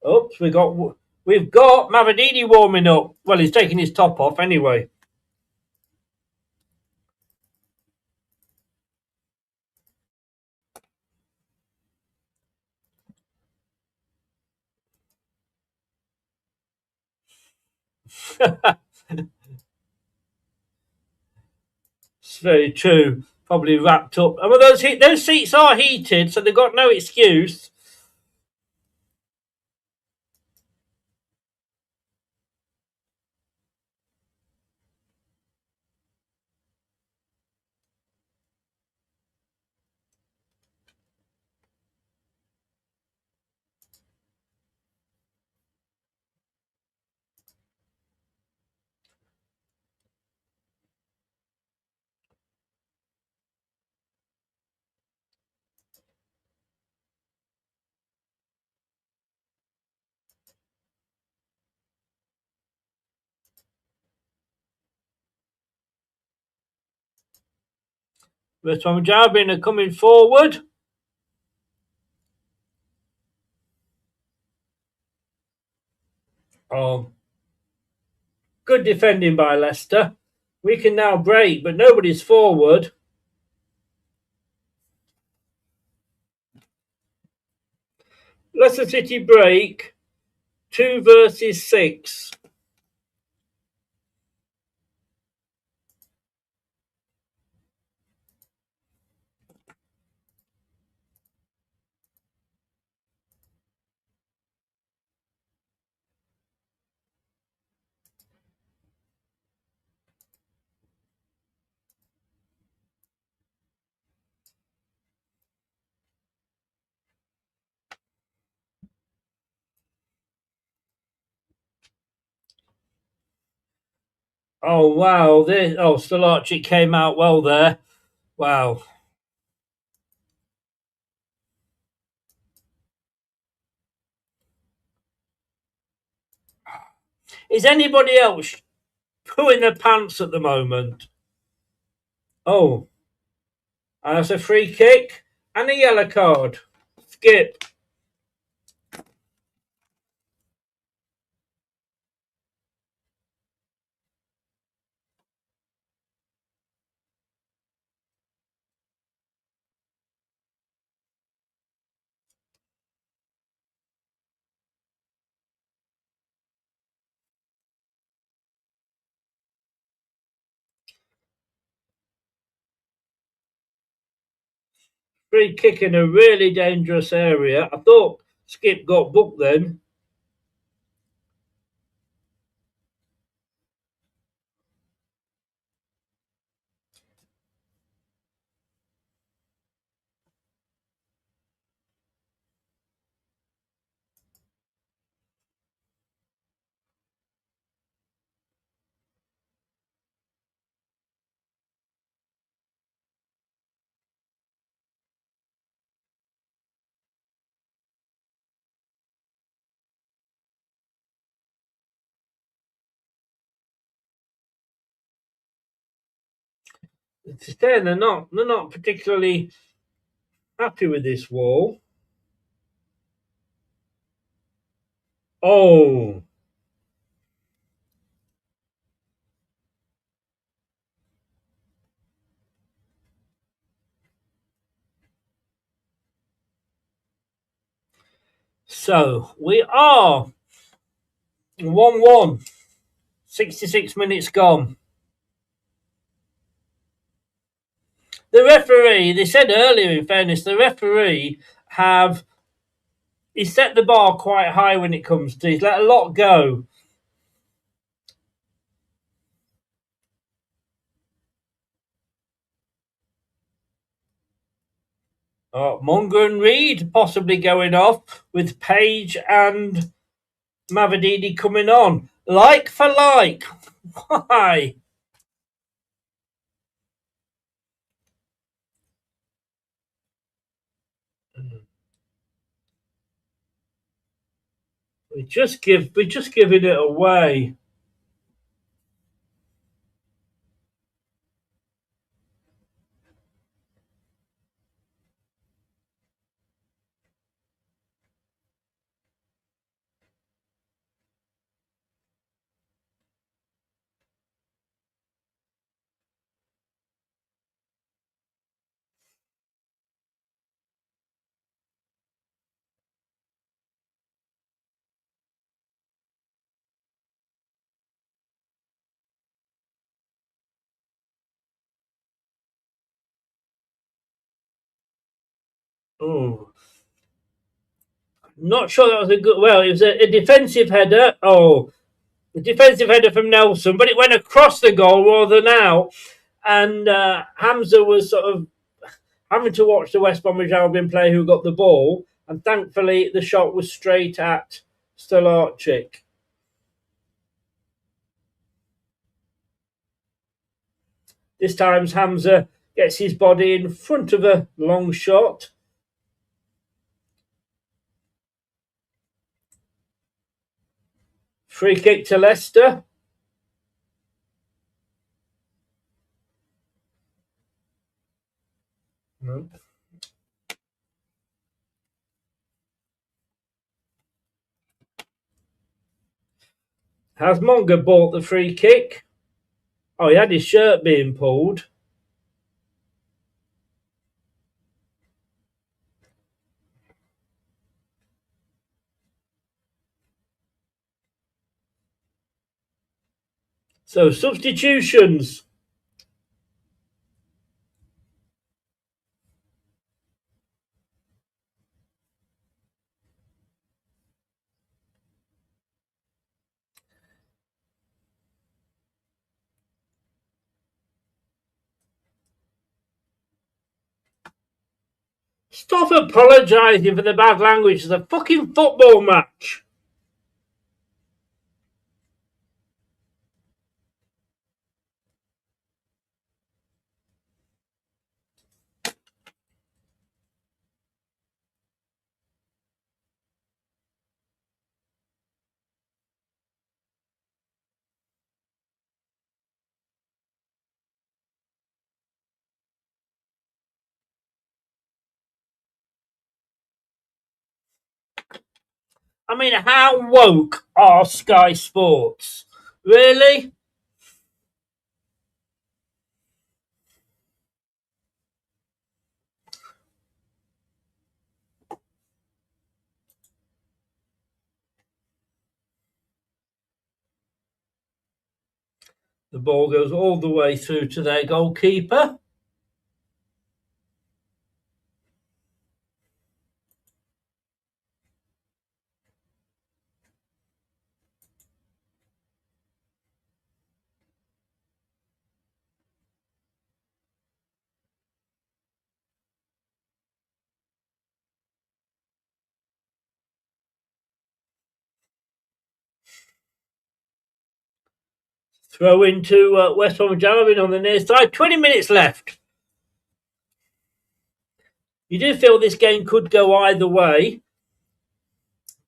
S4: Oops, we've got Mavididi warming up. Well, he's taking his top off anyway. It's very true. Probably wrapped up. Well, those seats are heated, so they've got no excuse. West Bromwich are coming forward. Oh, good defending by Leicester. We can now break, but nobody's forward. Leicester City break 2 versus 6. Oh wow! Stolarczyk came out well there. Wow. Is anybody else pooing their pants at the moment? Oh, and that's a free kick and a yellow card. Skip. Free kick in a really dangerous area. I thought Skip got booked then. They're not particularly happy with this wall. Oh, so we are 1-1. 66 minutes gone. The referee, they said earlier, in fairness, the referee he set the bar quite high when it comes to, he's let a lot go. Munger and Reed possibly going off with Page and Mavididi coming on. Like for like. Why? We're just giving it away. Oh, not sure that was a good. Well, it was a defensive header. Oh, a defensive header from Nelson, but it went across the goal rather than out. And Hamza was sort of having to watch the West Bromwich Albion player who got the ball, and thankfully the shot was straight at Stolarczyk. This time Hamza gets his body in front of a long shot. Free kick to Leicester. Has Monga bought the free kick? Oh, he had his shirt being pulled. So, substitutions. Stop apologising for the bad language. It's a fucking football match. I mean, how woke are Sky Sports? Really? The ball goes all the way through to their goalkeeper. Throw into West Bromwich Albion on the near side. 20 minutes left. You do feel this game could go either way,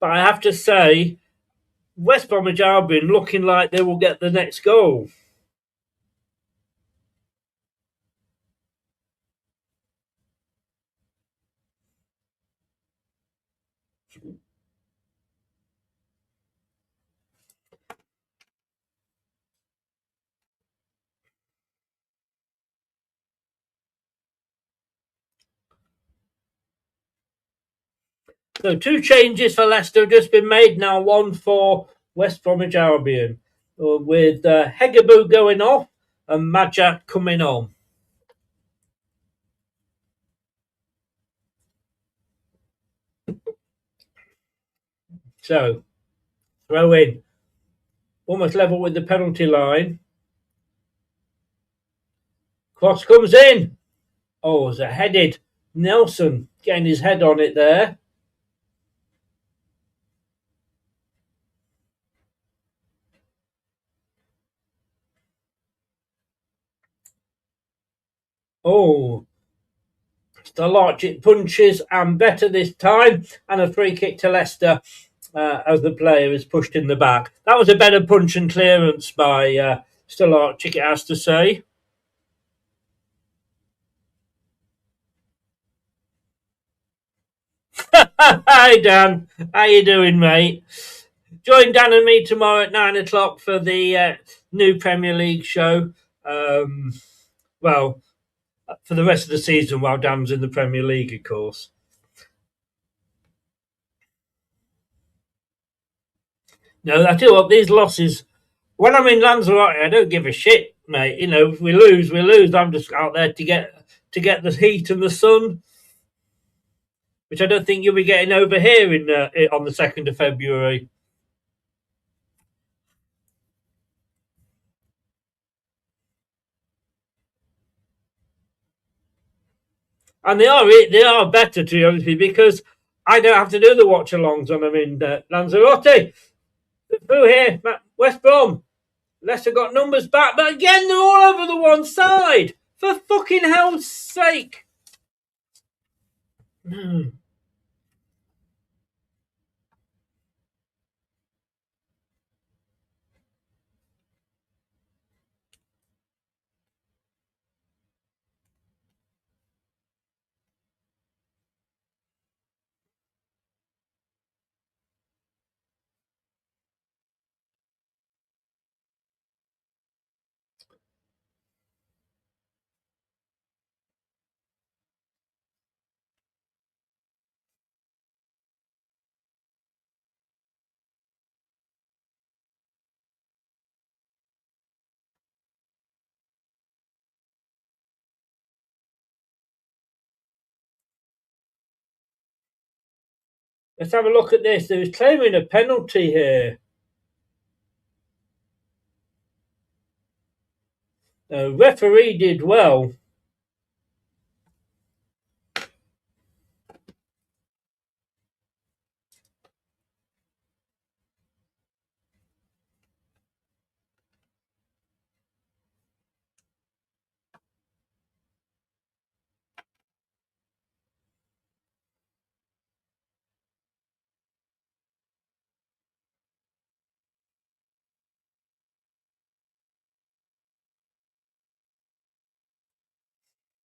S4: but I have to say, West Bromwich Albion looking like they will get the next goal. So 2 changes for Leicester have just been made now, 1 for West Bromwich Albion, with Hegaboo going off and Majak coming on. So, throw in. Almost level with the penalty line. Cross comes in. Oh, it's a headed Nelson getting his head on it there. Oh, Stolarczyk punches and better this time, and a free kick to Leicester as the player is pushed in the back. That was a better punch and clearance by Stolarczyk, it has to say. Hi Dan, how you doing, mate? Join Dan and me tomorrow at 9 o'clock for the new Premier League show. Well, for the rest of the season while Dan's in the Premier League, of course. No, I tell you what, these losses, when I'm in Lanzarote, I don't give a shit, mate. You know, if we lose, we lose. I'm just out there to get the heat and the sun. which I don't think you'll be getting over here on the 2nd of February. And they are better, to be honest with you, because I don't have to do the watch-alongs when I'm in Lanzarote. Through here, West Brom. Leicester got numbers back, but again, they're all over the one side. For fucking hell's sake. Let's have a look at this. They was claiming a penalty here. The referee did well.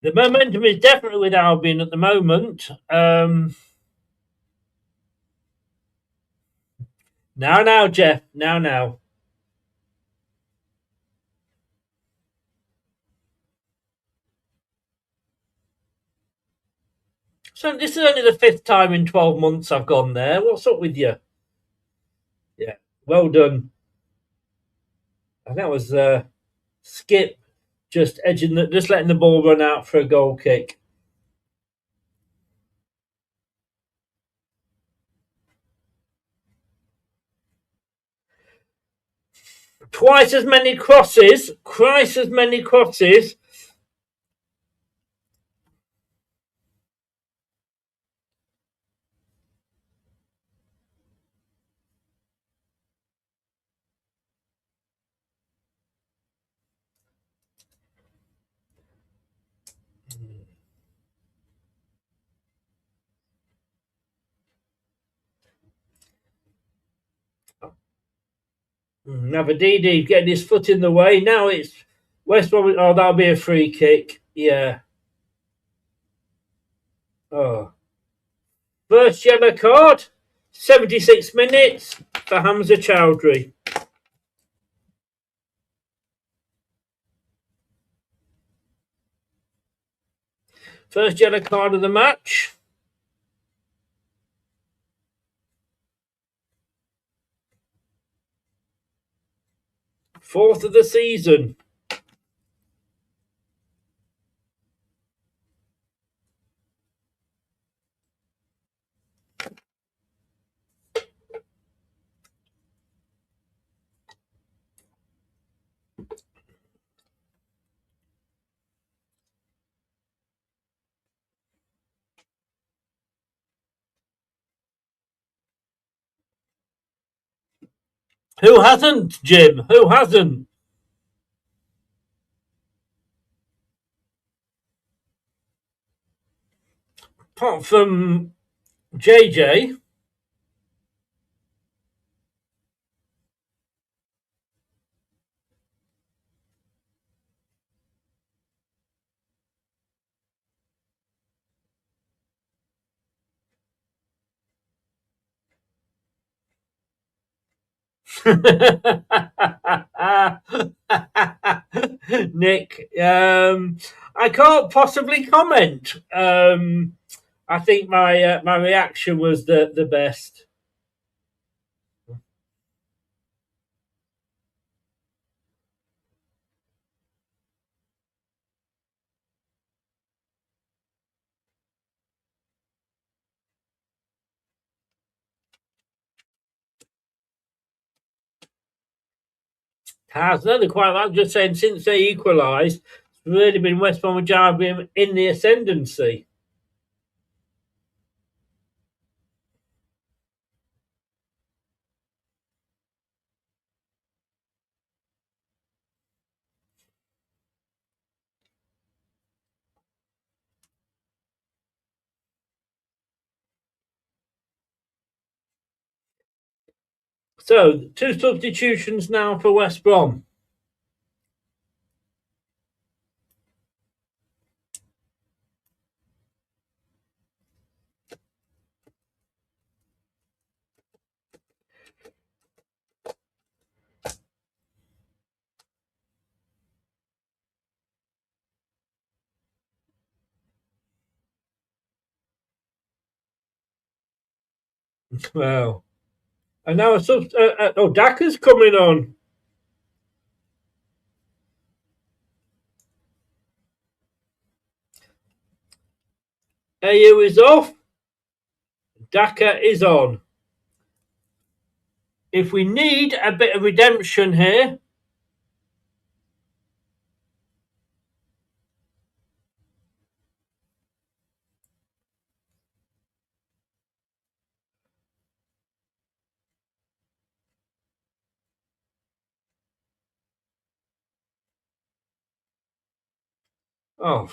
S4: The momentum is definitely with Albion at the moment. Now, Jeff. Now. So this is only the 5th time in 12 months I've gone there. What's up with you? Yeah, well done. And that was Skip just letting the ball run out for a goal kick. Twice as many crosses. Navadidi getting his foot in the way. Now it's West Brom. Oh, that'll be a free kick. Yeah. Oh. First yellow card. 76 minutes for Hamza Chowdhury. First yellow card of the match. Fourth of the season. Who hasn't, Jim? Who hasn't? Apart from JJ. Nick, I can't possibly comment. I think my reaction was the best. Has no, they're quite. I'm just saying, since they equalised, it's really been West Bromwich Albion in the ascendancy. So, 2 substitutions now for West Brom. Well, and now Daka's coming on. AU is off. Daka is on. If we need a bit of redemption here, oh,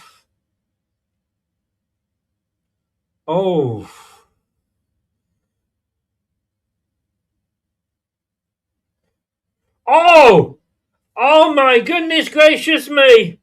S4: oh, oh, oh my goodness gracious me!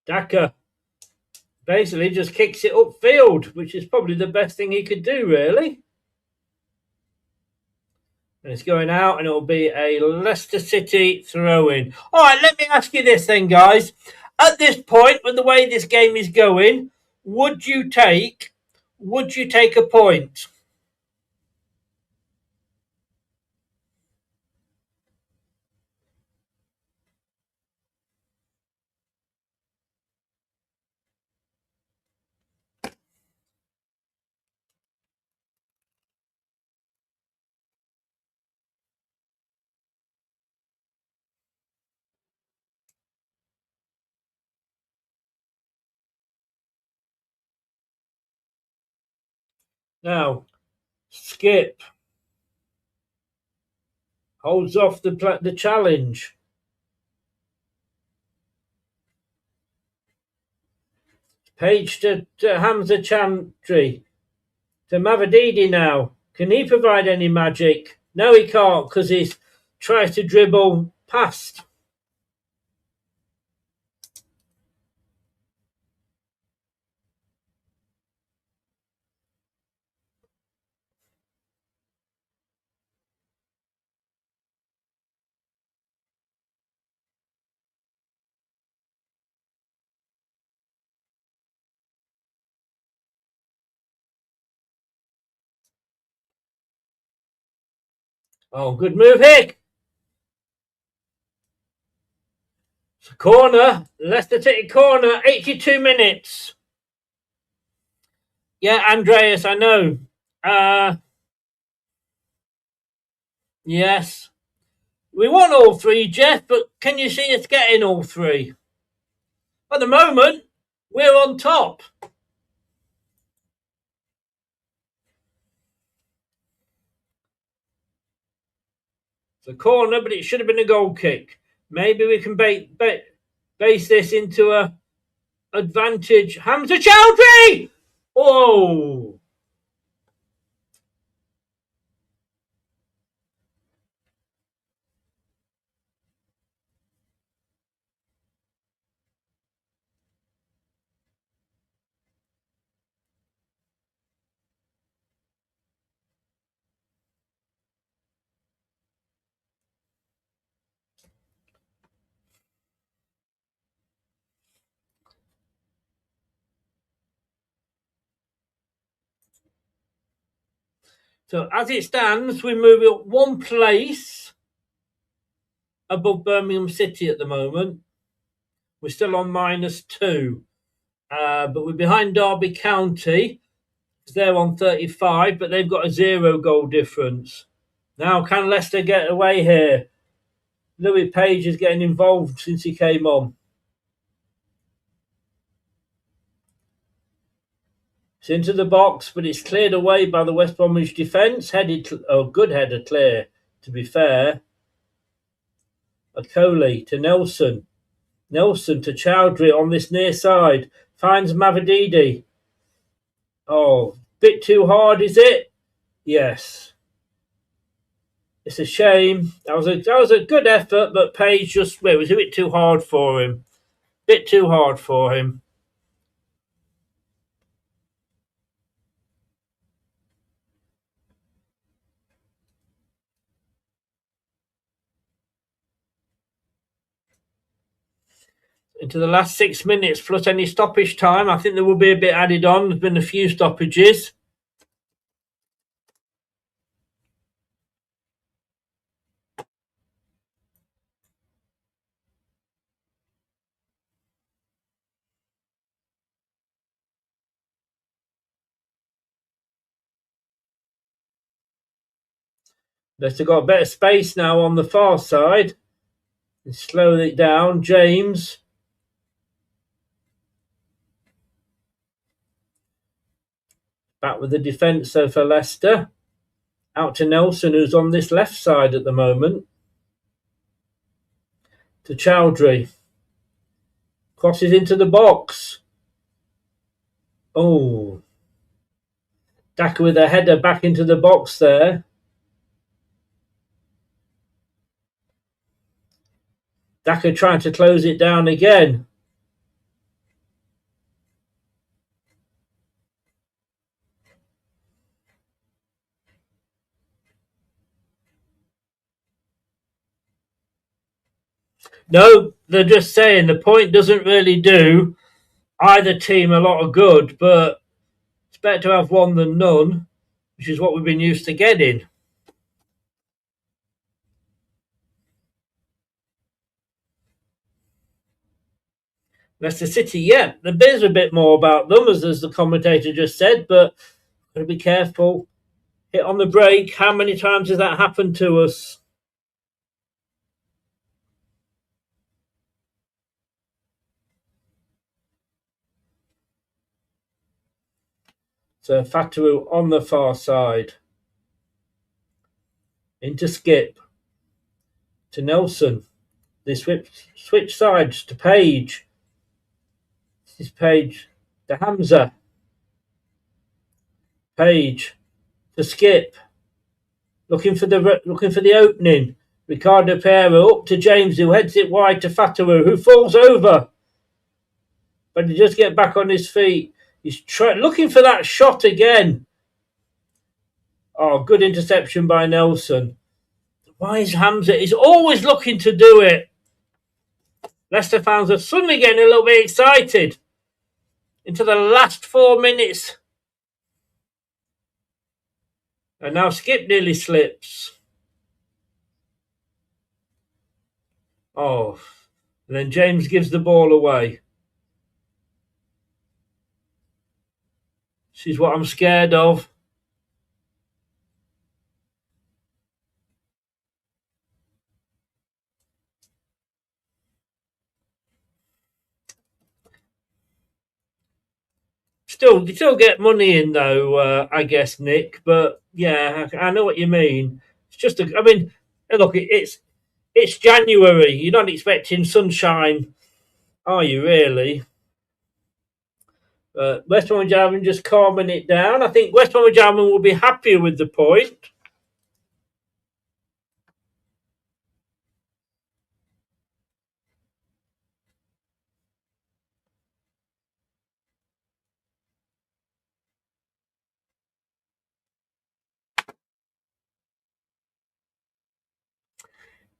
S4: Daka basically just kicks it upfield, which is probably the best thing he could do, really. And it's going out, and it'll be a Leicester City throw-in. All right, let me ask you this then, guys. At this point, with the way this game is going, would you take a point? Now, Skip holds off the challenge. Page to Hamza Chantry. To Mavadidi now. Can he provide any magic? No, he can't, because he tries to dribble past. Oh, good move, Hick. It's a corner. Leicester City corner. 82 minutes. Yeah, Andreas, I know. Yes. We want all 3, Jeff, but can you see us getting all 3? At the moment, we're on top. It's a corner, but it should have been a goal kick. Maybe we can base this into a advantage. Hamza Chowdhury! Oh! So as it stands, we're moving up one place above Birmingham City at the moment. We're still on -2, but we're behind Derby County. They're on 35, but they've got a 0 goal difference. Now, can Leicester get away here? Louis Page is getting involved since he came on. It's into the box, but it's cleared away by the West Bromwich defence. Good header clear, to be fair. Okoli to Nelson. Nelson to Chowdhury on this near side. Finds Mavididi. Oh, bit too hard, is it? Yes. It's a shame. That was a good effort, but Page just it was a bit too hard for him. Bit too hard for him. Into the last 6 minutes plus any stoppage time. I think there will be a bit added on. There's been a few stoppages. Leicester got a better space now on the far side. Slow it down. James. Back with the defence for Leicester. Out to Nelson, who's on this left side at the moment. To Chowdhury. Crosses into the box. Oh. Daka with a header back into the box there. Daka trying to close it down again. No, they're just saying the point doesn't really do either team a lot of good, but it's better to have one than none, which is what we've been used to getting. Leicester City, yeah, there's a bit more about them, as the commentator just said, but got to be careful. Hit on the break. How many times has that happened to us? So Fatawu on the far side. Into Skip. To Nelson. They switch sides to Page. This is Page to Hamza. Page to Skip. Looking for the opening. Ricardo Pereira up to James, who heads it wide to Fatawu, who falls over. But he does get back on his feet. He's looking for that shot again. Oh, good interception by Nelson. Why is Hamza? He's always looking to do it. Leicester fans are suddenly getting a little bit excited. Into the last 4 minutes. And now Skip nearly slips. Oh. And then James gives the ball away. This is what I'm scared of. You still get money in though, I guess, Nick. But yeah, I know what you mean. It's just, look, it's January. You're not expecting sunshine, are you? Really? West Bromwich Albion just calming it down. I think West Bromwich Albion will be happier with the point.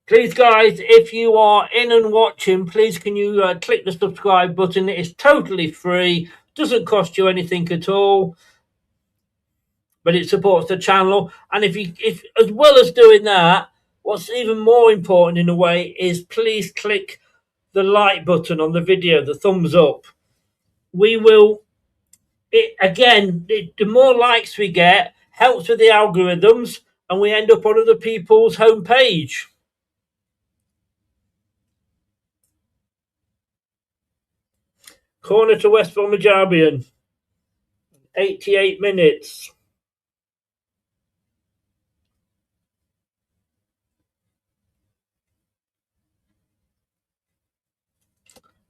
S4: Please, guys, if you are in and watching, please can you click the subscribe button. It is totally free. Doesn't cost you anything at all. but it supports the channel. And if as well as doing that, what's even more important in a way is please click the like button on the video, the thumbs up. We will, the more likes we get, helps with the algorithms, and we end up on other people's homepage. Corner to West Bromwich Albion. 88 minutes.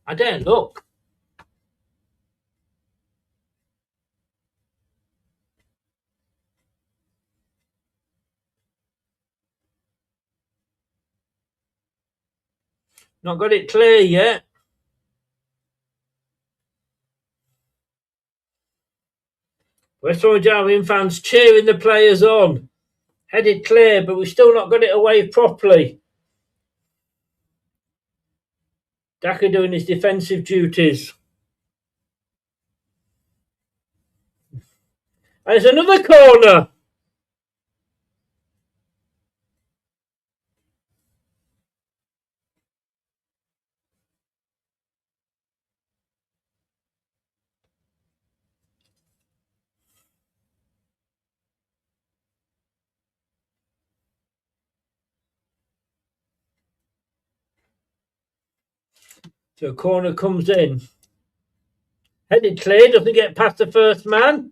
S4: I dare look. Not got it clear yet. West Bromwich Albion fans cheering the players on. Headed clear, but we've still not got it away properly. Daka doing his defensive duties. And it's another corner. So a corner comes in. Headed clear, doesn't get past the first man.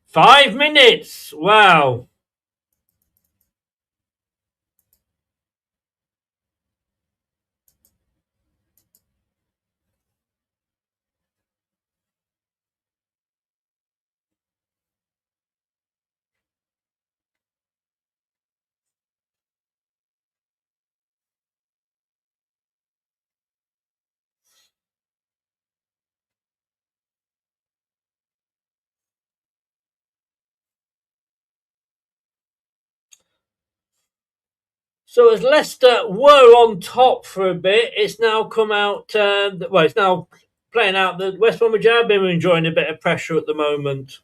S4: Five minutes. Wow. So as Leicester were on top for a bit, it's now come out, it's now playing out that West Bromwich Albion are enjoying a bit of pressure at the moment.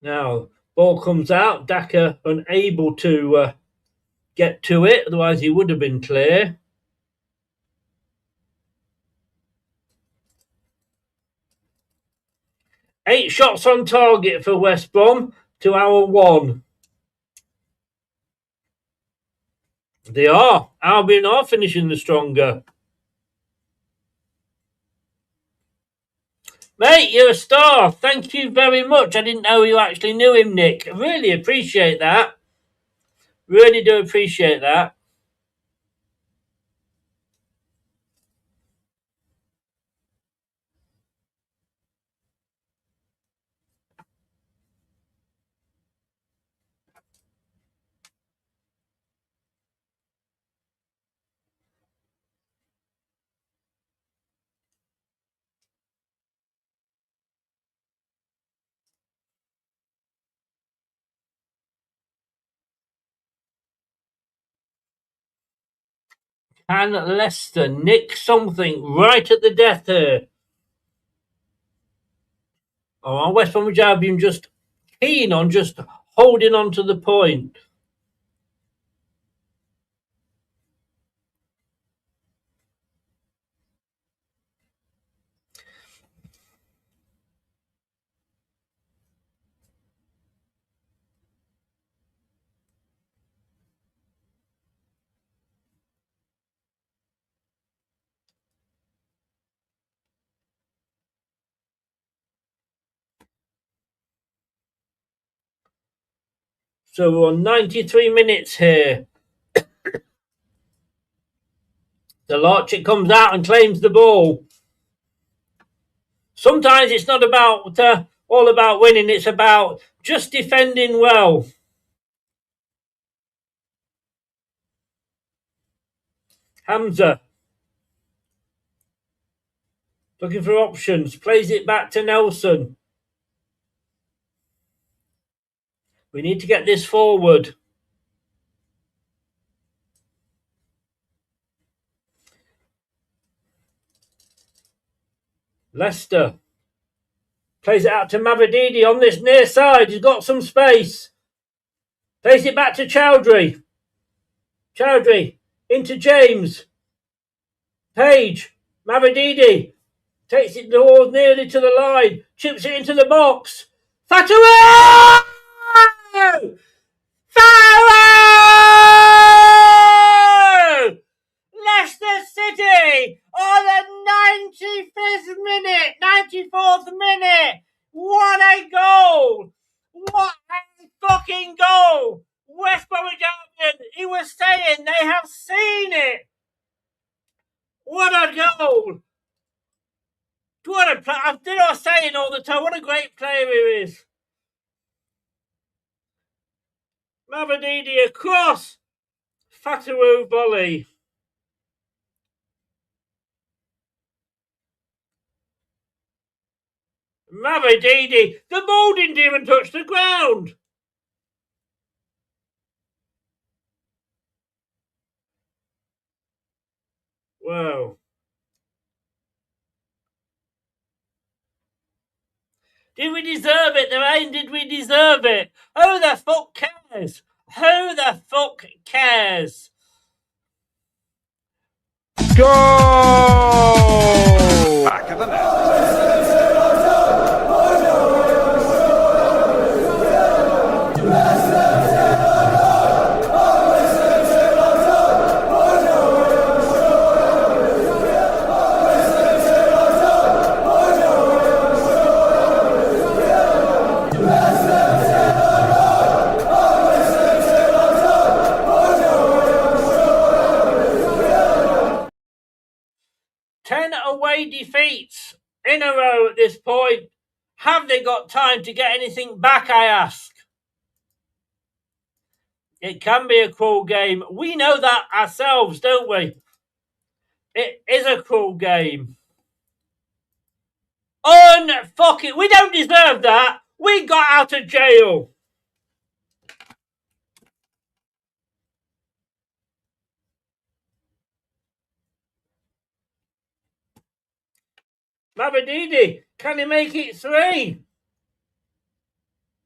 S4: Now, ball comes out, Daka unable to get to it, otherwise he would have been clear. Eight shots on target for West Brom to our one. They are. Albion are finishing the stronger. Mate, you're a star. Thank you very much. I didn't know you actually knew him, Nick. Really appreciate that. Really do appreciate that. Can Leicester nick something right at the death here? Or West Bromwich Albion just keen on just holding on to the point? So we're on 93 minutes here. Delarchik comes out and claims the ball. Sometimes it's not about all about winning, it's about just defending well. Hamza. Looking for options. Plays it back to Nelson. We need to get this forward. Leicester. Plays it out to Mavididi on this near side. He's got some space. Plays it back to Chowdhury. Chowdhury into James. Page. Mavididi. Takes it nearly to the line. Chips it into the box. Fatawu! Fatawu! Leicester City on the 95th minute, 94th minute. What a goal! What a fucking goal! West Bromwich Albion, he was saying they have seen it. What a goal! What a player! Did I say it all the time? What a great player he is. Mavididi across. Fatawu volley. Mavididi, the ball didn't even touch the ground. Wow. Did we deserve it, Lorraine? Did we deserve it? Who the fuck cares? Who the fuck cares?
S2: Goal! Back of the net.
S4: 10 away defeats in a row at this point. Have they got time to get anything back, I ask? It can be a cruel game. We know that ourselves, don't we? It is a cruel game. Unfuck it. We don't deserve that. We got out of jail. Mavididi, can he make it 3?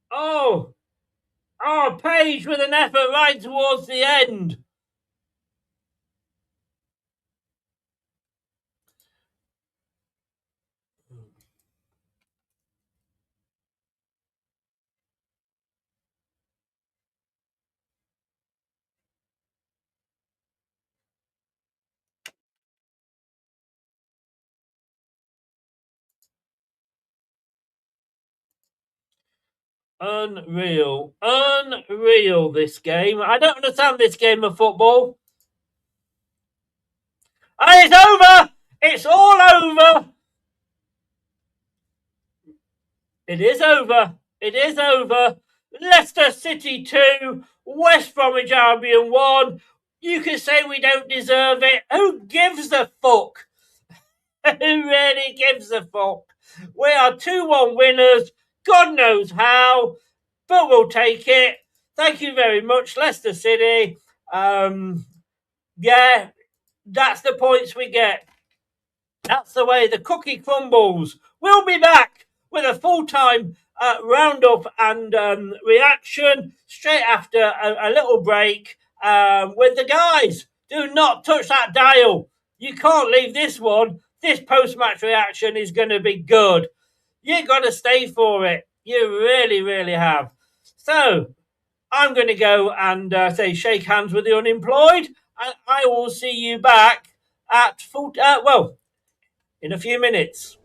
S4: Oh, Page with an effort right towards the end. Unreal, this game. I don't understand this game of football. And it's over! It's all over! It is over. It is over. Leicester City 2, West Bromwich Albion 1. You can say we don't deserve it. Who gives a fuck? Who really gives a fuck? We are 2-1 winners. God knows how, but we'll take it. Thank you very much, Leicester City. Yeah, that's the points we get. That's the way the cookie crumbles. We'll be back with a full-time roundup and reaction straight after a little break with the guys. Do not touch that dial. You can't leave this one. This post-match reaction is going to be good. You got to stay for it. You really, really have. So, I'm going to go and say shake hands with the unemployed. And I will see you back at in a few minutes.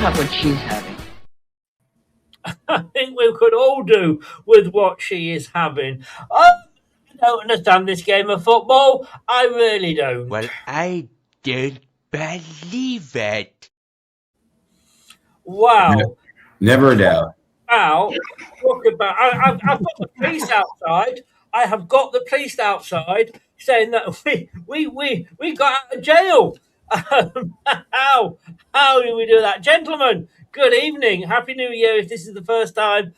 S7: have what she's having.
S4: I think we could all do with what she is having. I don't understand this game of football. I really don't.
S8: Well, I don't believe it.
S4: Wow.
S2: Never a doubt.
S4: Wow. Talk about. I've got the police outside. I have got the police outside saying that we got out of jail. How do we do that, gentlemen? Good evening, Happy New Year. If this is the first time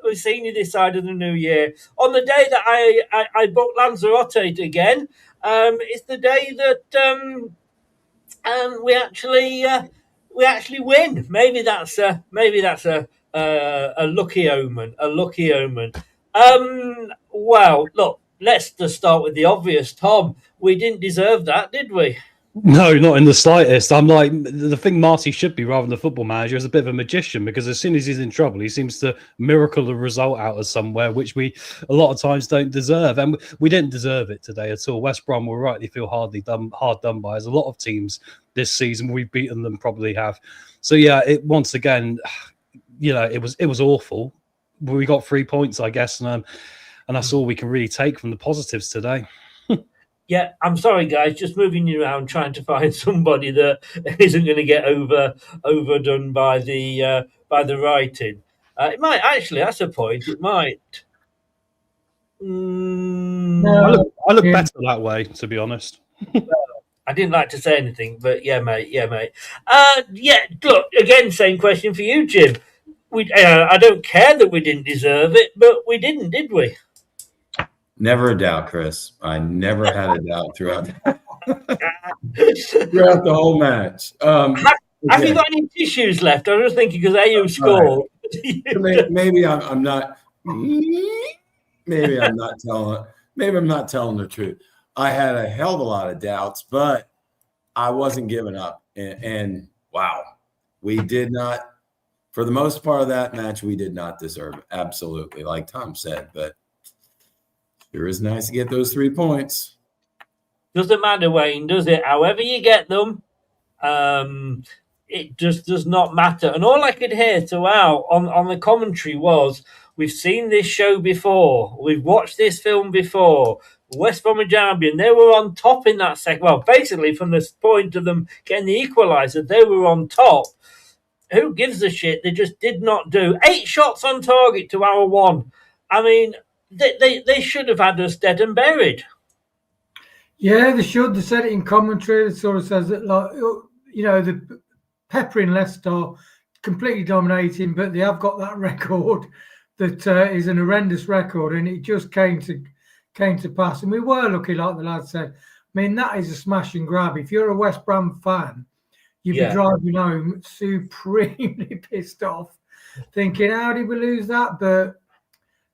S4: we've seen you this side of the New Year, on the day that I booked Lanzarote again, it's the day that we actually win. Maybe that's a lucky omen. A lucky omen. Well, look, let's just start with the obvious, Tom. We didn't deserve that, did we?
S5: No, not in the slightest. I'm like, the thing Marty should be rather than the football manager is a bit of a magician, because as soon as he's in trouble, he seems to miracle a result out of somewhere, which we a lot of times don't deserve. And we didn't deserve it today at all. West Brom will rightly feel hard done by, as a lot of teams this season. We've beaten them, probably have. So yeah, once again, it was awful. We got 3 points, I guess, and that's all we can really take from the positives today.
S4: Yeah, I'm sorry, guys. Just moving you around, trying to find somebody that isn't going to get overdone by the writing. It might actually. That's a point. It might.
S5: I look better that way, to be honest.
S4: I didn't like to say anything, but yeah, mate. Look, again, same question for you, Jim. I don't care that we didn't deserve it, but we didn't, did we?
S2: Never a doubt, Chris. I never had a doubt throughout the whole match.
S4: Have you got any tissues left? I was just thinking because AU scored.
S2: Right. Maybe I'm not. Maybe I'm not telling the truth. I had a hell of a lot of doubts, but I wasn't giving up. And wow, we did not. For the most part of that match, we did not deserve it. Absolutely, like Tom said, but. Sure is nice to get those 3 points.
S4: Doesn't matter, Wayne, does it? However you get them, it just does not matter. And all I could hear throughout on the commentary was, we've seen this show before. We've watched this film before. West Bromwich Albion, they were on top in that second. Well, basically, from the point of them getting the equaliser, they were on top. Who gives a shit? They just did not do. 8 shots on target to our 1. I mean... They should have had us dead and buried.
S9: Yeah, they should. They said it in commentary. It sort of says that, like, the peppering Leicester, completely dominating, but they have got that record that is an horrendous record, and it just came to pass. And we were lucky, like the lad said. I mean, that is a smash and grab. If you're a West Brom fan, you'd be driving home supremely pissed off, thinking, how did we lose that? But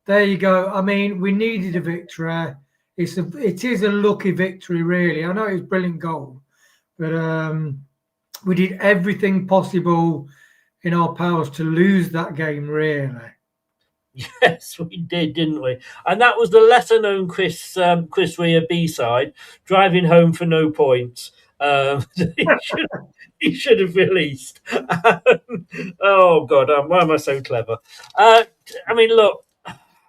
S9: there you go. I mean, we needed a victory. It is a lucky victory, really. I know it was a brilliant goal, but we did everything possible in our powers to lose that game, really.
S4: Yes, we did, didn't we? And that was the lesser-known Chris Rea B-side, driving home for no points. He should have released. Oh, God, why am I so clever? I mean, look,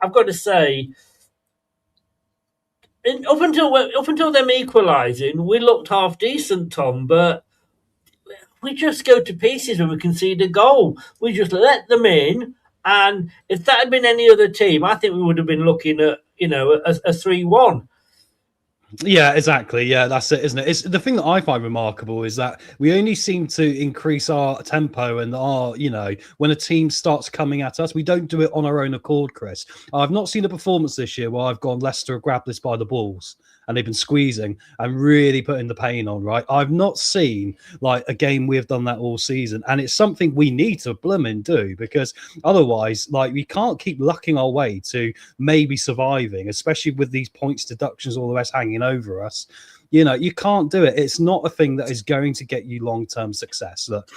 S4: I've got to say, up until them equalising, we looked half decent, Tom, but we just go to pieces when we concede a goal. We just let them in, and if that had been any other team, I think we would have been looking at, a 3-1.
S5: Yeah, exactly. Yeah, that's it, isn't it? It's the thing that I find remarkable is that we only seem to increase our tempo and our, when a team starts coming at us, we don't do it on our own accord, Chris. I've not seen a performance this year where I've gone, Leicester grabbed this by the balls and they've been squeezing and really putting the pain on, right? I've not seen like a game we've done that all season. And it's something we need to blooming do, because otherwise, like, we can't keep lucking our way to maybe surviving, especially with these points deductions, all the rest hanging over us. You can't do it. It's not a thing that is going to get you long-term success. But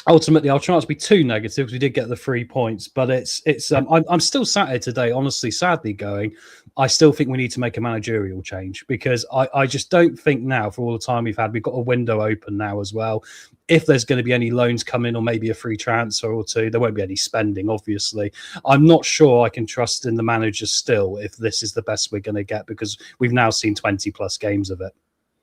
S5: ultimately, I'll try not to be too negative because we did get the 3 points, but I'm still sat here today, honestly, sadly going, I still think we need to make a managerial change because I just don't think now, for all the time we've had, we've got a window open now as well. If there's going to be any loans come in or maybe a free transfer or two, there won't be any spending, obviously. I'm not sure I can trust in the manager still if this is the best we're going to get because we've now seen 20 plus games of it.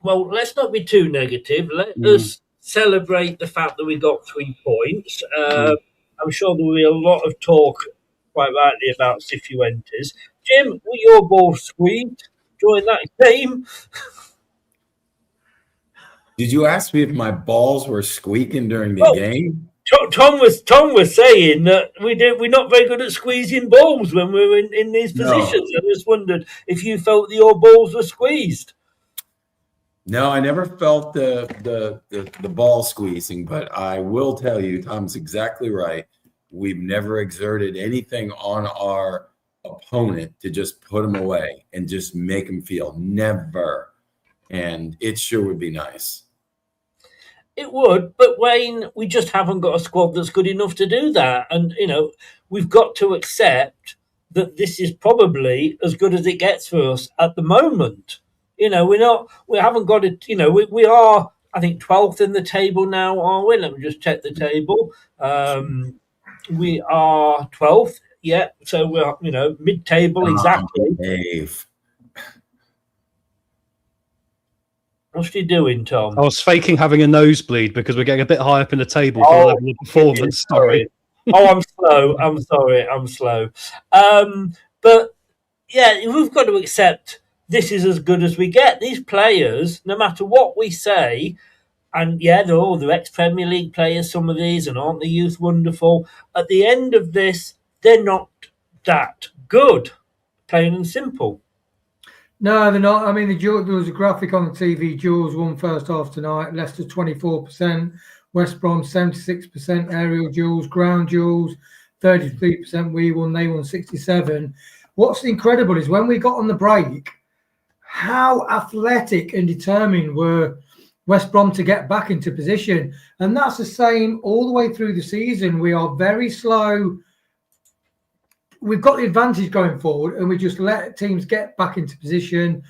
S4: Well, let's not be too negative. Let us celebrate the fact that we got 3 points. I'm sure there will be a lot of talk, quite rightly, about Cifuentes. Jim, were your balls squeezed during that game?
S2: Did you ask me if my balls were squeaking during the game?
S4: Tom was saying that we're not very good at squeezing balls when we're in these positions. No. I just wondered if you felt that your balls were squeezed.
S2: No, I never felt the ball squeezing, but I will tell you, Tom's exactly right. We've never exerted anything on our opponent to just put him away and just make him feel. Never. And it sure would be nice.
S4: It would, but Wayne, we just haven't got a squad that's good enough to do that. And, we've got to accept that this is probably as good as it gets for us at the moment. We haven't got it, we are, I think, 12th in the table now, are we? Let me just check the table. We are 12th, yeah. So we're, mid-table exactly.
S2: Dave.
S4: What's he doing, Tom?
S5: I was faking having a nosebleed because we're getting a bit high up in the table for the level of performance. Sorry.
S4: I'm slow. I'm sorry. I'm slow. But yeah, we've got to accept this is as good as we get. These players, no matter what we say, and yeah, they're ex-Premier League players, some of these, and aren't the youth wonderful? At the end of this, they're not that good, plain and simple.
S9: No, they're not. I mean, there was a graphic on the TV. Jules won first half tonight. Leicester 24%, West Brom 76% aerial duels, ground duels 33%. We won. They won 67%. What's incredible is when we got on the break, how athletic and determined were West Brom to get back into position, and that's the same all the way through the season. We are very slow. We've got the advantage going forward, and we just let teams get back into position.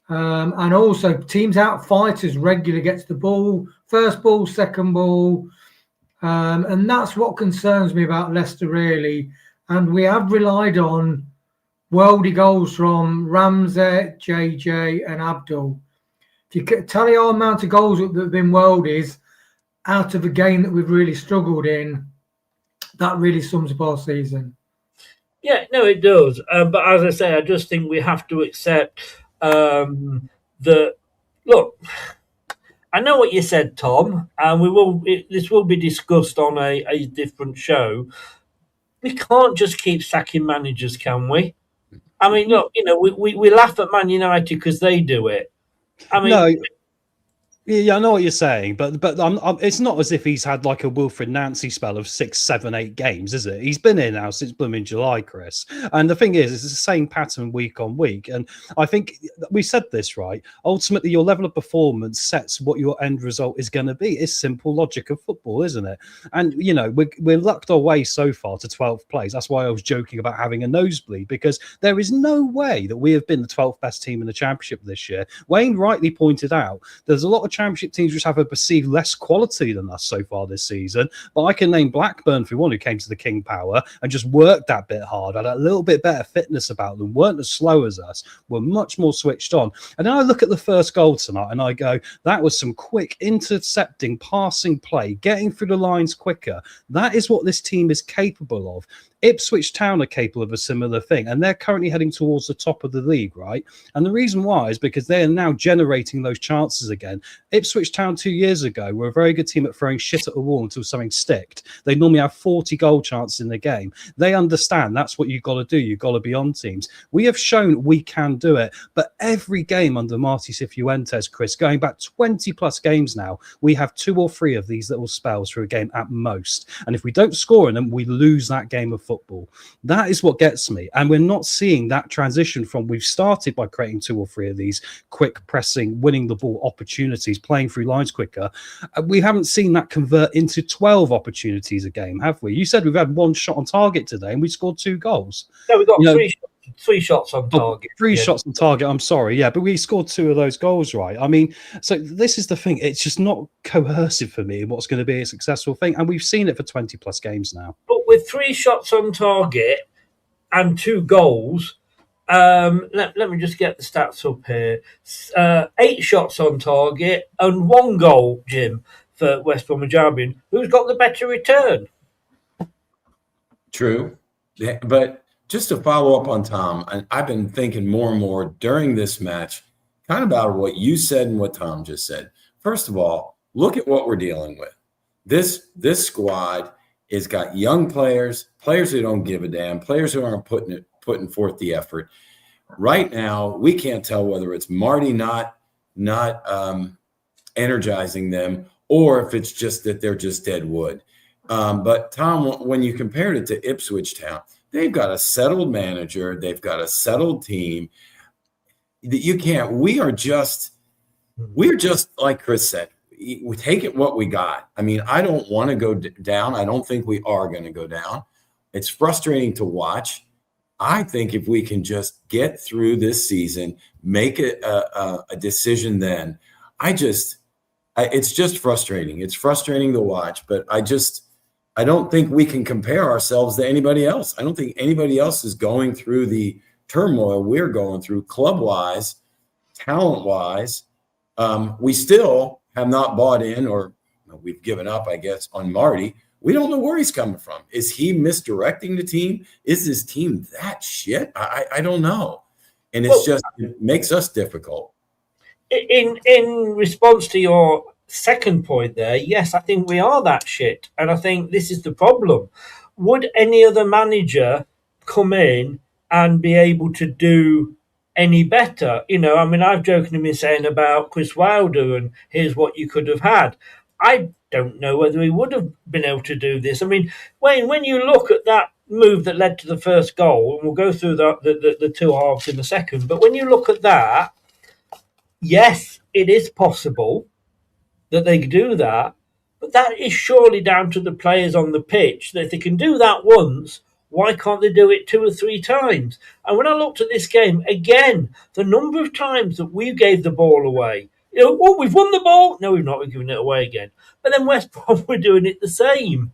S9: And also, teams outfight us regularly, gets the ball, first ball, second ball. And that's what concerns me about Leicester, really. And we have relied on worldy goals from Ramsey, JJ, and Abdul. If you tally our amount of goals that have been worldies out of a game that we've really struggled in, that really sums up our season.
S4: Yeah, no, it does. But as I say, I just think we have to accept that. Look, I know what you said, Tom, and this will be discussed on a different show. We can't just keep sacking managers, can we? I mean, look, we laugh at Man United because they do it. I mean,
S5: no. Yeah, I know what you're saying, but it's not as if he's had like a Wilfred Nancy spell of 6, 7, 8 games, is it? He's been here now since blooming July, Chris. And the thing is, it's the same pattern week on week. And I think we said this, right? Ultimately, your level of performance sets what your end result is going to be. It's simple logic of football, isn't it? And, we're lucked our way so far to 12th place. That's why I was joking about having a nosebleed, because there is no way that we have been the 12th best team in the Championship this year. Wayne rightly pointed out there's a lot of Championship teams which have a perceived less quality than us so far this season, but I can name Blackburn for one, who came to the King Power and just worked that bit hard, had a little bit better fitness about them, weren't as slow as us, were much more switched on. And then I look at the first goal tonight and I go, that was some quick intercepting, passing play, getting through the lines quicker. That is what this team is capable of. Ipswich Town are capable of a similar thing, and they're currently heading towards the top of the league, right? And the reason why is because they are now generating those chances again. Ipswich Town 2 years ago were a very good team at throwing shit at the wall until something sticked. They normally have 40 goal chances in the game. They understand that's what you've got to do. You've got to be on teams. We have shown we can do it, but every game under Marty Cifuentes, Chris, going back 20 plus games now, we have 2 or 3 of these little spells through a game at most. And if we don't score in them, we lose that game of football. That is what gets me. And we're not seeing that transition from we've started by creating 2 or 3 of these quick pressing, winning the ball opportunities, playing through lines quicker. We haven't seen that convert into 12 opportunities a game, have we? You said we've had one shot on target today and we scored 2 goals.
S4: No, we got three shots on target.
S5: Three shots on target, I'm sorry. Yeah, but we scored 2 of those goals, right? I mean, so this is the thing. It's just not coercive for me what's going to be a successful thing. And we've seen it for 20 plus games now.
S4: But with 3 shots on target and 2 goals, let me just get the stats up here. 8 shots on target and 1 goal, Jim, for West Bromwich Albion. Who's got the better return?
S2: True. Yeah, but just to follow up on Tom, and I've been thinking more and more during this match, kind of about what you said and what Tom just said. First of all, look at what we're dealing with. This squad has got young players who don't give a damn, players who aren't putting forth the effort. Right now, we can't tell whether it's Marty not energizing them or if it's just that they're just dead wood. But Tom, when you compared it to Ipswich Town, they've got a settled manager. They've got a settled team. We're just like Chris said, we take it what we got. I mean, I don't want to go down. I don't think we are going to go down. It's frustrating to watch. I think if we can just get through this season, make a decision then, it's just frustrating. It's frustrating to watch, but I don't think we can compare ourselves to anybody else. I don't think anybody else is going through the turmoil we're going through club-wise, talent-wise. We still have not bought in, or we've given up, I guess, on Marty. We don't know where he's coming from. Is he misdirecting the team? Is his team that shit? I don't know. And it makes us difficult.
S4: In response to your second point there, yes, I think we are that shit. And I think this is the problem. Would any other manager come in and be able to do any better? You know, I mean, I've jokingly been saying about Chris Wilder and here's what you could have had. I don't know whether he would have been able to do this. I mean, when you look at that move that led to the first goal, and we'll go through the 2 halves in a second, but when you look at that, yes, it is possible that they could do that, but that is surely down to the players on the pitch, that if they can do that once, why can't they do it 2 or 3 times? And when I looked at this game, again, the number of times that we gave the ball away, we've won the ball. No, we've not. We're giving it away again. But then West Brom were doing it the same.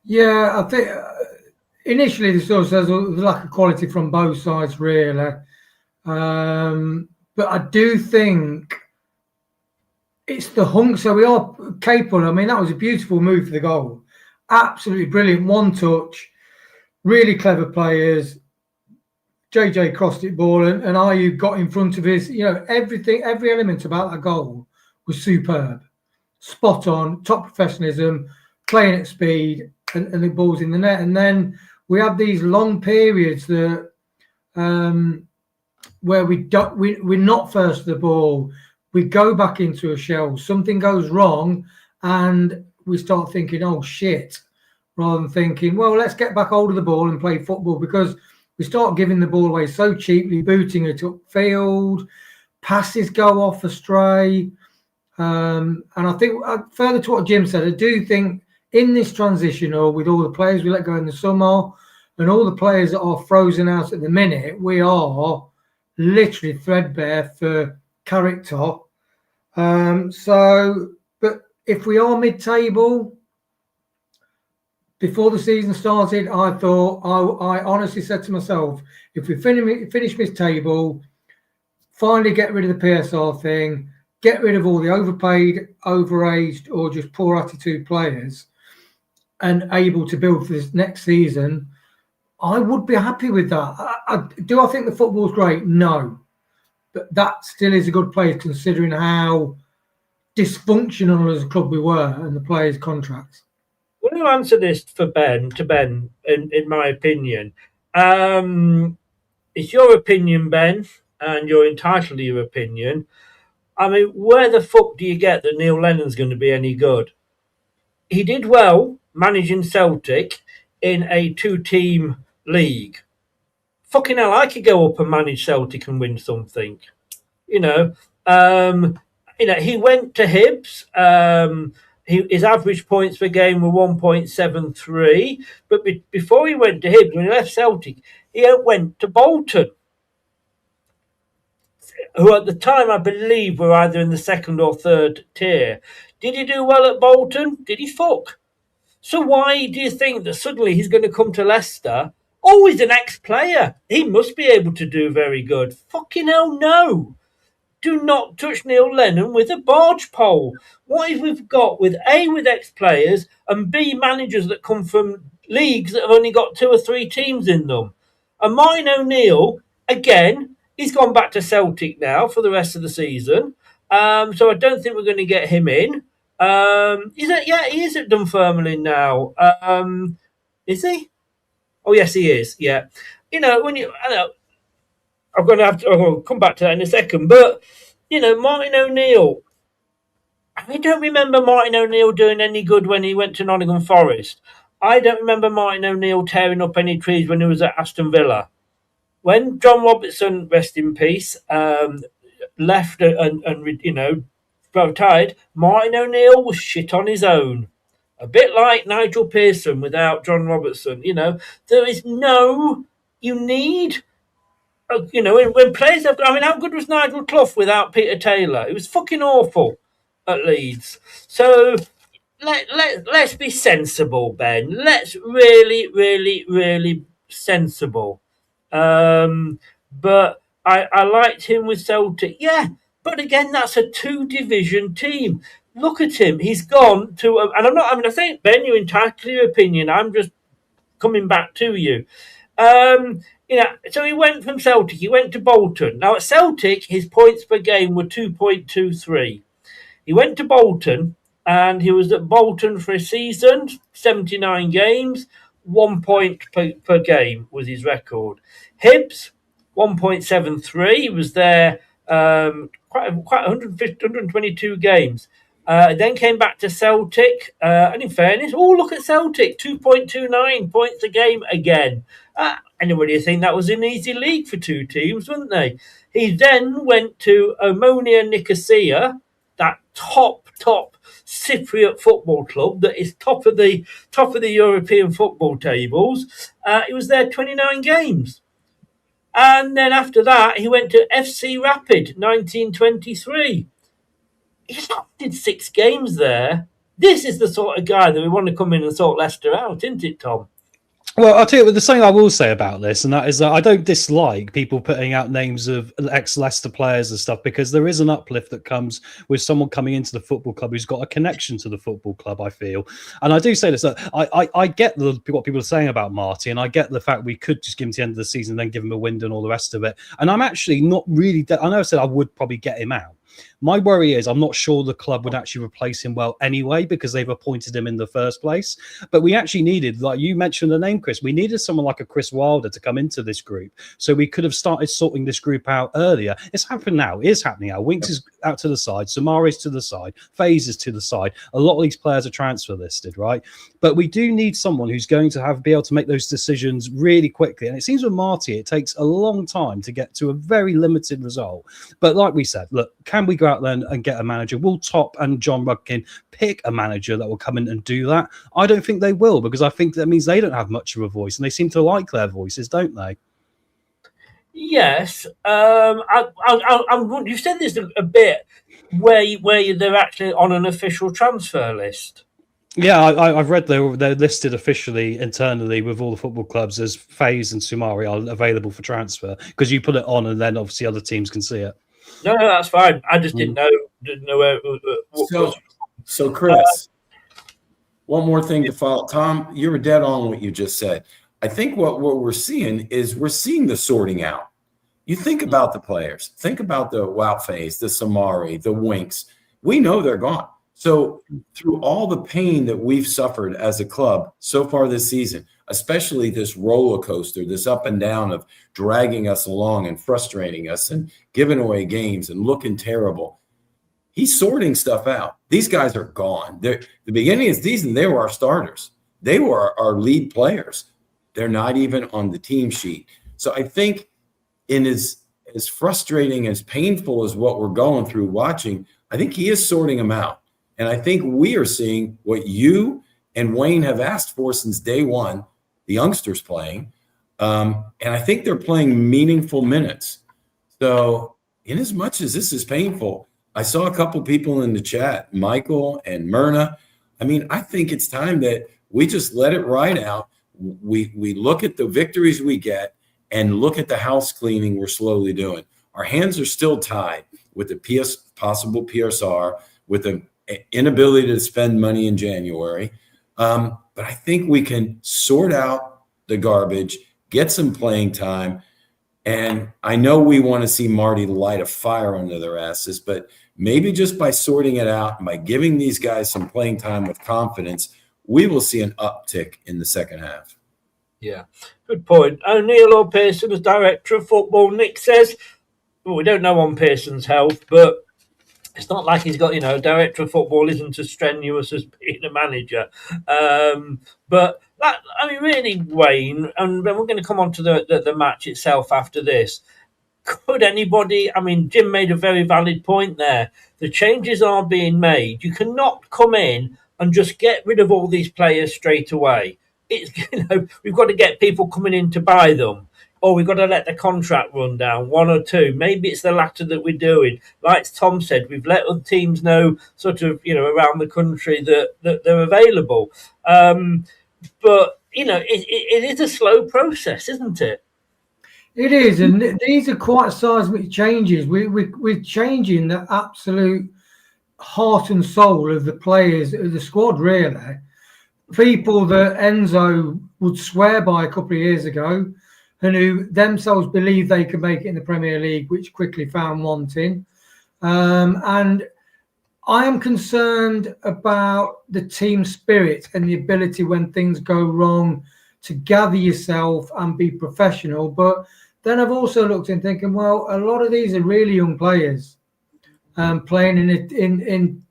S9: Yeah, I think initially this sort of says the lack of quality from both sides, really. But I do think it's the hunk. So we are capable. I mean, that was a beautiful move for the goal. Absolutely brilliant. One touch. Really clever players. JJ crossed it ball and Ayew got in front of his, everything, every element about that goal was superb. Spot on, top professionalism, playing at speed, and the ball's in the net. And then we have these long periods that where we're not first to the ball. We go back into a shell. Something goes wrong and we start thinking, oh, shit, rather than thinking, well, let's get back hold of the ball and play football, because we start giving the ball away so cheaply, booting it upfield, passes go off astray. And I think, further to what Jim said, I do think in this transitional, with all the players we let go in the summer and all the players that are frozen out at the minute, we are literally threadbare for character. But if we are mid-table, before the season started, I thought, I honestly said to myself, if we finish mid-table, finally get rid of the PSR thing, get rid of all the overpaid, overaged, or just poor attitude players, and able to build for this next season, I would be happy with that. Do I think the football's great? No. But that still is a good place considering how dysfunctional as a club we were and the players' contracts.
S4: I'm going to answer this to Ben, in my opinion. It's your opinion, Ben, and you're entitled to your opinion. I mean, where the fuck do you get that Neil Lennon's going to be any good? He did well managing Celtic in a 2-team league. Fucking hell, I could go up and manage Celtic and win something. he went to Hibs. His average points per game were 1.73. But before he went to Hibs, when he left Celtic, he went to Bolton, who at the time I believe were either in the second or third tier. Did he do well at Bolton? Did he fuck? So why do you think that suddenly he's going to come to Leicester? Oh, he's an ex-player. He must be able to do very good. Fucking hell, no. Do not touch Neil Lennon with a barge pole. What if we've got with A, with ex-players, and B, managers that come from leagues that have only got 2 or 3 teams in them? And Martin O'Neill, again, he's gone back to Celtic now for the rest of the season. So I don't think we're going to get him in. He is at Dunfermline now. Is he? Oh, yes, he is. Yeah. I'm going to have to I'll come back to that in a second. But, Martin O'Neill, I don't remember Martin O'Neill doing any good when he went to Nottingham Forest. I don't remember Martin O'Neill tearing up any trees when he was at Aston Villa. When John Robertson, rest in peace, left and retired, Martin O'Neill was shit on his own. A bit like Nigel Pearson without John Robertson. There is you need... when players have... how good was Nigel Clough without Peter Taylor? It was fucking awful at Leeds. So let's be sensible, Ben. Let's really, really, really sensible. But I liked him with Celtic. Yeah, but again, that's a 2-division team. Look at him. He's gone to... and I'm not... I think, Ben, you're entitled to your opinion. I'm just coming back to you. So he went from Celtic, he went to Bolton. Now at Celtic, his points per game were 2.23. He went to Bolton, and he was at Bolton for a season, 79 games, 1 point per game was his record. Hibs, 1.73. He was there quite 122 games. Then came back to Celtic, and in fairness, look at Celtic, 2.29 points a game again. Anybody think that was an easy league for 2 teams, wouldn't they? He then went to Omonia Nicosia, that top Cypriot football club that is top of the European football tables. He was there 29 games. And then after that, he went to FC Rapid, 1923. He did 6 games there. This is the sort of guy that we want to come in and sort Leicester out, isn't it, Tom?
S5: Well, I'll tell you, there's something I will say about this, and that is that I don't dislike people putting out names of ex-Leicester players and stuff, because there is an uplift that comes with someone coming into the football club who's got a connection to the football club, I feel. And I do say this, I get what people are saying about Marty, and I get the fact we could just give him to the end of the season and then give him a window and all the rest of it. And I'm actually not really... I know I said I would probably get him out. My worry is I'm not sure the club would actually replace him well anyway, because they've appointed him in the first place. But we actually needed, like you mentioned the name, Chris, we needed someone like a Chris Wilder to come into this group. So we could have started sorting this group out earlier. It's happened now. It is happening now. Winks is out to the side. Samari's to the side. FaZe is to the side. A lot of these players are transfer listed, right? But we do need someone who's going to be able to make those decisions really quickly. And it seems with Marty, it takes a long time to get to a very limited result. But like we said, look, can we go out there and get a manager? Will Top and John Rudkin pick a manager that will come in and do that? I don't think they will, because I think that means they don't have much of a voice, and they seem to like their voices, don't they?
S4: Yes. You said this a bit where they're actually on an official transfer list.
S5: Yeah, I've read they're listed officially internally with all the football clubs as FaZe and Sumari are available for transfer, because you put it on and then obviously other teams can see it.
S4: No, that's fine. I just didn't know where it was.
S2: So Chris, one more thing to follow. Tom, you were dead on what you just said. I think what we're seeing is the sorting out. You think about the players. Think about the Wout-Faze, the Samari, the Winks. We know they're gone. So through all the pain that we've suffered as a club so far this season, especially this roller coaster, this up and down of dragging us along and frustrating us and giving away games and looking terrible, he's sorting stuff out. These guys are gone. The beginning of the season, they were our starters. They were our lead players. They're not even on the team sheet. So I think in as frustrating, as painful as what we're going through watching, I think he is sorting them out. And I think we are seeing what you and Wayne have asked for since day one, the youngsters playing. And I think they're playing meaningful minutes. So in as much as this is painful, I saw a couple people in the chat, Michael and Myrna. I mean, I think it's time that we just let it ride out. We look at the victories we get and look at the house cleaning we're slowly doing. Our hands are still tied with the possible PSR, with the inability to spend money in January. But I think we can sort out the garbage, get some playing time. And I know we want to see Marty light a fire under their asses, but maybe just by sorting it out and by giving these guys some playing time with confidence, we will see an uptick in the second half.
S4: Yeah, good point. O'Neill or Pearson as director of football. Nick says, well, we don't know on Pearson's health, but it's not like he's got, director of football isn't as strenuous as being a manager. But that, really, Wayne, and we're going to come on to the match itself after this. Could anybody, Jim made a very valid point there. The changes are being made. You cannot come in and just get rid of all these players straight away. It's, we've got to get people coming in to buy them. Or we've got to let the contract run down, one or two. Maybe it's the latter that we're doing. Like Tom said, we've let other teams know sort of, around the country that they're available. But, it is a slow process, isn't it?
S9: It is, and these are quite seismic changes. We're changing the absolute heart and soul of the players, of the squad, really. People that Enzo would swear by a couple of years ago, and who themselves believed they could make it in the Premier League, which quickly found wanting. And I am concerned about the team spirit and the ability when things go wrong to gather yourself and be professional. But then I've also looked and thinking, well, a lot of these are really young players playing in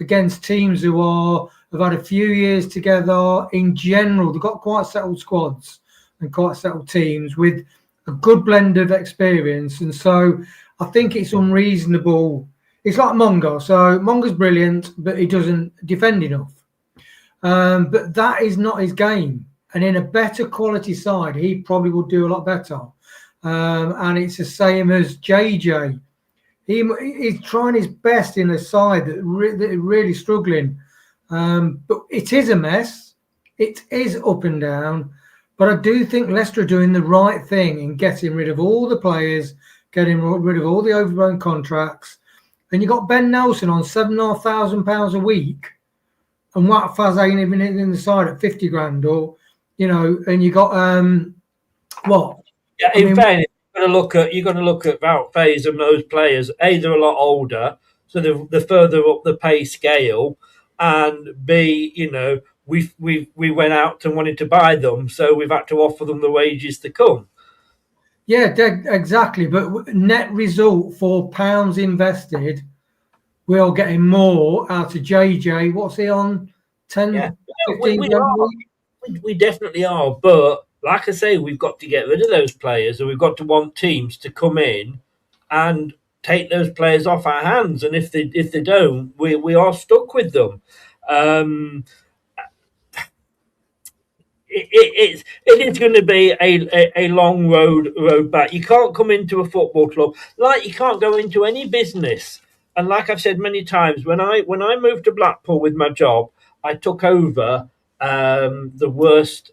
S9: against teams who have had a few years together. In general, they've got quite settled squads and quite settled teams with a good blend of experience. And so I think it's unreasonable. It's like Mongo. So Mongo's brilliant, but he doesn't defend enough. But that is not his game. And in a better quality side, he probably would do a lot better. And it's the same as JJ. He's trying his best in a side that really struggling. But it is a mess. It is up and down. But I do think Leicester are doing the right thing in getting rid of all the players, getting rid of all the overblown contracts. And you got Ben Nelson on £7,500 a week, and Wat Faz ain't even in the side at 50 grand, or and you got what?
S4: Yeah, in fairness, you've got to look at Wout Faes and those players. A, they're a lot older, so they're further up the pay scale, and B, we went out and wanted to buy them, so we've had to offer them the wages to come.
S9: Yeah, exactly. But net result for pounds invested, we are getting more out of JJ. What's he on? 10,
S4: yeah.
S9: 15
S4: we definitely are. But like I say, we've got to get rid of those players, and we've got to want teams to come in and take those players off our hands. And if they don't, we are stuck with them. It is going to be a long road back. You can't come into a football club like you can't go into any business. And like I've said many times, when I moved to Blackpool with my job, I took over the worst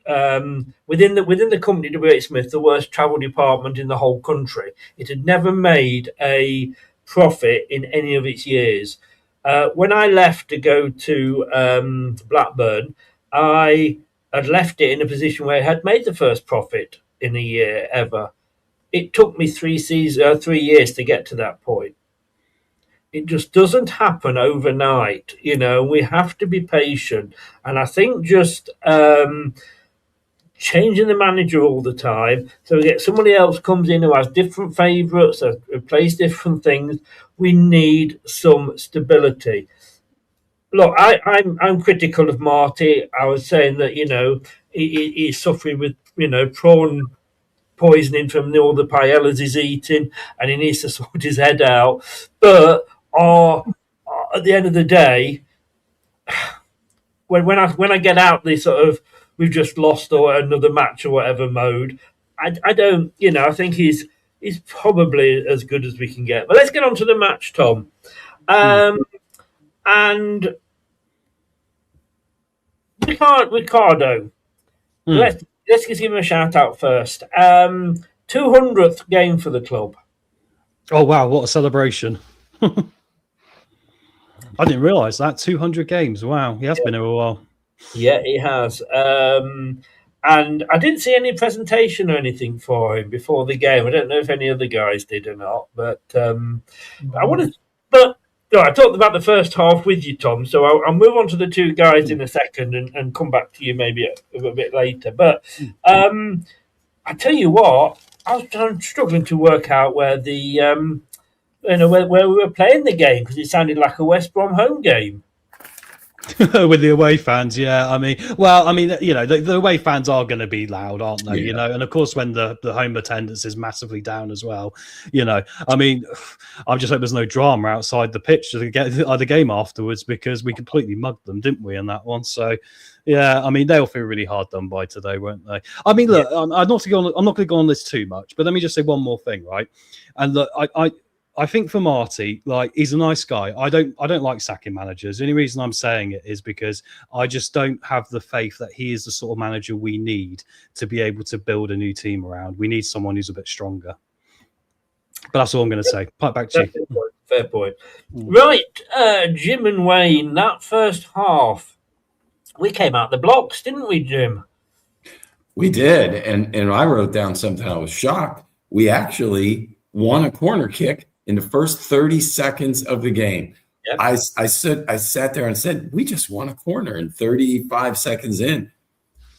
S4: within the company WBA Smith, the worst travel department in the whole country. It had never made a profit in any of its years. When I left to go to Blackburn, I had left it in a position where it had made the first profit in a year ever. It took me 3 years to get to that point. It just doesn't happen overnight. We have to be patient. And I think just changing the manager all the time, so we get somebody else comes in who has different favourites, who plays different things. We need some stability. Look, I'm critical of Marty. I was saying that he's suffering with prawn poisoning from all the paellas he's eating, and he needs to sort his head out. But are at the end of the day, when I get out the sort of we've just lost or another match or whatever mode, I don't, I think he's probably as good as we can get. But let's get on to the match, Tom. And Ricardo, let's just give him a shout out first. 200th game for the club.
S5: Oh wow, what a celebration! I didn't realise that 200 games. Wow, he has been here a while.
S4: Yeah, he has. And I didn't see any presentation or anything for him before the game. I don't know if any other guys did or not, but I wanted. But no, I talked about the first half with you, Tom. So I'll move on to the two guys in a second and come back to you maybe a bit later. But I tell you what, I'm struggling to work out where the where we were playing the game because it sounded like a West Brom home game.
S5: With the away fans, yeah. The away fans are going to be loud, aren't they?
S2: Yeah.
S5: And of course, when the home attendance is massively down as well, I just hope there's no drama outside the pitch to get the game afterwards because we completely mugged them, didn't we, in that one? So, yeah, they'll feel really hard done by today, won't they? Look, I'm not going to go on this too much, but let me just say one more thing, right? And look, I think for Marty, he's a nice guy. I don't like sacking managers. The only reason I'm saying it is because I just don't have the faith that he is the sort of manager we need to be able to build a new team around. We need someone who's a bit stronger. But that's all I'm going to say. Pipe back to you.
S4: Fair point. Right, Jim and Wayne, that first half, we came out the blocks, didn't we, Jim?
S2: We did. And I wrote down something. I was shocked. We actually won a corner kick in the first 30 seconds of the game. Yep. I sat there and said, we just won a corner in 35 seconds in.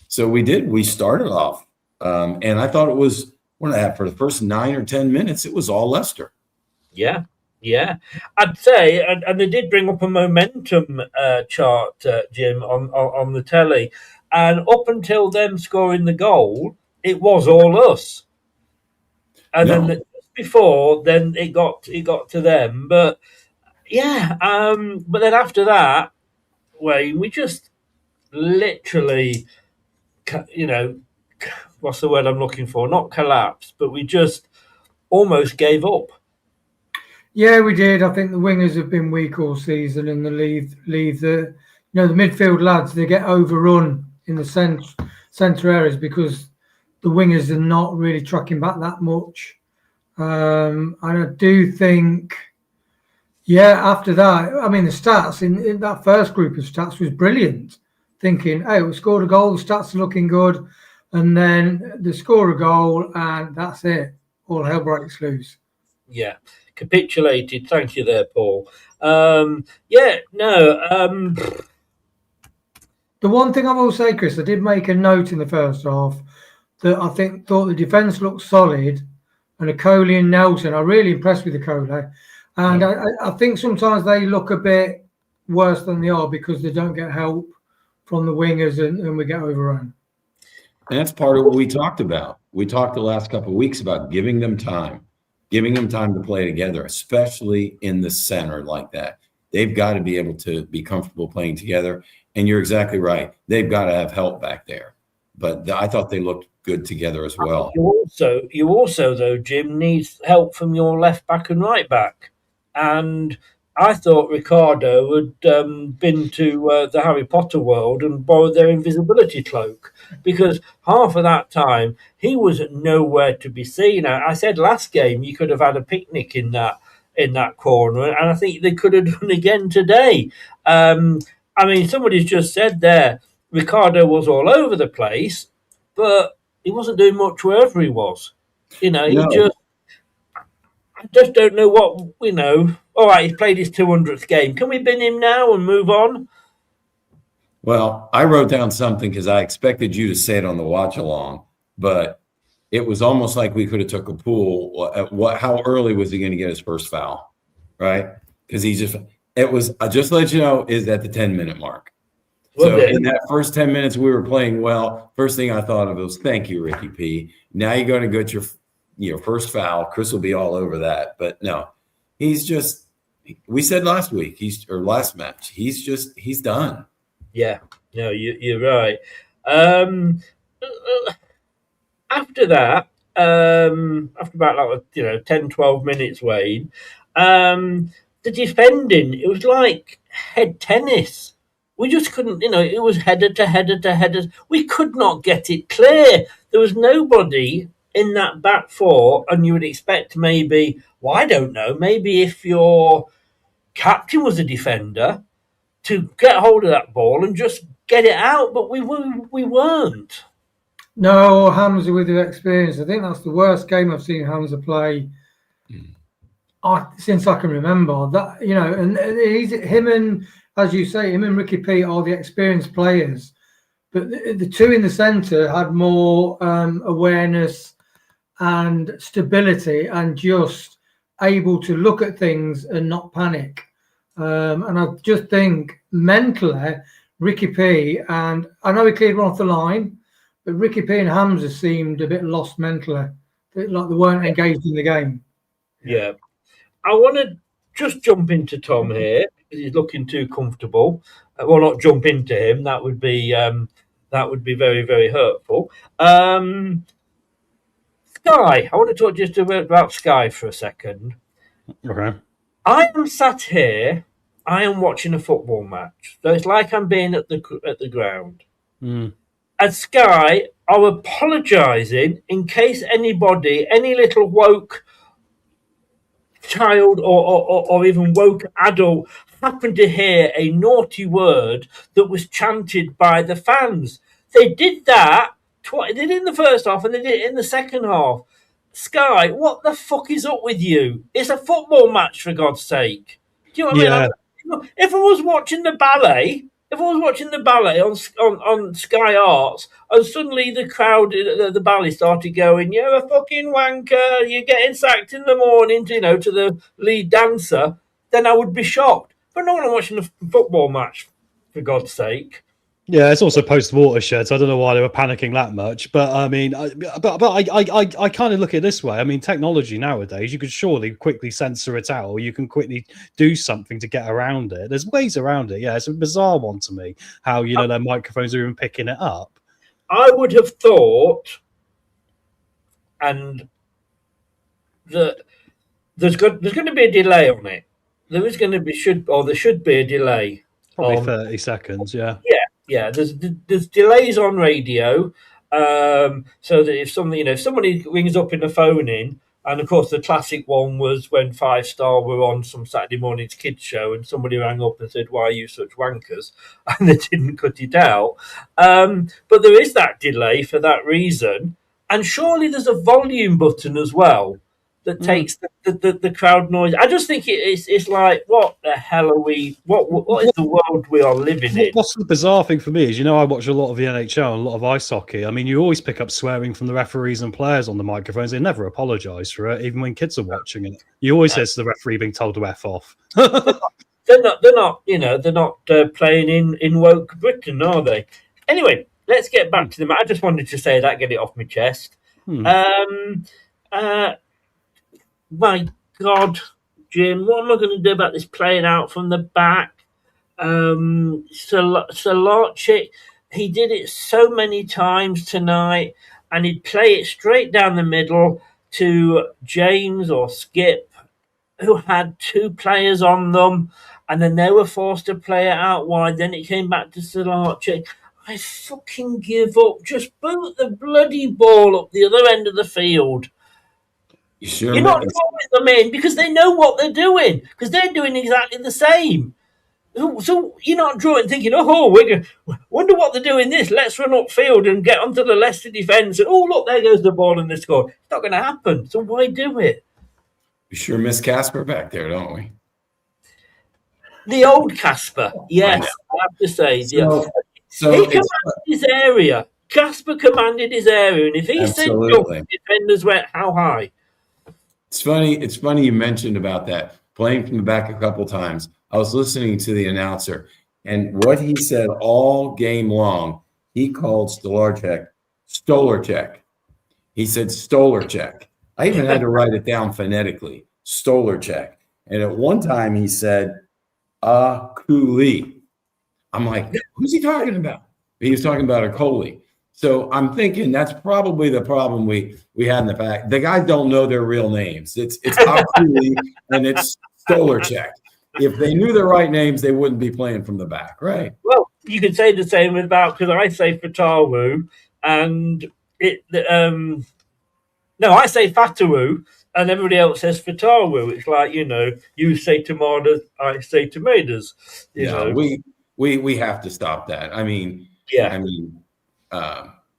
S2: So we did. We started off. And I thought it was, for the first 9 or 10 minutes, it was all Leicester.
S4: Yeah. I'd say, and they did bring up a momentum chart, Jim, on the telly. And up until them scoring the goal, it was all us. And then before, then it got to them. But yeah, but then after that, Wayne, we just literally, what's the word I'm looking for? Not collapsed, but we just almost gave up.
S9: Yeah, we did. I think the wingers have been weak all season, and leave the the midfield lads, they get overrun in the centre areas because the wingers are not really tracking back that much. And I do think, after that, the stats in that first group of stats was brilliant. Thinking, hey, we scored a goal, the stats are looking good, and then they score a goal, and that's it. All hell breaks loose.
S4: Yeah, capitulated. Thank you there, Paul.
S9: The one thing I will say, Chris, I did make a note in the first half that I thought the defence looked solid, and Akoli and Nelson, I'm really impressed with Akoli. And I think sometimes they look a bit worse than they are because they don't get help from the wingers and we get overrun.
S2: And that's part of what we talked about. We talked the last couple of weeks about giving them time to play together, especially in the center like that. They've got to be able to be comfortable playing together. And you're exactly right. They've got to have help back there. But I thought they looked good together as well.
S4: You also, though, Jim, need help from your left back and right back. And I thought Ricardo had been to the Harry Potter world and borrowed their invisibility cloak because half of that time he was nowhere to be seen. I said last game you could have had a picnic in that corner, and I think they could have done again today. Somebody's just said there, Ricardo was all over the place, but he wasn't doing much wherever he was. I just don't know what, all right, he's played his 200th game. Can we bin him now and move on?
S2: Well, I wrote down something because I expected you to say it on the watch-along, but it was almost like we could have took a pool. How early was he going to get his first foul, right? Because I just let you know, is at the 10-minute mark. So in that first 10 minutes, we were playing well. First thing I thought of was, thank you, Ricky P. Now you're going to get your first foul. Chris will be all over that. But no, he's we said last week, last match, he's done.
S4: Yeah, no, you're right. After that, after about 10, 12 minutes, Wayne, the defending, it was like head tennis. We just couldn't, it was header to header to header. We could not get it clear. There was nobody in that back four, and you would expect maybe, well, I don't know, maybe if your captain was a defender, to get hold of that ball and just get it out, but we weren't.
S9: No, Hamza with the experience. I think that's the worst game I've seen Hamza play since I can remember. That and him and, as you say, him and Ricky P are the experienced players, but the two in the centre had more awareness and stability and just able to look at things and not panic. And I just think mentally, Ricky P, and I know he cleared one off the line, but Ricky P and Hamza seemed a bit lost mentally, like they weren't engaged in the game.
S4: Yeah. I want to just jump into Tom here because he's looking too comfortable. Well, not jump into him. That would be very, very hurtful. Sky, I want to talk just a bit about Sky for a second.
S5: Okay.
S4: I am sat here. I am watching a football match. So it's like I'm being at the ground.
S5: Mm.
S4: And Sky are apologising in case anybody, any little woke child or even woke adult happened to hear a naughty word that was chanted by the fans. They did that twice. They did it in the first half and they did it in the second half. Sky, what the fuck is up with you? It's a football match, for God's sake. Do you know what I mean? If I was watching the ballet on Sky Arts, and suddenly the crowd, the ballet started going, "You're a fucking wanker, you're getting sacked in the morning," to the lead dancer, then I would be shocked. But not when I'm watching a football match, for God's sake.
S5: Yeah, it's also post-watershed, so I don't know why they were panicking that much. But I mean, I kind of look at it this way. I mean, technology nowadays, you could surely quickly censor it out, or you can quickly do something to get around it. There's ways around it. Yeah, it's a bizarre one to me, how, their microphones are even picking it up.
S4: I would have thought, and that there's going to be a delay on it. There should be a delay.
S5: Probably 30 seconds, yeah.
S4: Yeah, there's delays on radio, so that if somebody rings up in the phone in, and of course the classic one was when 5 Star were on some Saturday morning's kids show, and somebody rang up and said, "Why are you such wankers?" and they didn't cut it out. But there is that delay for that reason, and surely there's a volume button as well that takes the crowd noise. I just think it's like, what the hell are we? What is the world we are living in?
S5: What's the bizarre thing for me is, I watch a lot of the NHL and a lot of ice hockey. I mean, you always pick up swearing from the referees and players on the microphones. They never apologise for it, even when kids are watching it. You always hear the referee being told to F off.
S4: They're not playing in woke Britain, are they? Anyway, let's get back to them. I just wanted to say that, get it off my chest. My God, Jim, what am I going to do about this playing out from the back? Solacek, he did it so many times tonight, and he'd play it straight down the middle to James or Skip, who had 2 players on them, and then they were forced to play it out wide. Then it came back to Solacek. I fucking give up. Just boot the bloody ball up the other end of the field. You're not drawing them in because they know what they're doing, because they're doing exactly the same. So you're not drawing thinking, wonder what they're doing this. Let's run upfield and get onto the Leicester defence. And, look, there goes the ball and they score. It's not going to happen. So why do it?
S2: We sure miss Casper back there, don't we?
S4: The old Casper, yes, I have to say. So he commanded his area. Casper commanded his area. And if he said jump, defenders went how high?
S2: It's funny you mentioned about that, playing from the back a couple times. I was listening to the announcer, and what he said all game long, he called Stolarczyk. He said Stolarczyk. I even had to write it down phonetically. Stolarczyk. And at one time he said, Cooley. I'm like, who's he talking about? He was talking about a Coley. So I'm thinking that's probably the problem we had in the fact. The guys don't know their real names. It's Cooley and it's Stolarczyk. If they knew their right names, they wouldn't be playing from the back, right?
S4: Well, you could say the same about, because I say Fatawu and I say Fatawu and everybody else says Fatawu. It's like, you say tomatoes, I say tomatoes. You know.
S2: We have to stop that.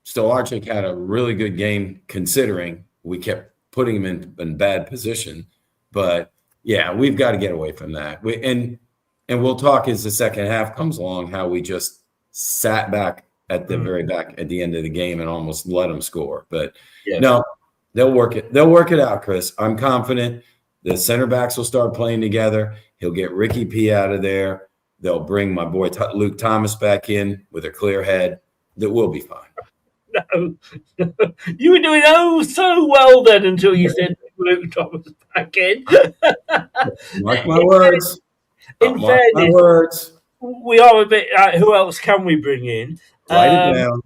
S2: Stolarczyk had a really good game considering we kept putting him in bad position. But yeah, we've got to get away from that. And we'll talk as the second half comes along how we just sat back at the very back at the end of the game and almost let them score. But no, they'll work it. They'll work it out, Chris. I'm confident the center backs will start playing together. He'll get Ricky P out of there. They'll bring my boy Luke Thomas back in with a clear head. That will be fine.
S4: No, you were doing so well then until you said Luke Thomas back in.
S2: Mark my words.
S4: In fairness, we are a bit. Who else can we bring in?
S2: Write it down.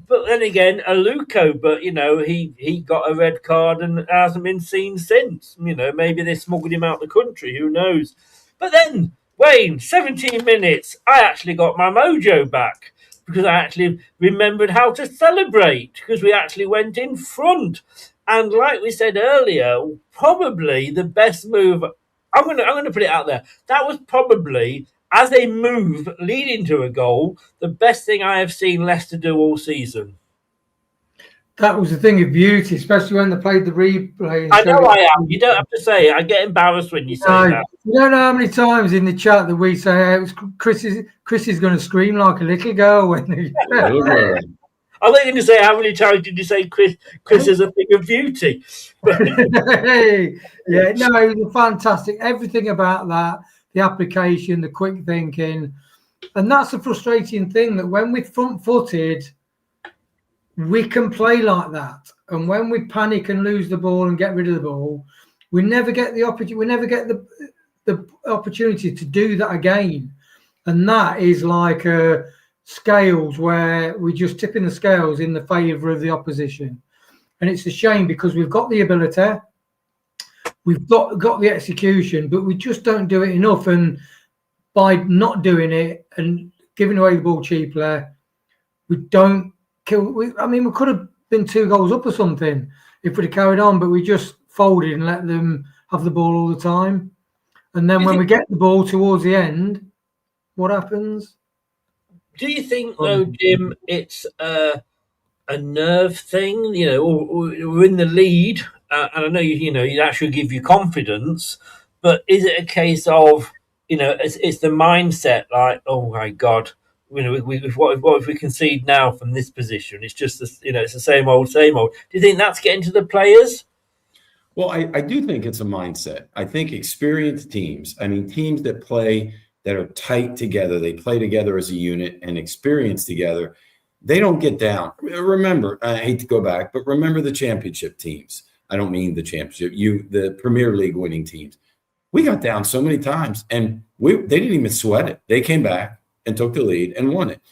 S4: But then again, Aluko. But he got a red card and hasn't been seen since. Maybe they smuggled him out the country. Who knows? But then Wayne, 17 minutes. I actually got my mojo back. Because I actually remembered how to celebrate, because we actually went in front. And like we said earlier, probably the best move, I'm gonna put it out there, that was probably, as a move leading to a goal, the best thing I have seen Leicester do all season.
S9: That was a thing of beauty, especially when they played the replay.
S4: I know I am. You don't have to say it. I get embarrassed when you say that.
S9: You don't know how many times in the chat that we say, it was Chris is going to scream like a little girl when he...
S4: I was going to say, how many times did you say Chris is a thing of beauty?
S9: Yeah, no, it was fantastic. Everything about that, the application, the quick thinking. And that's the frustrating thing, that when we're front-footed, we can play like that. And when we panic and lose the ball and get rid of the ball, we never get the opportunity. We never get the opportunity to do that again. And that is like scales where we're just tipping the scales in the favour of the opposition. And it's a shame because we've got the ability, we've got the execution, but we just don't do it enough. And by not doing it and giving away the ball cheaply, we don't kill. We could have been 2 goals up or something if we'd have carried on, but we just folded and let them have the ball all the time. And then when we get the ball towards the end, what happens?
S4: Do you think, though, Jim, it's a nerve thing? We're in the lead, and I know that should give you confidence, but is it a case of, it's the mindset, like, oh my God, what if we concede now from this position? It's just, it's the same old, same old. Do you think that's getting to the players?
S2: Well, I do think it's a mindset. I think experienced teams, teams that play, that are tight together, they play together as a unit and experience together, they don't get down. Remember, I hate to go back, but remember the championship teams. I don't mean the championship, the Premier League winning teams. We got down so many times and they didn't even sweat it. They came back and took the lead and won it.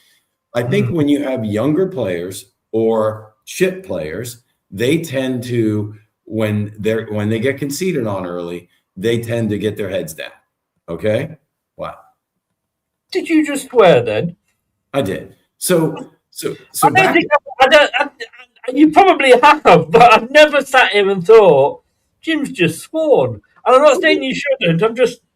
S2: I think when you have younger players or chip players, they tend to, when they get conceded on early, they tend to get their heads down. Okay? Wow.
S4: Did you just swear then?
S2: I did. So
S4: you probably have, but I've never sat here and thought, Jim's just sworn. And I'm not saying you shouldn't.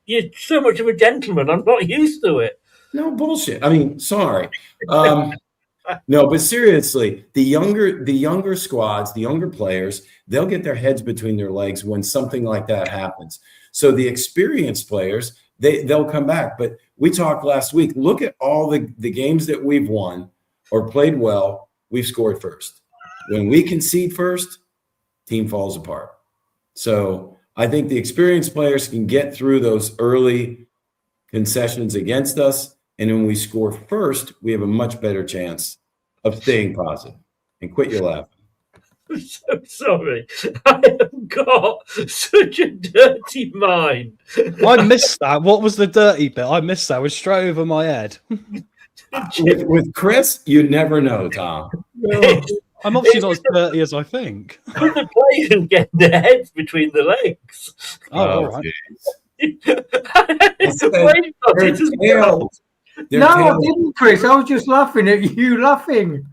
S4: You're so much of a gentleman. I'm not used to it.
S2: No bullshit. Sorry. No, but seriously, the younger squads, the younger players, they'll get their heads between their legs when something like that happens. So the experienced players, they'll come back. But we talked last week. Look at all the games that we've won or played well. We've scored first. When we concede first, team falls apart. So I think the experienced players can get through those early concessions against us. And when we score first, we have a much better chance of staying positive. And quit your laughing.
S4: I'm so sorry. I have got such a dirty mind.
S5: I missed that. What was the dirty bit? I missed that. It was straight over my head.
S2: With Chris, you never know, Tom.
S5: I'm obviously not as dirty as I think.
S4: The players get their heads between the legs.
S5: Oh, all right.
S9: No, I didn't, Chris. I was just laughing at you laughing.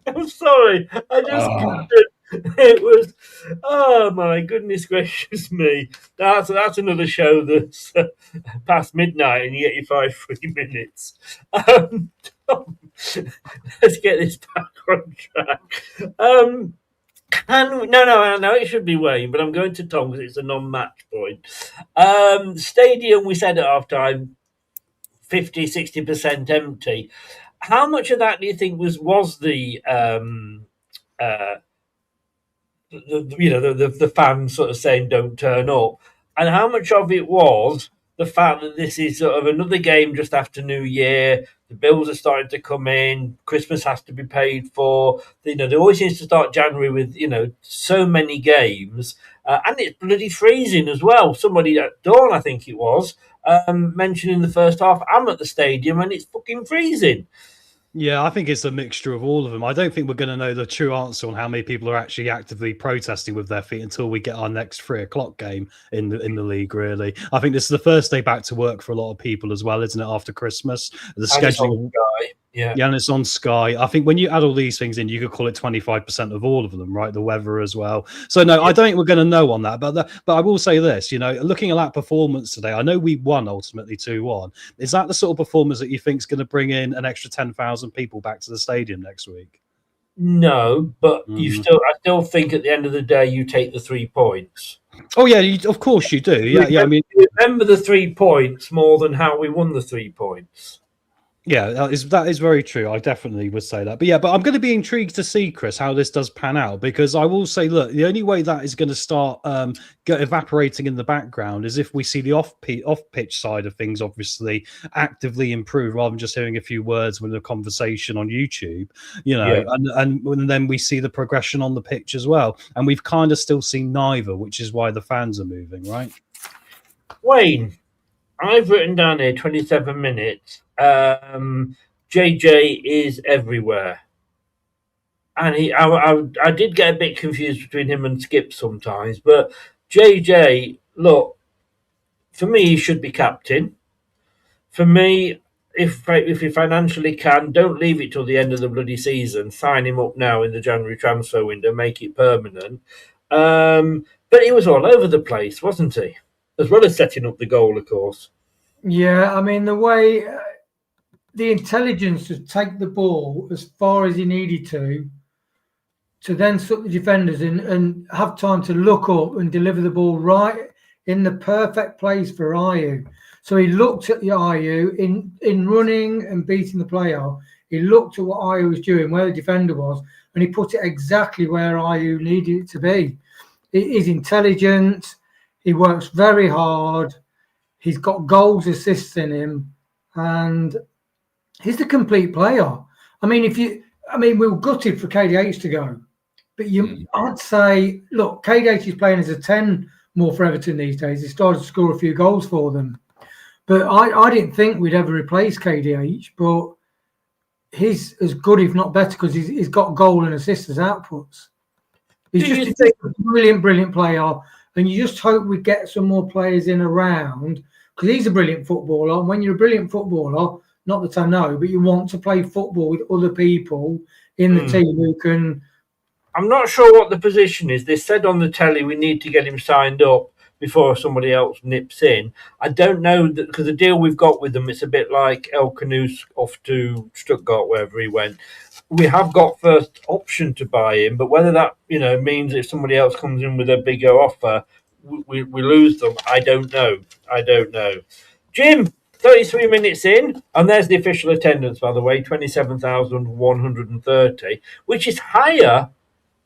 S4: I'm sorry. I just it was. Oh my goodness gracious me! That's another show that's past midnight, and you get your 5 free minutes. Tom, let's get this back on track. No, it should be Wayne, but I'm going to Tom because it's a non-match point. Stadium, we said at half time, 50-60% empty. How much of that do you think was the fans sort of saying don't turn up, and how much of it was the fact that this is sort of another game just after New Year? The bills are starting to come in. Christmas has to be paid for. There always seems to start January with so many games, and it's bloody freezing as well. Somebody at Dawn, I think it was, mentioned in the first half, I'm at the stadium and it's fucking freezing.
S5: Yeah, I think it's a mixture of all of them. I don't think we're going to know the true answer on how many people are actually actively protesting with their feet until we get our next 3 o'clock game in the league, really. I think this is the first day back to work for a lot of people as well, isn't it, after Christmas? The scheduling. Yeah, and it's on Sky. I think when you add all these things in, you could call it 25% of all of them, right? The weather as well. So no, I don't think we're going to know on that. But I will say this, looking at that performance today, I know we won ultimately 2-1. Is that the sort of performance that you think is going to bring in an extra 10,000 people back to the stadium next week?
S4: No, but I still think at the end of the day, you take the 3 points.
S5: Oh yeah, of course you do. Yeah. I mean,
S4: remember the 3 points more than how we won the 3 points.
S5: Yeah, that is very true. I definitely would say that. But I'm going to be intrigued to see, Chris, how this does pan out, because I will say, look, the only way that is going to start evaporating in the background is if we see the off-pitch side of things obviously actively improve, rather than just hearing a few words with a conversation on YouTube, and then we see the progression on the pitch as well. And we've kind of still seen neither, which is why the fans are moving, right?
S4: Wayne, I've written down here 27 minutes. JJ is everywhere, and I did get a bit confused between him and Skip sometimes. But JJ, look, for me, he should be captain. For me, if he financially can, don't leave it till the end of the bloody season. Sign him up now in the January transfer window, make it permanent. But he was all over the place, wasn't he? As well as setting up the goal, of course.
S9: Yeah, I mean, the way the intelligence to take the ball as far as he needed to then suck the defenders in and have time to look up and deliver the ball right in the perfect place for Ayew. So he looked at the Ayew in running and beating the player. He looked at what Ayew was doing, where the defender was, and he put it exactly where Ayew needed it to be. He's intelligent. He works very hard. He's got goals, assists in him, and he's the complete player. I mean, we were gutted for KDH to go, but I'd say, look, KDH is playing as a 10 more for Everton these days. He started to score a few goals for them, but I didn't think we'd ever replace KDH, but he's as good, if not better, because he's got goal and assist as outputs. He's just a brilliant player, and you just hope we get some more players in around, because he's a brilliant footballer, and when you're a brilliant footballer, not that I know, but you want to play football with other people in the team who can.
S4: I'm not sure what the position is. They said on the telly we need to get him signed up before somebody else nips in. I don't know, because the deal we've got with them, it's a bit like El Canoes off to Stuttgart, wherever he went. We have got first option to buy him, but whether that means if somebody else comes in with a bigger offer, we lose them. I don't know. Jim, 33 minutes in, and there's the official attendance, by the way, 27,130, which is higher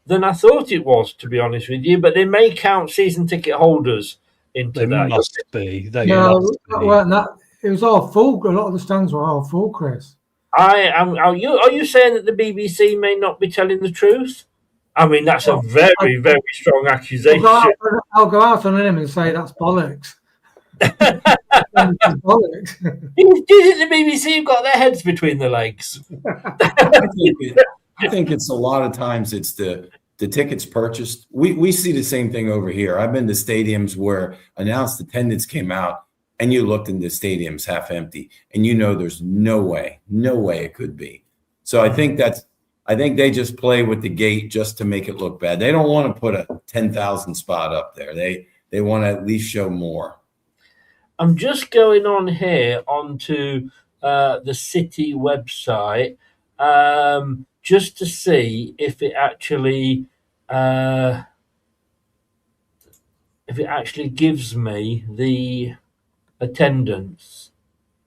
S4: than I thought it was, to be honest with you. But they may count season ticket holders into that.
S5: Must be.
S9: It was all full. A lot of the stands were all full, Chris.
S4: Are you saying that the BBC may not be telling the truth? I mean, that's a very, very strong accusation.
S9: I'll go out on a limb and say that's bollocks. Bollocks.
S4: Do you think the BBC have got their heads between the legs?
S2: I think it's a lot of times it's the tickets purchased. We see the same thing over here. I've been to stadiums where announced attendance came out and you looked into stadiums half empty and you know there's no way it could be. So I think they just play with the gate just to make it look bad. They don't want to put a 10,000 spot up there. They want to at least show more.
S4: I'm just going on here onto the City website just to see if it actually gives me the attendance,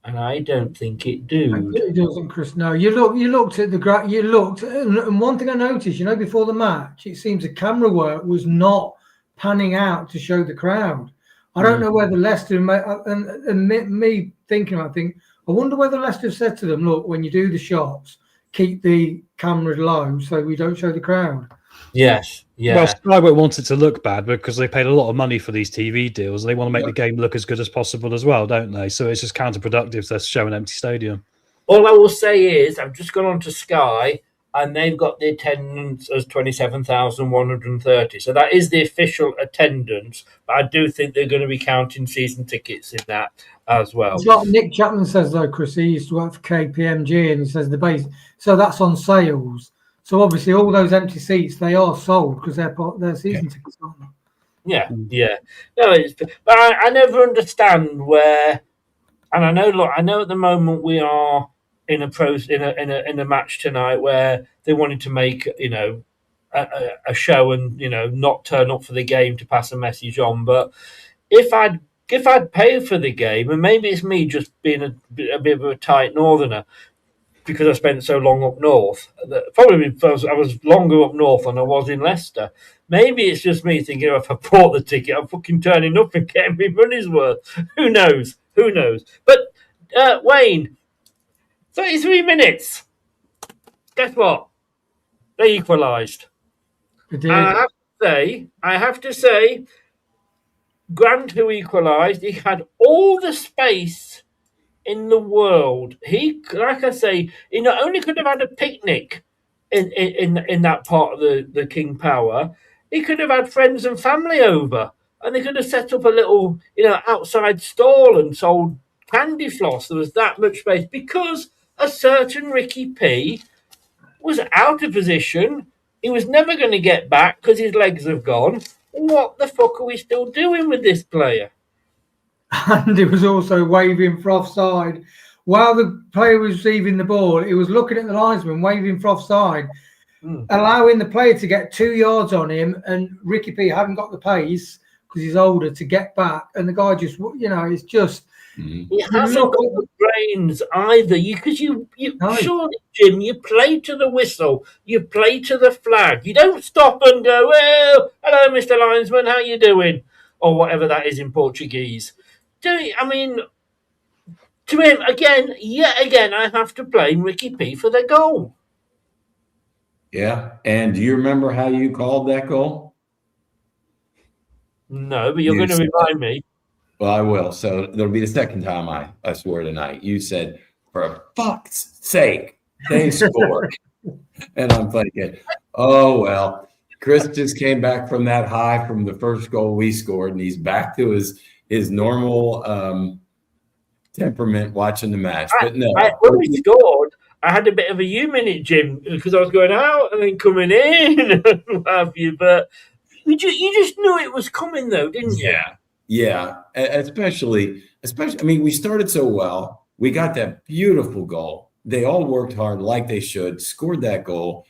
S4: and I don't think it do.
S9: It doesn't, Chris. No, you looked at and one thing I noticed, before the match, it seems the camera work was not panning out to show the crowd. I don't know whether Leicester and me thinking, I wonder whether Leicester said to them, look, when you do the shots, keep the camera low so we don't show the crowd.
S4: Yes, yeah.
S5: Well, Sky won't want it to look bad because they paid a lot of money for these TV deals. They want to make the game look as good as possible as well, don't they? So it's just counterproductive to show an empty stadium.
S4: All I will say is I've just gone on to Sky and they've got the attendance as 27,130. So that is the official attendance. But I do think they're going to be counting season tickets in that as well.
S9: It's like Nick Chapman says, though, Chris. He used to work for KPMG and he says the base. So that's on sales. So obviously all those empty seats, they are sold because they're season tickets, aren't they?
S4: Yeah. No, but I never understand where, and I know at the moment we are in a match tonight where they wanted to make a show and not turn up for the game to pass a message on. But if I'd paid for the game, and maybe it's me just being a bit of a tight northerner because I spent so long up north, probably because I was longer up north than I was in Leicester. Maybe it's just me thinking, if I bought the ticket, I'm fucking turning up and getting my money's worth. Who knows? But Wayne, 33 minutes. Guess what? They equalised.
S9: It did.
S4: And I have to say, Grant, who equalised, he had all the space in the world. He, like I say, he not only could have had a picnic in that part of the King Power, he could have had friends and family over, and they could have set up a little, outside stall and sold candy floss. There was that much space because a certain Ricky P was out of position. He was never going to get back because his legs have gone. What the fuck are we still doing with this player?
S9: And he was also waving for offside. While the player was receiving the ball, he was looking at the linesman, waving for offside, allowing the player to get 2 yards on him. And Ricky P hadn't got the pace because he's older to get back. And the guy just, it's just...
S4: He hasn't got the brains either. Surely, Jim, you play to the whistle, you play to the flag. You don't stop and go, well, hello, Mr. Linesman, how you doing? Or whatever that is in Portuguese. I mean, to him, yet again, I have to blame Ricky P for the goal.
S2: Yeah, and do you remember how you called that goal?
S4: No, but you're going to remind me.
S2: Well, I will. So it'll be the second time I swear tonight. You said, for fuck's sake, they scored. And I'm thinking, oh, well, Chris just came back from that high from the first goal we scored, and he's back to his normal temperament watching the match. But no.
S4: When we scored, I had a bit of a U-minute, Jim, because I was going out and then coming in and what have you. But you just knew it was coming, though, didn't you?
S2: Yeah, especially. I mean, we started so well. We got that beautiful goal. They all worked hard like they should, scored that goal.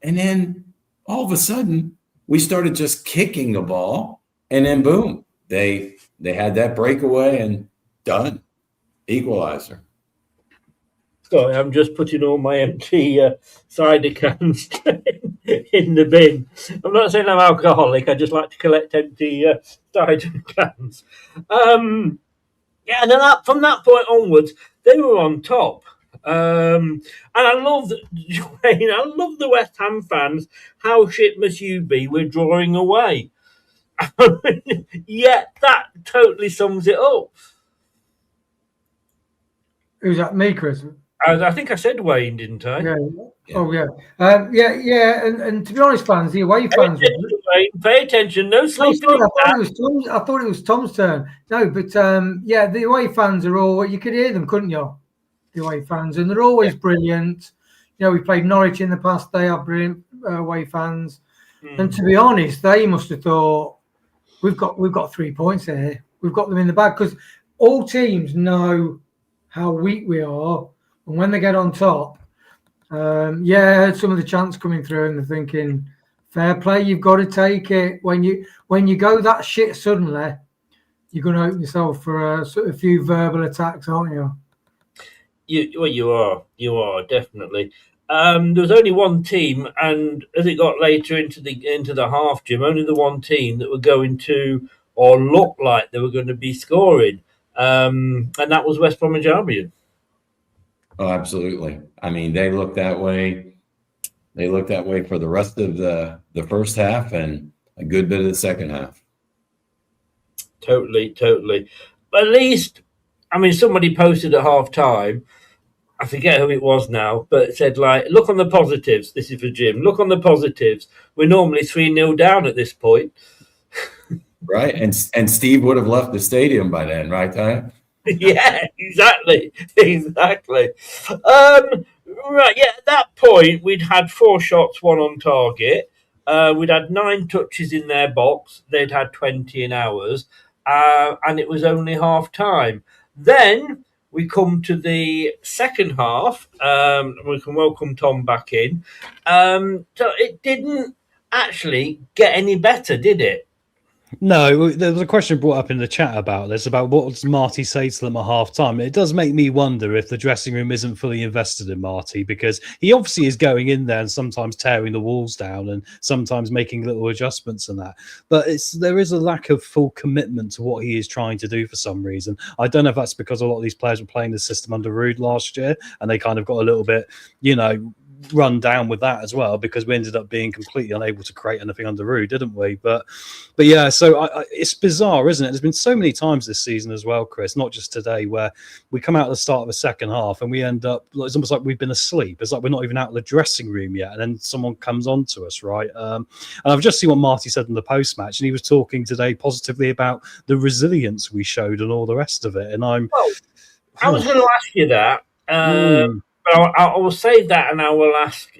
S2: And then all of a sudden, we started just kicking the ball. And then, boom, they had that breakaway and done. Equalizer.
S4: Sorry, I'm just putting all my empty cider cans in the bin. I'm not saying I'm alcoholic. I just like to collect empty cider cans. And then from that point onwards, they were on top. And I love Dwayne, I love the West Ham fans. How shit must you be? We're drawing away. Yeah, that totally sums it up.
S9: Who's that? Me, Chris?
S4: I think I said Wayne, didn't I?
S9: Yeah. Oh, yeah. And to be honest, fans, the away fans.
S4: Pay attention. No sleeping.
S9: I thought it was Tom's turn. No, but the away fans are all. You could hear them, couldn't you? The away fans, and they're always brilliant. You know, we played Norwich in the past. They are brilliant away fans. And to be honest, they must have thought we've got 3 points here. We've got them in the bag because all teams know how weak we are, and when they get on top, some of the chants coming through, and they're thinking, fair play, you've got to take it. When you go that shit suddenly, you're going to open yourself for a few verbal attacks, aren't you?
S4: You are definitely. There was only one team, and as it got later into the half, Jim, only the one team that were going to or looked like they were going to be scoring, and that was West Bromwich Albion.
S2: Oh, absolutely. I mean, they looked that way. They looked that way for the rest of the first half and a good bit of the second half.
S4: Totally. But at least, I mean, somebody posted at half time, I forget who it was now, but it said, like, look on the positives. This is for Jim. Look on the positives. We're normally 3-0 down at this point.
S2: Right. And Steve would have left the stadium by then, right, Ty?
S4: Yeah, exactly. Right, yeah, at that point, we'd had 4 shots, 1 on target. We'd had 9 touches in their box. They'd had 20 in ours. And it was only half time. Then we come to the second half. We can welcome Tom back in. So it didn't actually get any better, did it?
S5: No, there was a question brought up in the chat about this, about what does Marty say to them at half time. It does make me wonder if the dressing room isn't fully invested in Marty, because he obviously is going in there and sometimes tearing the walls down and sometimes making little adjustments and that. But there is a lack of full commitment to what he is trying to do for some reason. I don't know if that's because a lot of these players were playing the system under Rude last year and they kind of got a little bit, run down with that as well, because we ended up being completely unable to create anything under Rude, didn't we? But yeah, so it's bizarre, isn't it? There's been so many times this season as well, Chris, not just today, where we come out at the start of the second half and we end up, it's almost like we've been asleep. It's like we're not even out of the dressing room yet, and then someone comes on to us, right? And I've just seen what Marty said in the post-match, and he was talking today positively about the resilience we showed and all the rest of it. And I
S4: was going to ask you that. But I will save that, and I will ask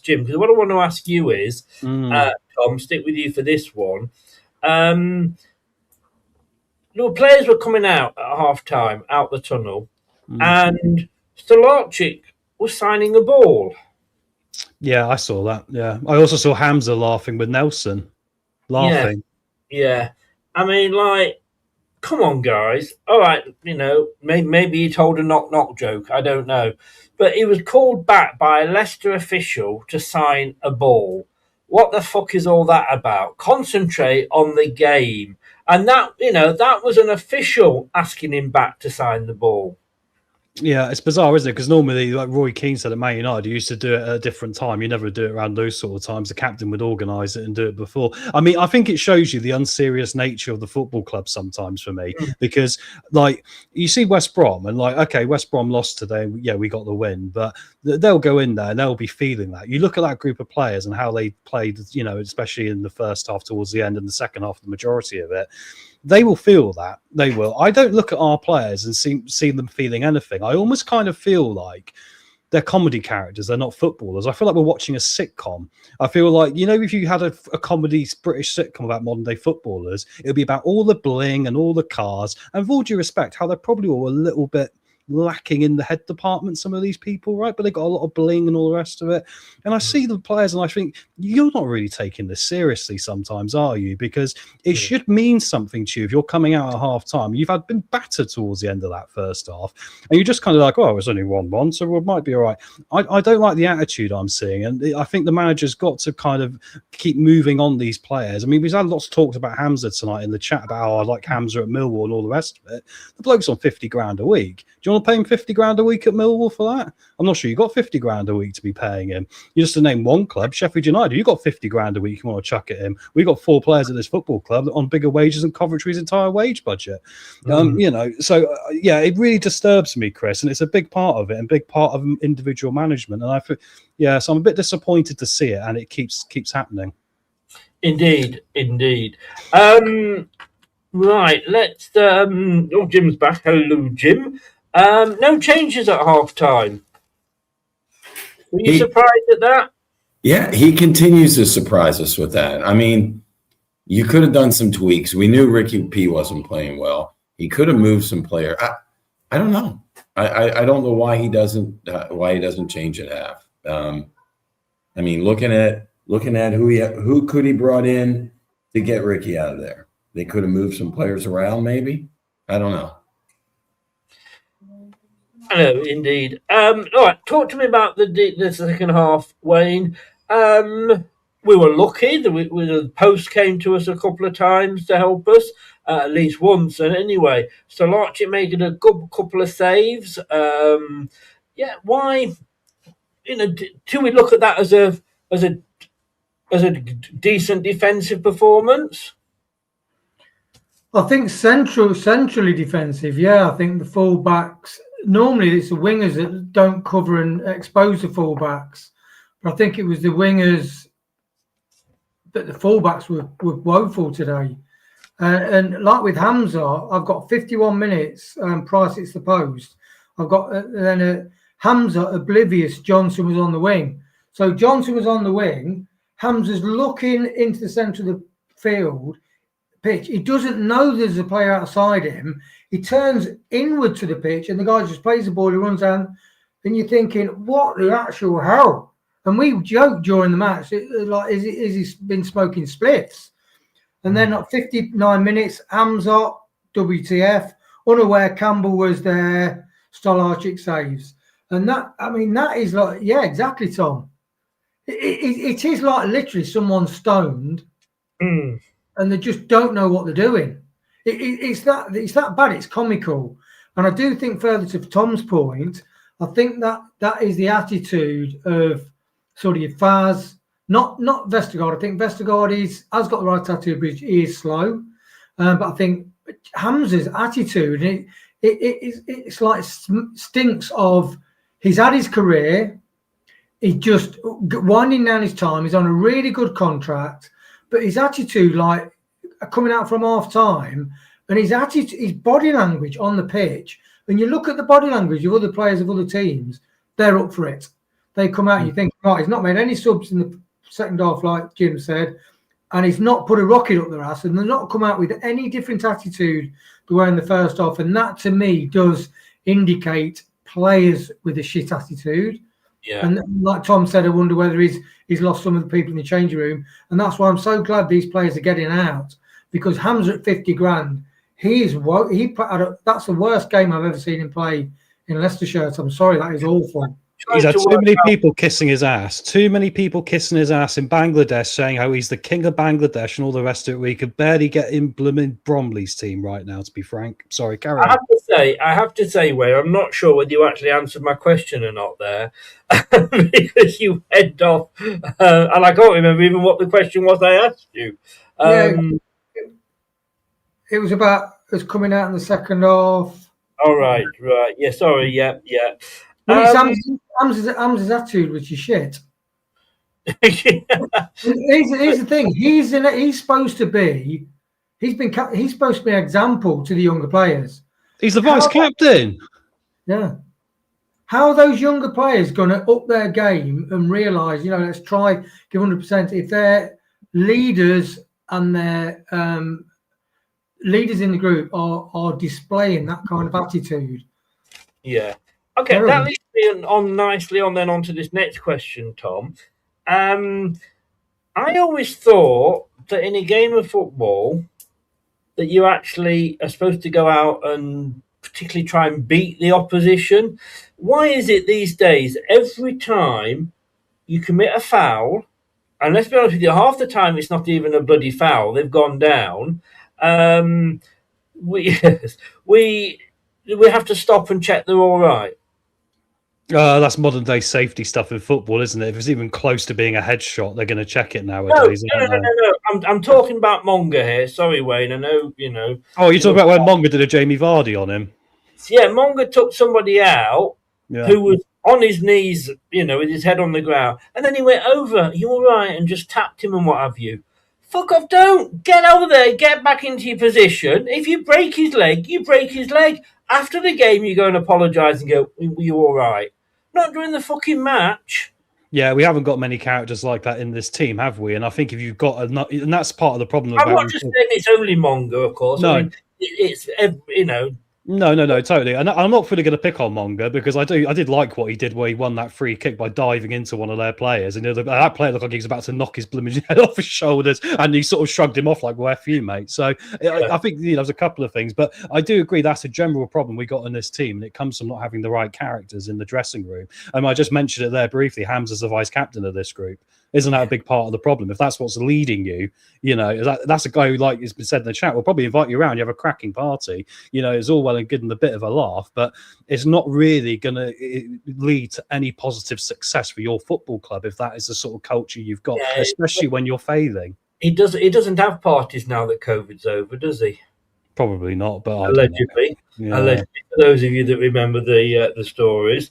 S4: Jim, because what I want to ask you is, Tom, stick with you for this one. Players were coming out at half time, out the tunnel, and Stolarczyk was signing a ball.
S5: Yeah, I saw that. Yeah, I also saw Hamza laughing with Nelson.
S4: Yeah. I mean, come on, guys. All right, maybe he told a knock-knock joke. I don't know. But he was called back by a Leicester official to sign a ball. What the fuck is all that about? Concentrate on the game. And that was an official asking him back to sign the ball.
S5: Yeah, it's bizarre, isn't it? Because normally, like Roy Keane said at Man United, you used to do it at a different time. You never do it around those sort of times. The captain would organise it and do it before. I mean, I think it shows you the unserious nature of the football club sometimes for me. Because, you see West Brom and, okay, West Brom lost today. Yeah, we got the win. But they'll go in there and they'll be feeling that. You look at that group of players and how they played, especially in the first half towards the end and the second half, the majority of it. They will feel that. They will. I don't look at our players and see them feeling anything. I almost kind of feel like they're comedy characters. They're not footballers. I feel like we're watching a sitcom. I feel like, if you had a comedy British sitcom about modern day footballers, it would be about all the bling and all the cars. And with all due respect, how they're probably all a little bit lacking in the head department, some of these people, right? But they got a lot of bling and all the rest of it. And I see the players and I think, you're not really taking this seriously sometimes, are you? Because it should mean something to you if you're coming out at half time. You've been battered towards the end of that first half, and you're just kind of like, oh, it's only 1-1, so it might be all right. I don't like the attitude I'm seeing, and I think the manager's got to kind of keep moving on these players. I mean, we've had lots talked about Hamza tonight in the chat about how I like Hamza at Millwall and all the rest of it. The bloke's on 50 grand a week. Do you you want to pay him 50 grand a week at Millwall for that? I'm not sure you got 50 grand a week to be paying him. You just to name one club, Sheffield United, you got 50 grand a week you want to chuck at him. We got 4 players at this football club on bigger wages than Coventry's entire wage budget. So it really disturbs me, Chris, and it's a big part of it and big part of individual management. And I feel, so I'm a bit disappointed to see it, and it keeps happening.
S4: Indeed. Right, let's. Jim's back. Hello, Jim. No changes at half time. Were you surprised at that?
S2: Yeah, he continues to surprise us with that. I mean, you could have done some tweaks. We knew Ricky P wasn't playing well. He could have moved some player. I don't know. I don't know why he doesn't change at half. I mean, looking at who could he brought in to get Ricky out of there. They could have moved some players around, maybe. I don't know.
S4: I know, indeed. All right, talk to me about the second half, Wayne. We were lucky. The post came to us a couple of times to help us, at least once. And anyway, Stolarczyk making a good couple of saves. Why? Do we look at that as a decent defensive performance?
S9: I think centrally defensive. Yeah, I think the fullbacks. Normally, it's the wingers that don't cover and expose the fullbacks, but I think it was the wingers that the fullbacks were woeful today. And like with Hamza, I've got 51 minutes. Price hits the post. I've got then Hamza oblivious. Johnson was on the wing, so Johnson was on the wing. Hamza's looking into the centre of the field. Pitch. He doesn't know there's a player outside him. He turns inward to the pitch, and the guy just plays the ball. He runs down, and you're thinking, "What the actual hell?" And we joked during the match, is he been smoking spliffs? And then at 59 minutes, Hamza, WTF, unaware Campbell was there. Stolarczyk saves, and that is like, yeah, exactly, Tom. It is like literally someone stoned. And they just don't know what they're doing. It's that bad. It's comical. And I do think, further to Tom's point, I think that is the attitude of sort of Faz, not Vestergaard. I think Vestergaard has got the right attitude, but he is slow. But I think Hamza's attitude, it's like stinks of he's had his career. He's just winding down his time. He's on a really good contract. But his attitude, like coming out from half time, and his attitude, his body language on the pitch, when you look at the body language of other players of other teams, they're up for it. They come out and you think, right, he's not made any subs in the second half, like Jim said, and he's not put a rocket up their ass, and they're not come out with any different attitude they were in the first half. And that, to me, does indicate players with a shit attitude. Yeah. And like Tom said, I wonder whether he's lost some of the people in the changing room. And that's why I'm so glad these players are getting out, because Hamza at 50 grand, that's the worst game I've ever seen him play in Leicester shirts. I'm sorry, that is awful.
S5: He's had too many people kissing his ass. Too many people kissing his ass in Bangladesh, saying how he's the king of Bangladesh and all the rest of it. We could barely get in blooming Bromley's team right now, to be frank. Sorry, carry on.
S4: I have to say, Wayne, I'm not sure whether you actually answered my question or not there, because you head off, and I can't remember even what the question was I asked you.
S9: It was about us coming out in the second half.
S4: All right. Yeah, sorry. Yeah.
S9: Hamza's attitude, which is shit. Here's the thing: he's supposed to be an example to the younger players.
S5: He's the vice captain.
S9: Yeah. How are those younger players going to up their game and realise, let's try give 100% if their leaders and their leaders in the group are displaying that kind of attitude?
S4: Yeah. Okay, that leads me on nicely onto this next question, Tom. I always thought that in a game of football that you actually are supposed to go out and particularly try and beat the opposition. Why is it these days, every time you commit a foul, and let's be honest with you, half the time it's not even a bloody foul, they've gone down, we we have to stop and check they're all right?
S5: That's modern day safety stuff in football, isn't it? If it's even close to being a headshot, they're going to check it
S4: No,
S5: nowadays.
S4: I'm talking about Monga here. Sorry, Wayne. I know,
S5: Oh, you're talking about when Monga did a Jamie Vardy on him?
S4: Yeah, Monga took somebody out who was on his knees, with his head on the ground, and then he went over, you all right, and just tapped him and what have you. Fuck off, don't. Get over there, get back into your position. If you break his leg, you break his leg. After the game, you go and apologise and go, were you all right? Not during the fucking match.
S5: Yeah, we haven't got many characters like that in this team, have we? And I think if you've got and that's part of the problem.
S4: I'm not just saying it's only Monga, of course.
S5: No.
S4: I mean, it's
S5: No, totally. And I'm not fully going to pick on Monga because I did like what he did where he won that free kick by diving into one of their players. And that player looked like he was about to knock his blooming head off his shoulders, and he sort of shrugged him off like, well, F you, mate. So I think there's a couple of things, but I do agree that's a general problem we got in this team, and it comes from not having the right characters in the dressing room. And I just mentioned it there briefly. Hamza's the vice captain of this group. Isn't that a big part of the problem? If that's what's leading you, that's a guy who, like it's been said in the chat, will probably invite you around. You have a cracking party. It's all well and good and a bit of a laugh, but it's not really going to lead to any positive success for your football club if that is the sort of culture you've got, especially when you're failing.
S4: He doesn't have parties now that COVID's over, does he?
S5: Probably not, but
S4: allegedly. Allegedly, for those of you that remember the stories.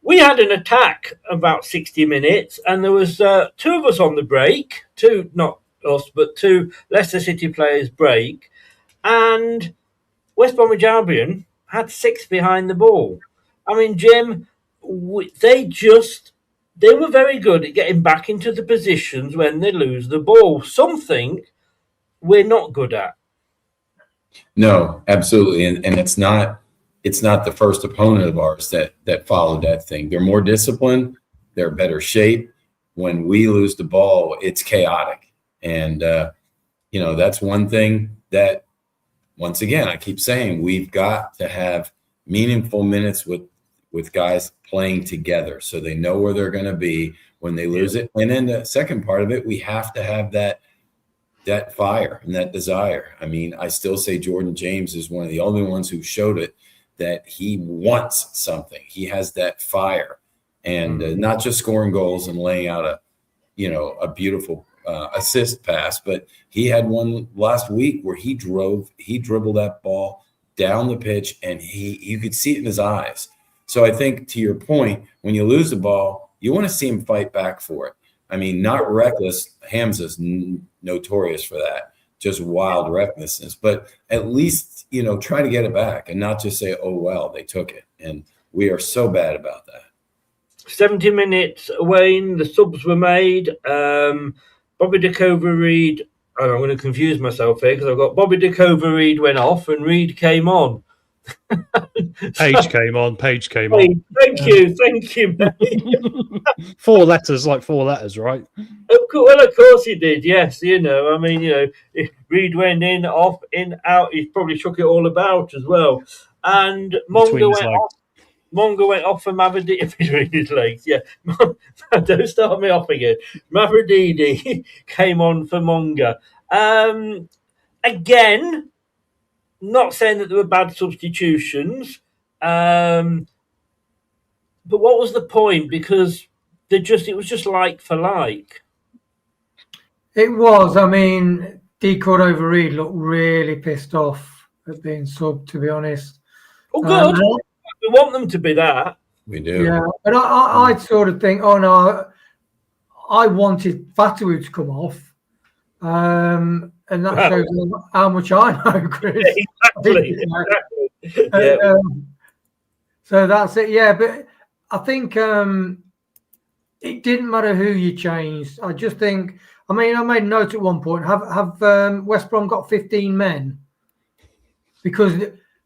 S4: We had an attack about 60 minutes, and there was two of us on the break. Two, not us, but two Leicester City players break. And West Bromwich Albion had 6 behind the ball. I mean, Jim, they were very good at getting back into the positions when they lose the ball. Something we're not good at.
S2: No, absolutely. And it's not the first opponent of ours that followed that thing. They're more disciplined. They're better shape. When we lose the ball, it's chaotic. And, that's one thing that, once again, I keep saying we've got to have meaningful minutes with guys playing together so they know where they're going to be when they lose it. And then the second part of it, we have to have that fire and that desire. I mean, I still say Jordan James is one of the only ones who showed it, that he wants something. He has that fire, and not just scoring goals and laying out a beautiful assist pass, but he had one last week where he dribbled that ball down the pitch, and you could see it in his eyes. So I think, to your point, when you lose the ball, you want to see him fight back for it. I mean, not reckless. Hamza's notorious for that, just wild recklessness, but at least, try to get it back and not just say, oh, well, they took it. And we are so bad about that. 70
S4: minutes, Wayne, the subs were made. Bobby DeCover-Reid, I'm going to confuse myself here because I've got Bobby DeCover-Reid went off and Reid came on.
S5: Page came on.
S4: Thank you, mate.
S5: 4 letters, right?
S4: Well, of course he did. Yes, if Reid went in, off, in, out, he probably shook it all about as well. And Monga went off for Mavridini. If he's reading his legs, yeah. Don't start me off again. Mavridini came on for Monga. Again, not saying that there were bad substitutions, but what was the point? Because it was just like for like.
S9: It was. I mean, D. Cordova-Reid looked really pissed off at being subbed, to be honest.
S4: Oh, good. We want them to be that.
S2: We do.
S9: Yeah, but I sort of think, oh no, I wanted Fatawu to come off. And that shows how much I know, Chris.
S4: Exactly.
S9: Yeah. So that's it. Yeah, but I think it didn't matter who you changed. I just think, I made a note at one point, have West Brom got 15 men? Because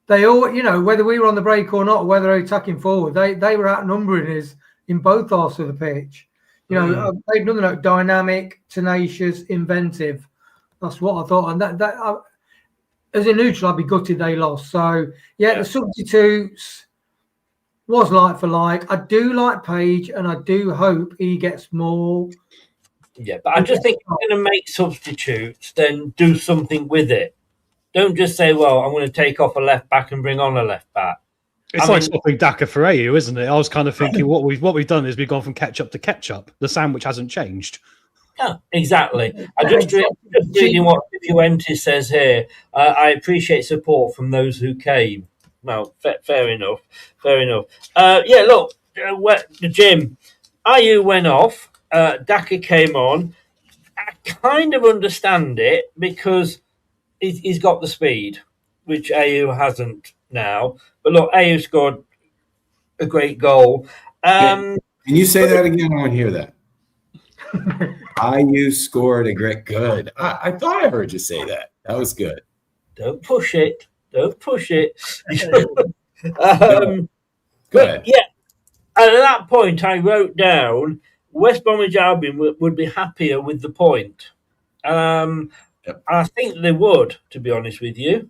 S9: they all, whether we were on the break or not, whether they're attacking forward, they were outnumbering us in both halves of the pitch. They've done that dynamic, tenacious, inventive. That's what I thought. And that as a neutral, I'd be gutted they lost. So, the substitutes was like for like. I do like Page, and I do hope he gets more.
S4: Yeah, but I just think if you're going to make substitutes, then do something with it. Don't just say, well, I'm going to take off a left back and bring on a left back.
S5: It's like swapping Daka for AU, isn't it? I was kind of thinking what we've done is we've gone from ketchup to ketchup. The sandwich hasn't changed.
S4: Yeah, exactly. I just reading what Fuentes says here. I appreciate support from those who came. Well, fair enough. Yeah, look, the gym. IU went off. Daka came on. I kind of understand it because he's got the speed, which AU hasn't now. But look, AU scored a great goal.
S2: Can you say that again? I want to hear that. IU scored a great good. I thought I heard you say that. That was good.
S4: Don't push it.
S2: Go ahead.
S4: Yeah, at that point, I wrote down West Bromwich Albion would be happier with the point.
S2: Yep.
S4: I think they would, to be honest with you.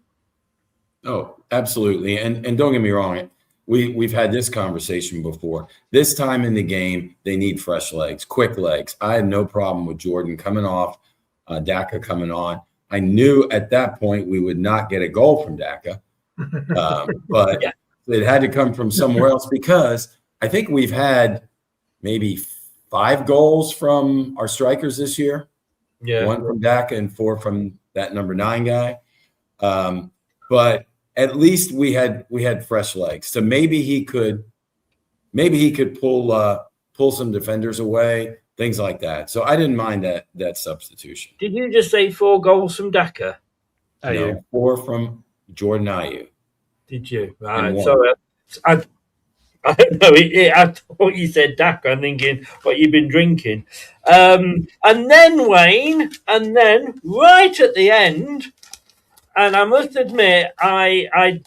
S2: Oh, absolutely. And don't get me wrong. We've had this conversation before. This time in the game, they need fresh legs, quick legs. I had no problem with Jordan coming off, Daka coming on. I knew at that point we would not get a goal from Daka, but it had to come from somewhere else because I think we've had maybe 5 goals from our strikers this year.
S4: Yeah,
S2: 1 from Daka and 4 from that number 9 guy. But at least we had fresh legs. So maybe he could pull some defenders away, things like that. So I didn't mind that substitution.
S4: Did you just say 4 goals from Daka?
S2: No, 4 from Jordan Ayew.
S4: Did you? Right. Sorry. I don't know. I thought you said Daka. I'm thinking what you've been drinking. And then Wayne, and then right at the end, and I must admit, I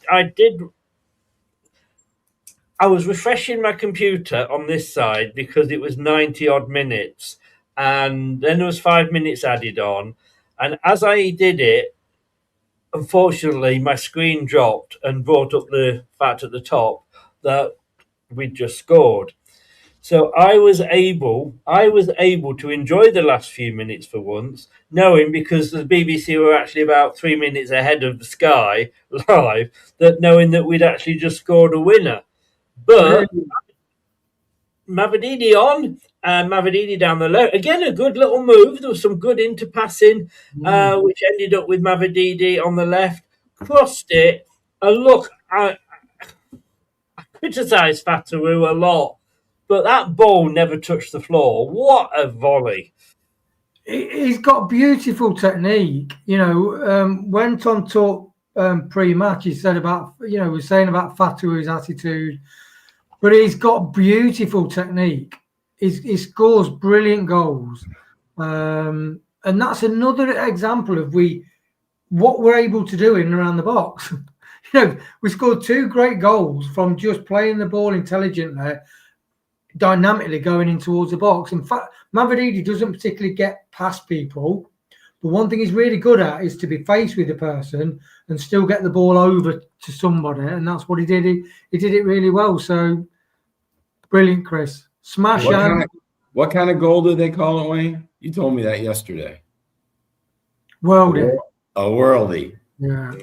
S4: was refreshing my computer on this side because it was 90 odd minutes, and then there was 5 minutes added on, and as I did it, unfortunately, my screen dropped and brought up the fact at the top that we'd just scored. So I was able to enjoy the last few minutes for once, knowing because the BBC were actually about 3 minutes ahead of the Sky live, knowing that we'd actually just scored a winner. But Mavididi on, and Mavididi down the left. Again, a good little move. There was some good interpassing, which ended up with Mavididi on the left. Crossed it. And look, I criticised Fatawu a lot, but that ball never touched the floor. What a volley.
S9: He's got beautiful technique. When Tom talked pre-match, he said about, was saying about Fatawu's attitude, but he's got beautiful technique. He scores brilliant goals. And that's another example of what we're able to do in and around the box. We scored 2 great goals from just playing the ball intelligently, dynamically going in towards the box. In fact, Mavididi doesn't particularly get past people, but one thing he's really good at is to be faced with a person and still get the ball over to somebody, and that's what he did. He did it really well. So brilliant, Chris. Smash.
S2: What kind of goal did they call it, Wayne? You told me that yesterday.
S9: Worldie.
S2: A worldie.
S9: Yeah.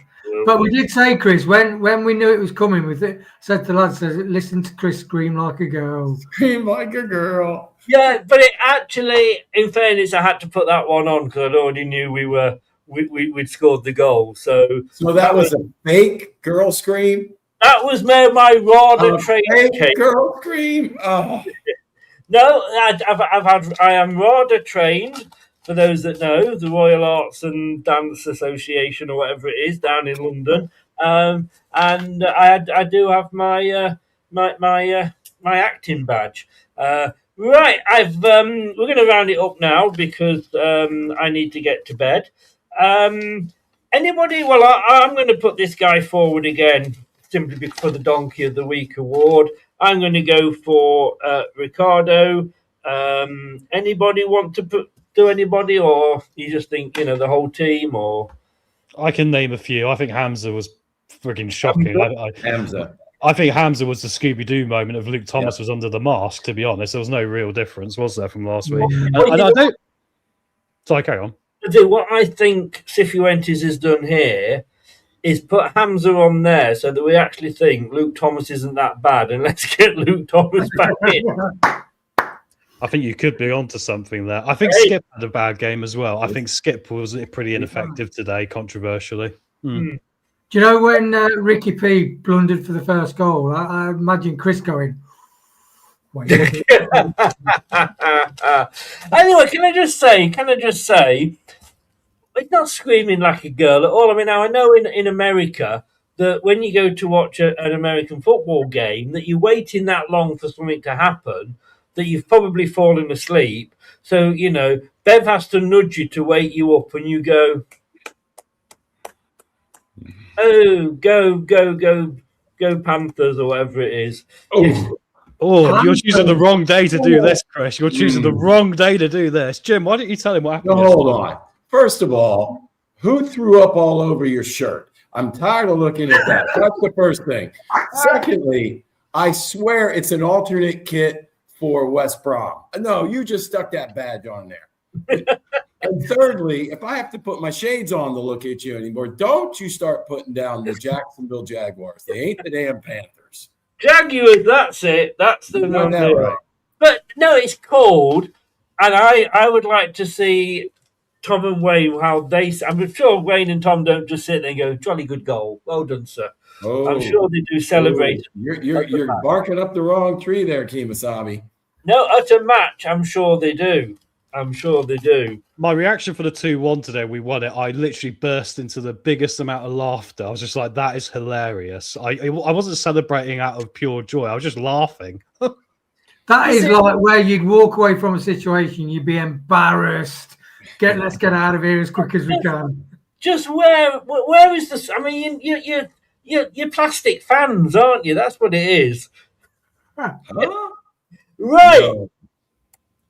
S9: But we did say, Chris, when we knew it was coming, said to the lads, listen to Chris scream like a girl.
S2: Scream like a girl.
S4: Yeah, but it actually, in fairness, I had to put that one on because I already knew we'd scored the goal. So
S2: that was a fake girl scream?
S4: That was my RADA trained
S2: fake girl scream? Oh.
S4: No, I am RADA trained. For those that know, the Royal Arts and Dance Association or whatever it is down in London, and I do have my my acting badge. Right, we're going to round it up now because I need to get to bed. Anybody? Well, I'm going to put this guy forward again simply for the Donkey of the Week award. I'm going to go for Ricardo. Anybody want to do anybody, or you just think the whole team? Or
S5: I can name a few. I think Hamza was frigging shocking. I think Hamza was the Scooby-Doo moment of Luke Thomas was under the mask. To be honest, there was no real difference, was there, from last week? And I don't. Sorry, carry on.
S4: What I think Cifuentes has done here is put Hamza on there so that we actually think Luke Thomas isn't that bad, and let's get Luke Thomas back in.
S5: I think you could be onto something there. I think Skip had a bad game as well. I think Skip was pretty ineffective today, controversially.
S9: Do you know when Ricky P blundered for the first goal? I imagine Chris going, wait.
S4: Anyway, can I just say, it's not screaming like a girl at all. I mean, now I know in America that when you go to watch an American football game, that you're waiting that long for something to happen, that you've probably fallen asleep. So, you know, Bev has to nudge you to wake you up, and you go, oh, go Panthers, or whatever it is.
S5: Oh, you're choosing the wrong day to do this, Chris. You're choosing the wrong day to do this. Jim, why don't you tell him what happened?
S2: Hold on. First of all, who threw up all over your shirt? I'm tired of looking at that. That's the first thing. Secondly, I swear it's an alternate kit for West Brom. No, you just stuck that badge on there. And thirdly, if I have to put my shades on to look at you anymore, don't you start putting down the Jacksonville Jaguars. They ain't the damn Panthers.
S4: Jaguars, that's it. That's the number.
S2: Right.
S4: But no, it's cold, and I would like to see Tom and Wayne, how they. I'm sure Wayne and Tom don't just sit there and go, "Jolly good goal, well done, sir."
S2: Oh,
S4: I'm sure they do celebrate.
S2: You're barking up the wrong tree there, Kemosabe.
S4: No, at a match, I'm sure they do.
S5: My reaction for the 2-1 today, we won it. I literally burst into the biggest amount of laughter. I was just like, that is hilarious. I wasn't celebrating out of pure joy. I was just laughing.
S9: That is like where you'd walk away from a situation, you'd be embarrassed. Let's get out of here as quick as we can.
S4: Just where is this? I mean, you're plastic fans, aren't you? That's what it is.
S2: Huh?
S4: Right.
S2: No.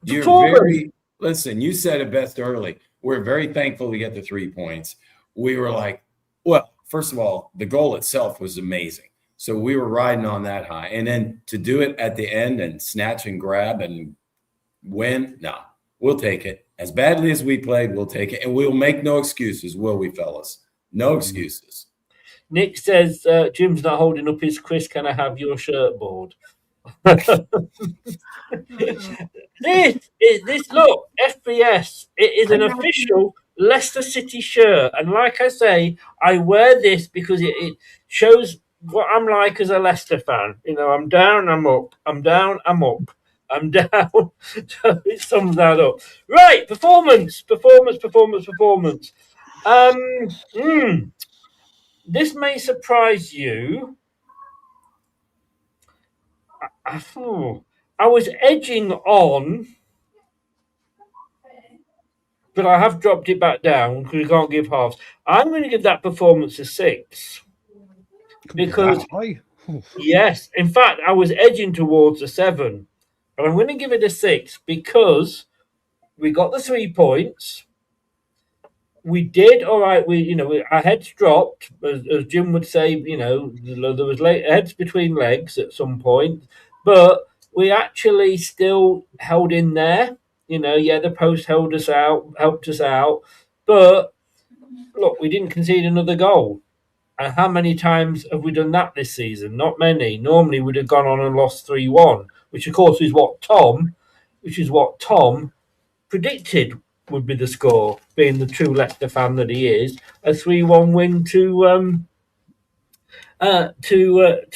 S2: You're listen, you said it best early. We're very thankful to get the 3 points. We were like, well, first of all, the goal itself was amazing. So we were riding on that high. And then to do it at the end and snatch and grab and win, no, we'll take it. As badly as we played, we'll take it. And we'll make no excuses, will we, fellas? No excuses.
S4: Nick says, Jim's not holding up his Chris, can I have your shirt board? This look, FBS, it is an official Leicester City shirt, and like I say, I wear this because it shows what I'm like as a Leicester fan. You know, I'm down, I'm up, I'm down, I'm up, I'm down. So it sums that up. Right, performance. This may surprise you. I was edging on, but I have dropped it back down because we can't give halves. I'm going to give that performance a 6 because, yes, in fact, I was edging towards a 7, but I'm going to give it a 6 because we got the 3 points. We did all right. Our heads dropped, as Jim would say. You know, there was heads between legs at some point, but we actually still held in there. You know, yeah, the post helped us out, but look, we didn't concede another goal. And how many times have we done that this season? Not many. Normally, we'd have gone on and lost 3-1, which of course is what Tom predicted would be the score, being the true Leicester fan that he is, a 3-1 win to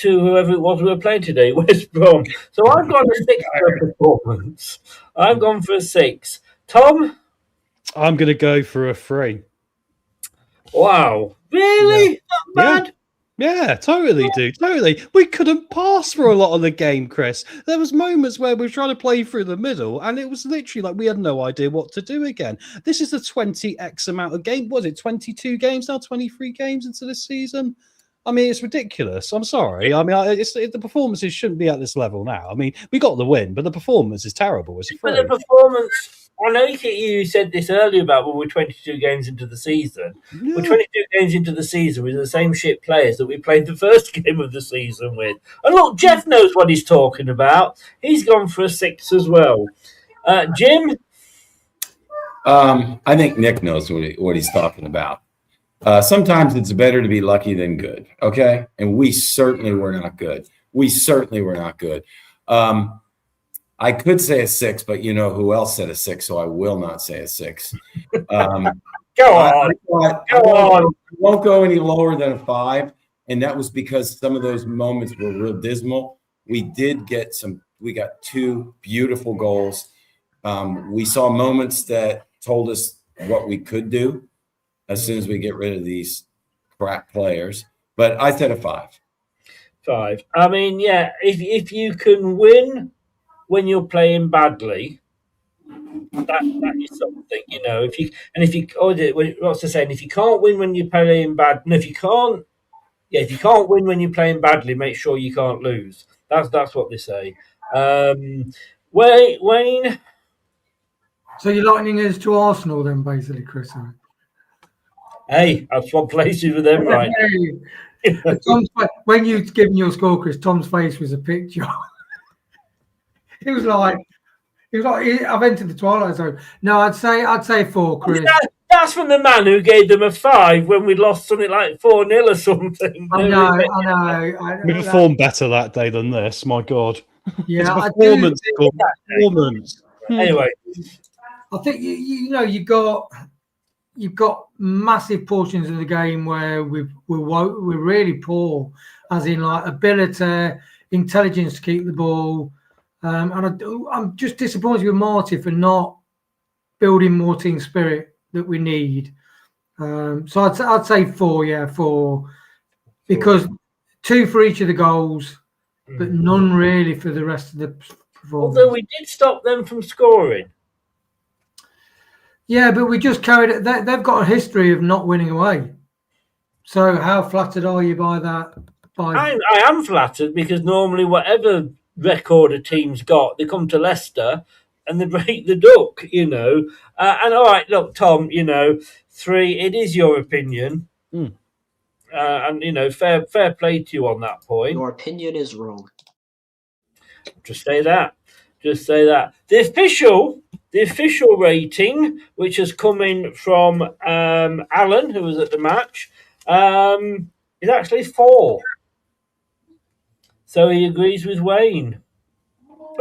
S4: whoever it was we were playing today, West Brom. So I've gone a 6 for performance. I've gone for a 6. Tom?
S5: I'm going to go for a 3.
S4: Wow. Really? Not bad?
S5: Yeah, totally, dude. Totally. We couldn't pass for a lot of the game, Chris. There was moments where we were trying to play through the middle, and it was literally like we had no idea what to do again. This is the 20x amount of game. Was it 22 games now? 23 games into this season? I mean, it's ridiculous. I'm sorry. I mean, the performances shouldn't be at this level now. I mean, we got the win, but the performance is terrible.
S4: But the performance... I know you said this earlier about when we're 22 games into the season. Yeah. We're 22 games into the season with the same shit players that we played the first game of the season with. And look, Jeff knows what he's talking about. He's gone for a 6 as well. Jim?
S2: I think Nick knows what he's talking about. Sometimes it's better to be lucky than good. Okay. And we certainly were not good. I could say a 6, but you know who else said a 6, so I will not say a 6.
S4: Go on.
S2: I won't go any lower than a 5, and that was because some of those moments were real dismal. We got 2 beautiful goals. We saw moments that told us what we could do as soon as we get rid of these crap players. But I said a 5.
S4: 5. I mean, yeah, if you can win when you're playing badly, that is something, you know. If you what's the saying? If you can't win when you're playing bad, no, if you can't win when you're playing badly, make sure you can't lose. That's what they say. Wayne.
S9: So you're lightning us to Arsenal then, basically, Chris?
S4: Hey, I've swapped places with them, right?
S9: When you've given your score, Chris, Tom's face was a picture. It was like I've entered the twilight zone. No, I'd say 4, Chris.
S4: That's from the man who gave them a 5 when we lost something like 4-0 or something.
S9: I know.
S5: We performed better that day than this. My God.
S9: Yeah,
S5: performance.
S4: Anyway,
S9: I think you've got massive portions of the game where we're really poor, as in like ability, intelligence to keep the ball. And I'm just disappointed with Marty for not building more team spirit that we need. So I'd say 4, 4, because 2 for each of the goals, but none really for the rest of the performance.
S4: Although we did stop them from scoring.
S9: Yeah, but we just carried it. They've got a history of not winning away. So how flattered are you by that?
S4: I am flattered because normally whatever record a team's got, they come to Leicester and they break the duck, you know. And all right, look, Tom, 3, it is your opinion. And, fair play to you on that point.
S7: Your opinion is wrong.
S4: Just say that. The official rating, which has come in from Alan, who was at the match, is actually 4. So he agrees with Wayne.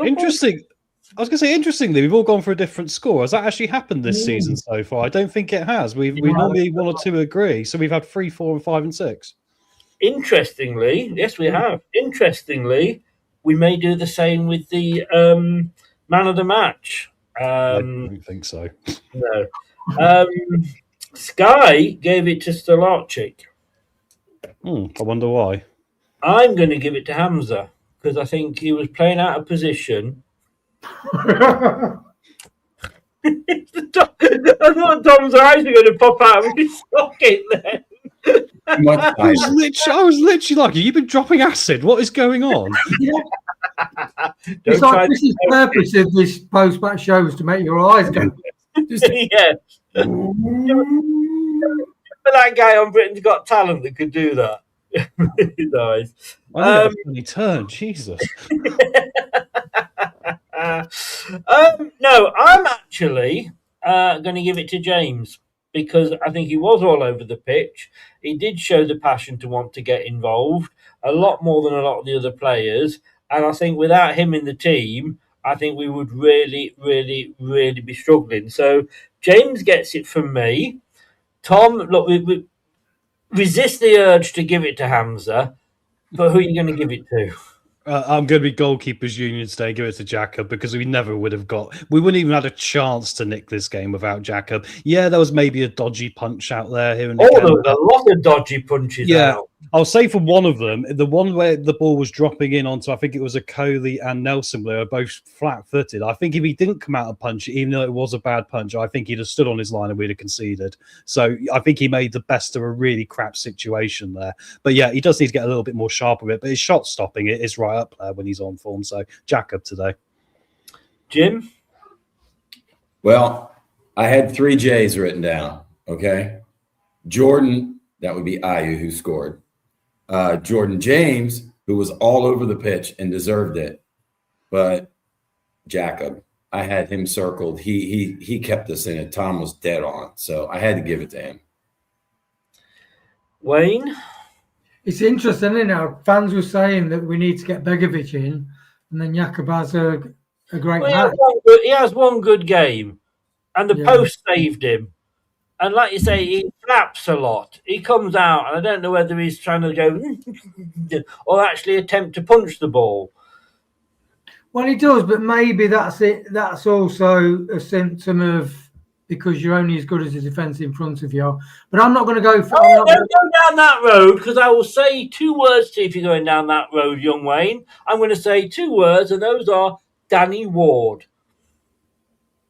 S5: Interesting. I was going to say, interestingly, we've all gone for a different score. Has that actually happened this season so far? I don't think it has. We normally 1 or 2 agree. So we've had 3, 4, and 5 and 6.
S4: Interestingly, yes, we have. Interestingly, we may do the same with the man of the match.
S5: I don't think so.
S4: No. Sky gave it to Stolarczyk.
S5: I wonder why.
S4: I'm going to give it to Hamza because I think he was playing out of position. I thought Tom's eyes were going to pop out of his socket then.
S5: I was literally like, have you been dropping acid? What is going on?
S9: It's like this is the purpose of this post-match show is to make your eyes go.
S4: Yeah. That guy on Britain's Got Talent that could do that. Nice.
S5: I think that's when he turned. Jesus.
S4: No, I'm actually going to give it to James because I think he was all over the pitch. He did show the passion to want to get involved a lot more than a lot of the other players. And I think without him in the team, I think we would really, really, really be struggling. So James gets it from me. Tom, look, we resist the urge to give it to Hamza, but who are you going to give it to?
S5: I'm going to be goalkeepers union today. Give it to Jacob because we never would have we wouldn't even had a chance to nick this game without Jacob. Yeah, there was maybe a dodgy punch out there here and
S4: there was a lot of dodgy punches out.
S5: I'll say for one of them, the one where the ball was dropping in onto, I think it was a Coley and Nelson, where they were both flat-footed. I think if he didn't come out and punch it, even though it was a bad punch, I think he'd have stood on his line and we'd have conceded. So I think he made the best of a really crap situation there. But yeah, he does need to get a little bit more sharp with it. But his shot stopping it is right up there when he's on form. So Jacob today.
S4: Jim?
S2: Well, I had 3 J's written down, okay? Jordan, that would be Ayu who scored. Jordan James, who was all over the pitch and deserved it. But Jacob, I had him circled. He kept us in it. Tom was dead on. So I had to give it to him.
S4: Wayne?
S9: It's interesting, you know. Fans were saying that we need to get Begovic in, and then Jakub has a great match.
S4: He has one good game, and the post saved him. And like you say, he flaps a lot. He comes out, and I don't know whether he's trying to go or actually attempt to punch the ball.
S9: Well, he does, but maybe that's it. That's also a symptom of because you're only as good as the defence in front of you. But I'm not going to go for.
S4: Don't go down that road, because I will say 2 words to you if you're going down that road, young Wayne. I'm going to say 2 words, and those are Danny Ward.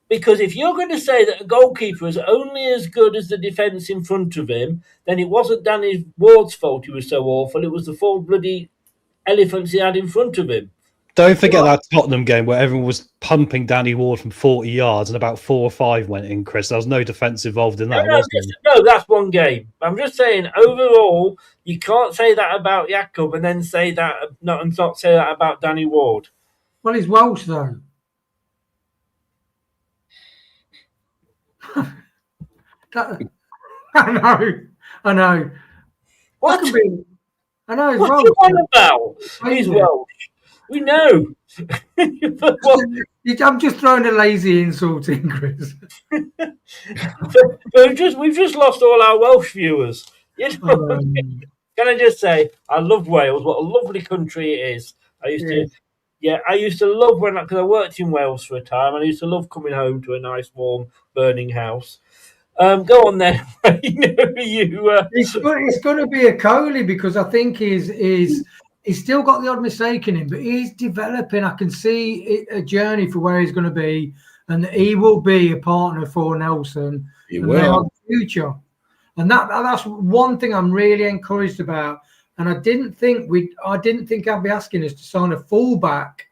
S4: Because if you're going to say that a goalkeeper is only as good as the defence in front of him, then it wasn't Danny Ward's fault he was so awful. It was the 4 bloody elephants he had in front of him.
S5: Don't forget that Tottenham game where everyone was pumping Danny Ward from 40 yards and about 4 or 5 went in, Chris. There was no defence involved in that,
S4: No, that's one game. I'm just saying, overall, you can't say that about Jakub and then say that not say that about Danny Ward.
S9: Well, he's Welsh, though. I know.
S4: What?
S9: I know. He's
S4: what
S9: Welsh.
S4: Are you on about? He's Welsh. We know.
S9: I'm just throwing a lazy insult in, Chris.
S4: we've just lost all our Welsh viewers. You know? Can I just say, I love Wales. What a lovely country it is. I used to love because I worked in Wales for a time, and I used to love coming home to a nice, warm, burning house. Go on then.
S9: It's going to be a Coley because I think he's still got the odd mistake in him, but he's developing. I can see a journey for where he's going to be, and he will be a partner for Nelson.
S2: He will.
S9: In the future. And that's one thing I'm really encouraged about. And I didn't think I'd be asking us to sign a fullback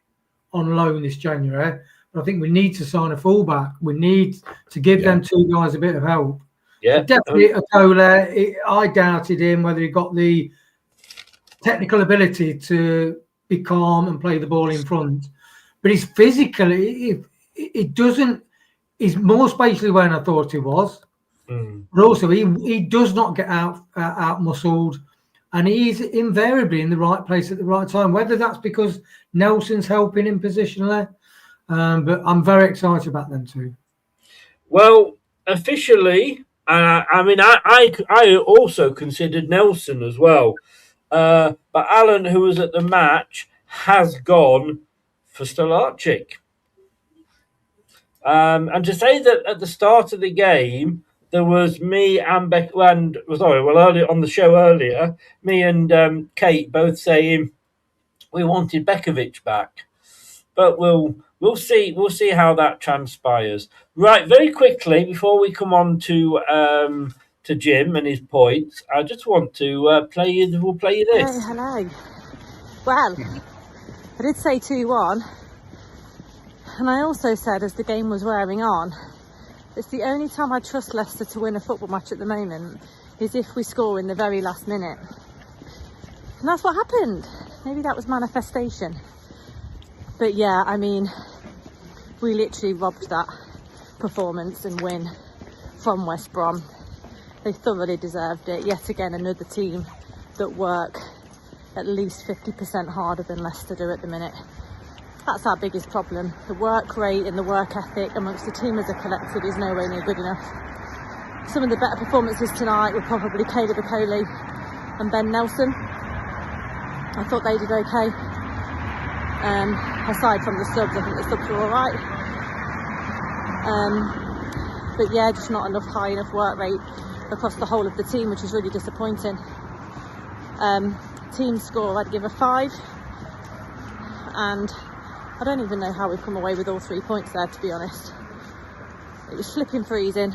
S9: on loan this January. But I think we need to sign a fullback. We need to give them 2 guys a bit of help.
S4: Yeah,
S9: definitely a Cola. I doubted him whether he got the technical ability to be calm and play the ball in front. But he's physically, it doesn't. He's more spatially aware than I thought he was. But also, he does not get out muscled, and he's invariably in the right place at the right time. Whether that's because Nelson's helping him positionally, but I'm very excited about them too.
S4: Well, officially, I also considered Nelson as well, but Alan, who was at the match, has gone for Stolarczyk. And to say that at the start of the game, there was me and earlier on the show earlier, me and Kate both saying we wanted Begovic back, but we'll see how that transpires. Right, very quickly before we come on to Jim and his points, I just want to play you this.
S6: Oh, hello. Well, I did say 2-1, and I also said as the game was wearing on, it's the only time I trust Leicester to win a football match at the moment is if we score in the very last minute. And that's what happened. Maybe that was manifestation. But yeah, I mean, we literally robbed that performance and win from West Brom. They thoroughly deserved it. Yet again, another team that work at least 50% harder than Leicester do at the minute. That's our biggest problem. The work rate and the work ethic amongst the team as a collective is nowhere near good enough. Some of the better performances tonight were probably Caleb Okoli and Ben Nelson. I thought they did okay. Aside from the subs, I think the subs were all right. But yeah, just not enough high enough work rate across the whole of the team, which is really disappointing. Team score, I'd give a 5. And I don't even know how we've come away with all 3 points there, to be honest. It was flipping freezing.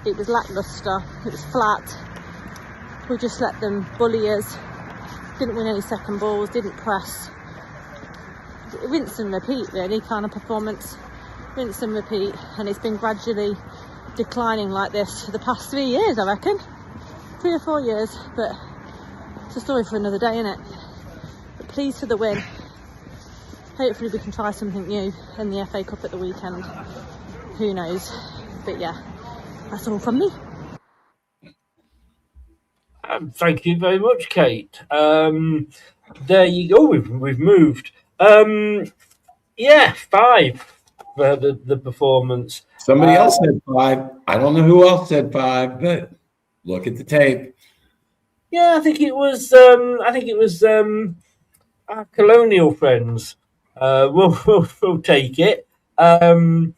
S6: It was lacklustre. It was flat. We just let them bully us. Didn't win any second balls, didn't press. Rinse and repeat, really, kind of performance. Rinse and repeat. And it's been gradually declining like this for the past 3 years, I reckon. 3 or 4 years, but it's a story for another day, innit? But pleased for the win. Hopefully we can try something new in the FA Cup at the weekend. Who knows? But yeah, that's all from me.
S4: Thank you very much, Kate. There you go. We've moved. 5 for the performance.
S2: Somebody else said 5. I don't know who else said 5, but look at the tape.
S4: Yeah, I think it was. Our colonial friends. We'll take it. Can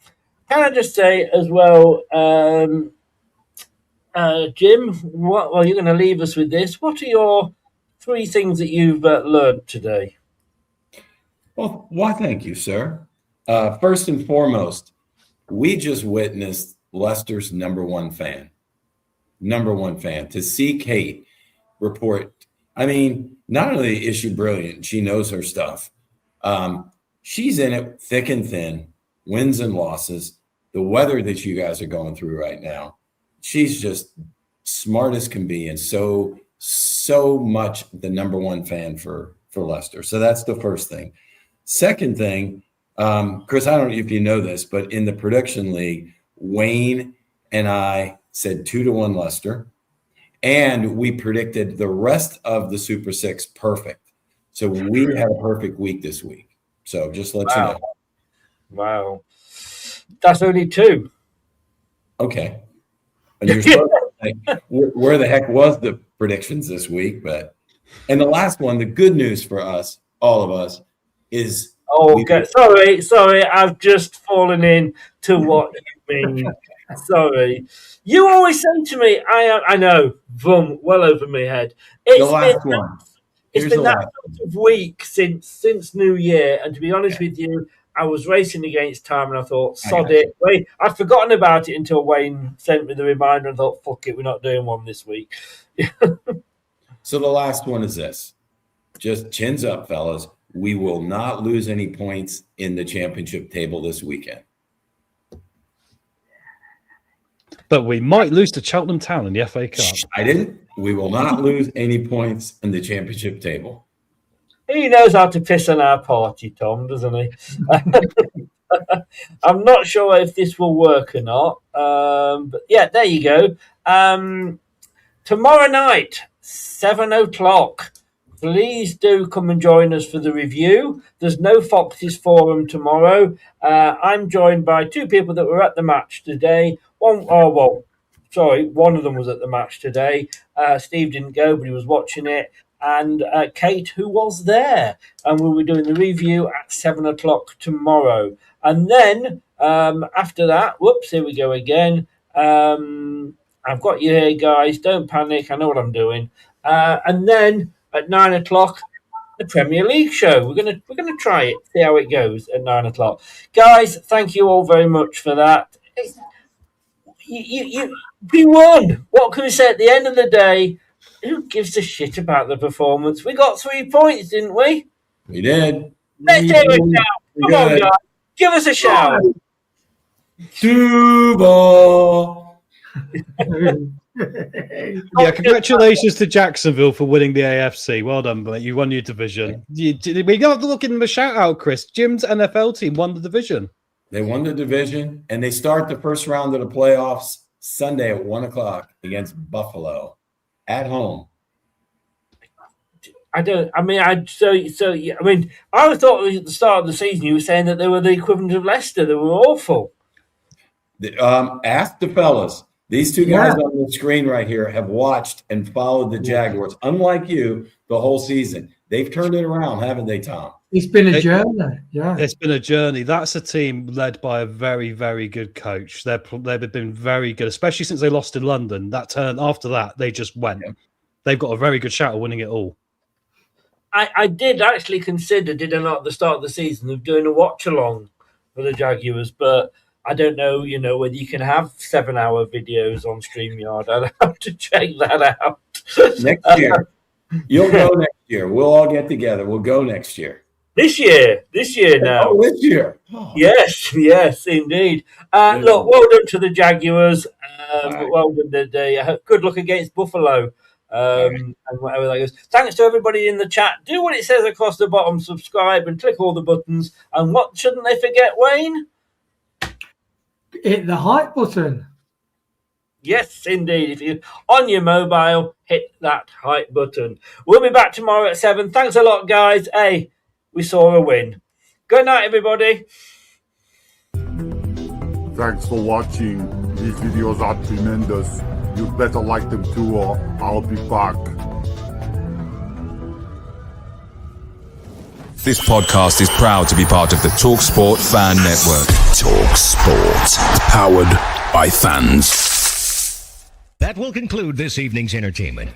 S4: I just say as well, Jim? Well, you're going to leave us with this. What are your 3 things that you've learned today?
S2: Well, why, thank you, sir. First and foremost, we just witnessed Leicester's number one fan. To see Kate report. I mean, not only is she brilliant, she knows her stuff. She's in it thick and thin, wins and losses, the weather that you guys are going through right now. She's just smart as can be, and so much the number one fan for Leicester. So that's the first thing. Second thing, Chris, I don't know if you know this, but in the prediction league, Wayne and I said 2-1 Leicester, and we predicted the rest of the Super Six perfect. So we had a perfect week this week. So just let you know.
S4: Wow. That's only 2.
S2: Okay. And you're supposed to think, where the heck was the predictions this week? And the last one, the good news for us, all of us, is
S4: sorry, I've just fallen in to what you mean. Sorry. You always say to me, I know, boom, well over my head. It's been that sort of week since New Year, and to be honest with you, I was racing against time, and I thought, sod it. I'd forgotten about it until Wayne sent me the reminder, and thought, fuck it, we're not doing one this week.
S2: So the last one is this. Just chins up, fellas. We will not lose any points in the championship table this weekend.
S5: But we might lose to Cheltenham Town in the FA Cup.
S2: We will not lose any points in the championship table.
S4: He knows how to piss on our party, Tom, doesn't he? I'm not sure if this will work or not. But yeah, there you go. Tomorrow night, 7:00. Please do come and join us for the review. There's no Foxes Forum tomorrow. I'm joined by 2 people that were at the match today. One of them was at the match today. Steve didn't go, but he was watching it. And Kate, who was there. And we'll be doing the review at 7:00 tomorrow. And then after that, whoops, here we go again. I've got you here, guys. Don't panic. I know what I'm doing. And then at 9:00, the Premier League show. We're gonna try it, see how it goes at 9:00. Guys, thank you all very much for that. We won. What can we say at the end of the day? Who gives a shit about the performance? We got 3 points, didn't we?
S2: We did.
S4: Let's do it now. Come on, guys. Give us a shout.
S2: Duval.
S5: Yeah, congratulations to Jacksonville for winning the AFC. Well done, mate. You won your division. We got to look in the shout out, Chris. Jim's NFL team won the division.
S2: They won the division, and they start the first round of the playoffs Sunday at 1:00 against Buffalo at home.
S4: I thought at the start of the season you were saying that they were the equivalent of Leicester. They were awful.
S2: Ask the fellas. These 2 guys on the screen right here have watched and followed the Jaguars, unlike you, the whole season. They've turned it around, haven't they, Tom?
S9: It's been a journey. Yeah,
S5: it's been a journey. That's a team led by a very, very good coach. They've been very good, especially since they lost in London. That turn after that, they just went. Yeah. They've got a very good shot at winning it all.
S4: I did actually consider, did I not, at the start of the season, of doing a watch-along for the Jaguars, but I don't know, whether you can have 7-hour videos on StreamYard. I'd have to check that out.
S2: Next year. You'll go next year. We'll all get together. We'll go next year.
S4: This year now.
S2: Oh, this year. Oh.
S4: Yes, indeed. Look, well done to the Jaguars. Well done today. Good luck against Buffalo. And whatever that goes. Thanks to everybody in the chat. Do what it says across the bottom. Subscribe and click all the buttons. And what shouldn't they forget, Wayne?
S9: Hit the hype button.
S4: Yes, indeed. If you're on your mobile, hit that hype button. We'll be back tomorrow at 7. Thanks a lot, guys. Hey, we saw a win. Good night, everybody.
S7: Thanks for watching. These videos are tremendous. You better like them too, or I'll be back.
S1: This podcast is proud to be part of the TalkSport Fan Network. TalkSport. Powered by fans.
S10: That will conclude this evening's entertainment.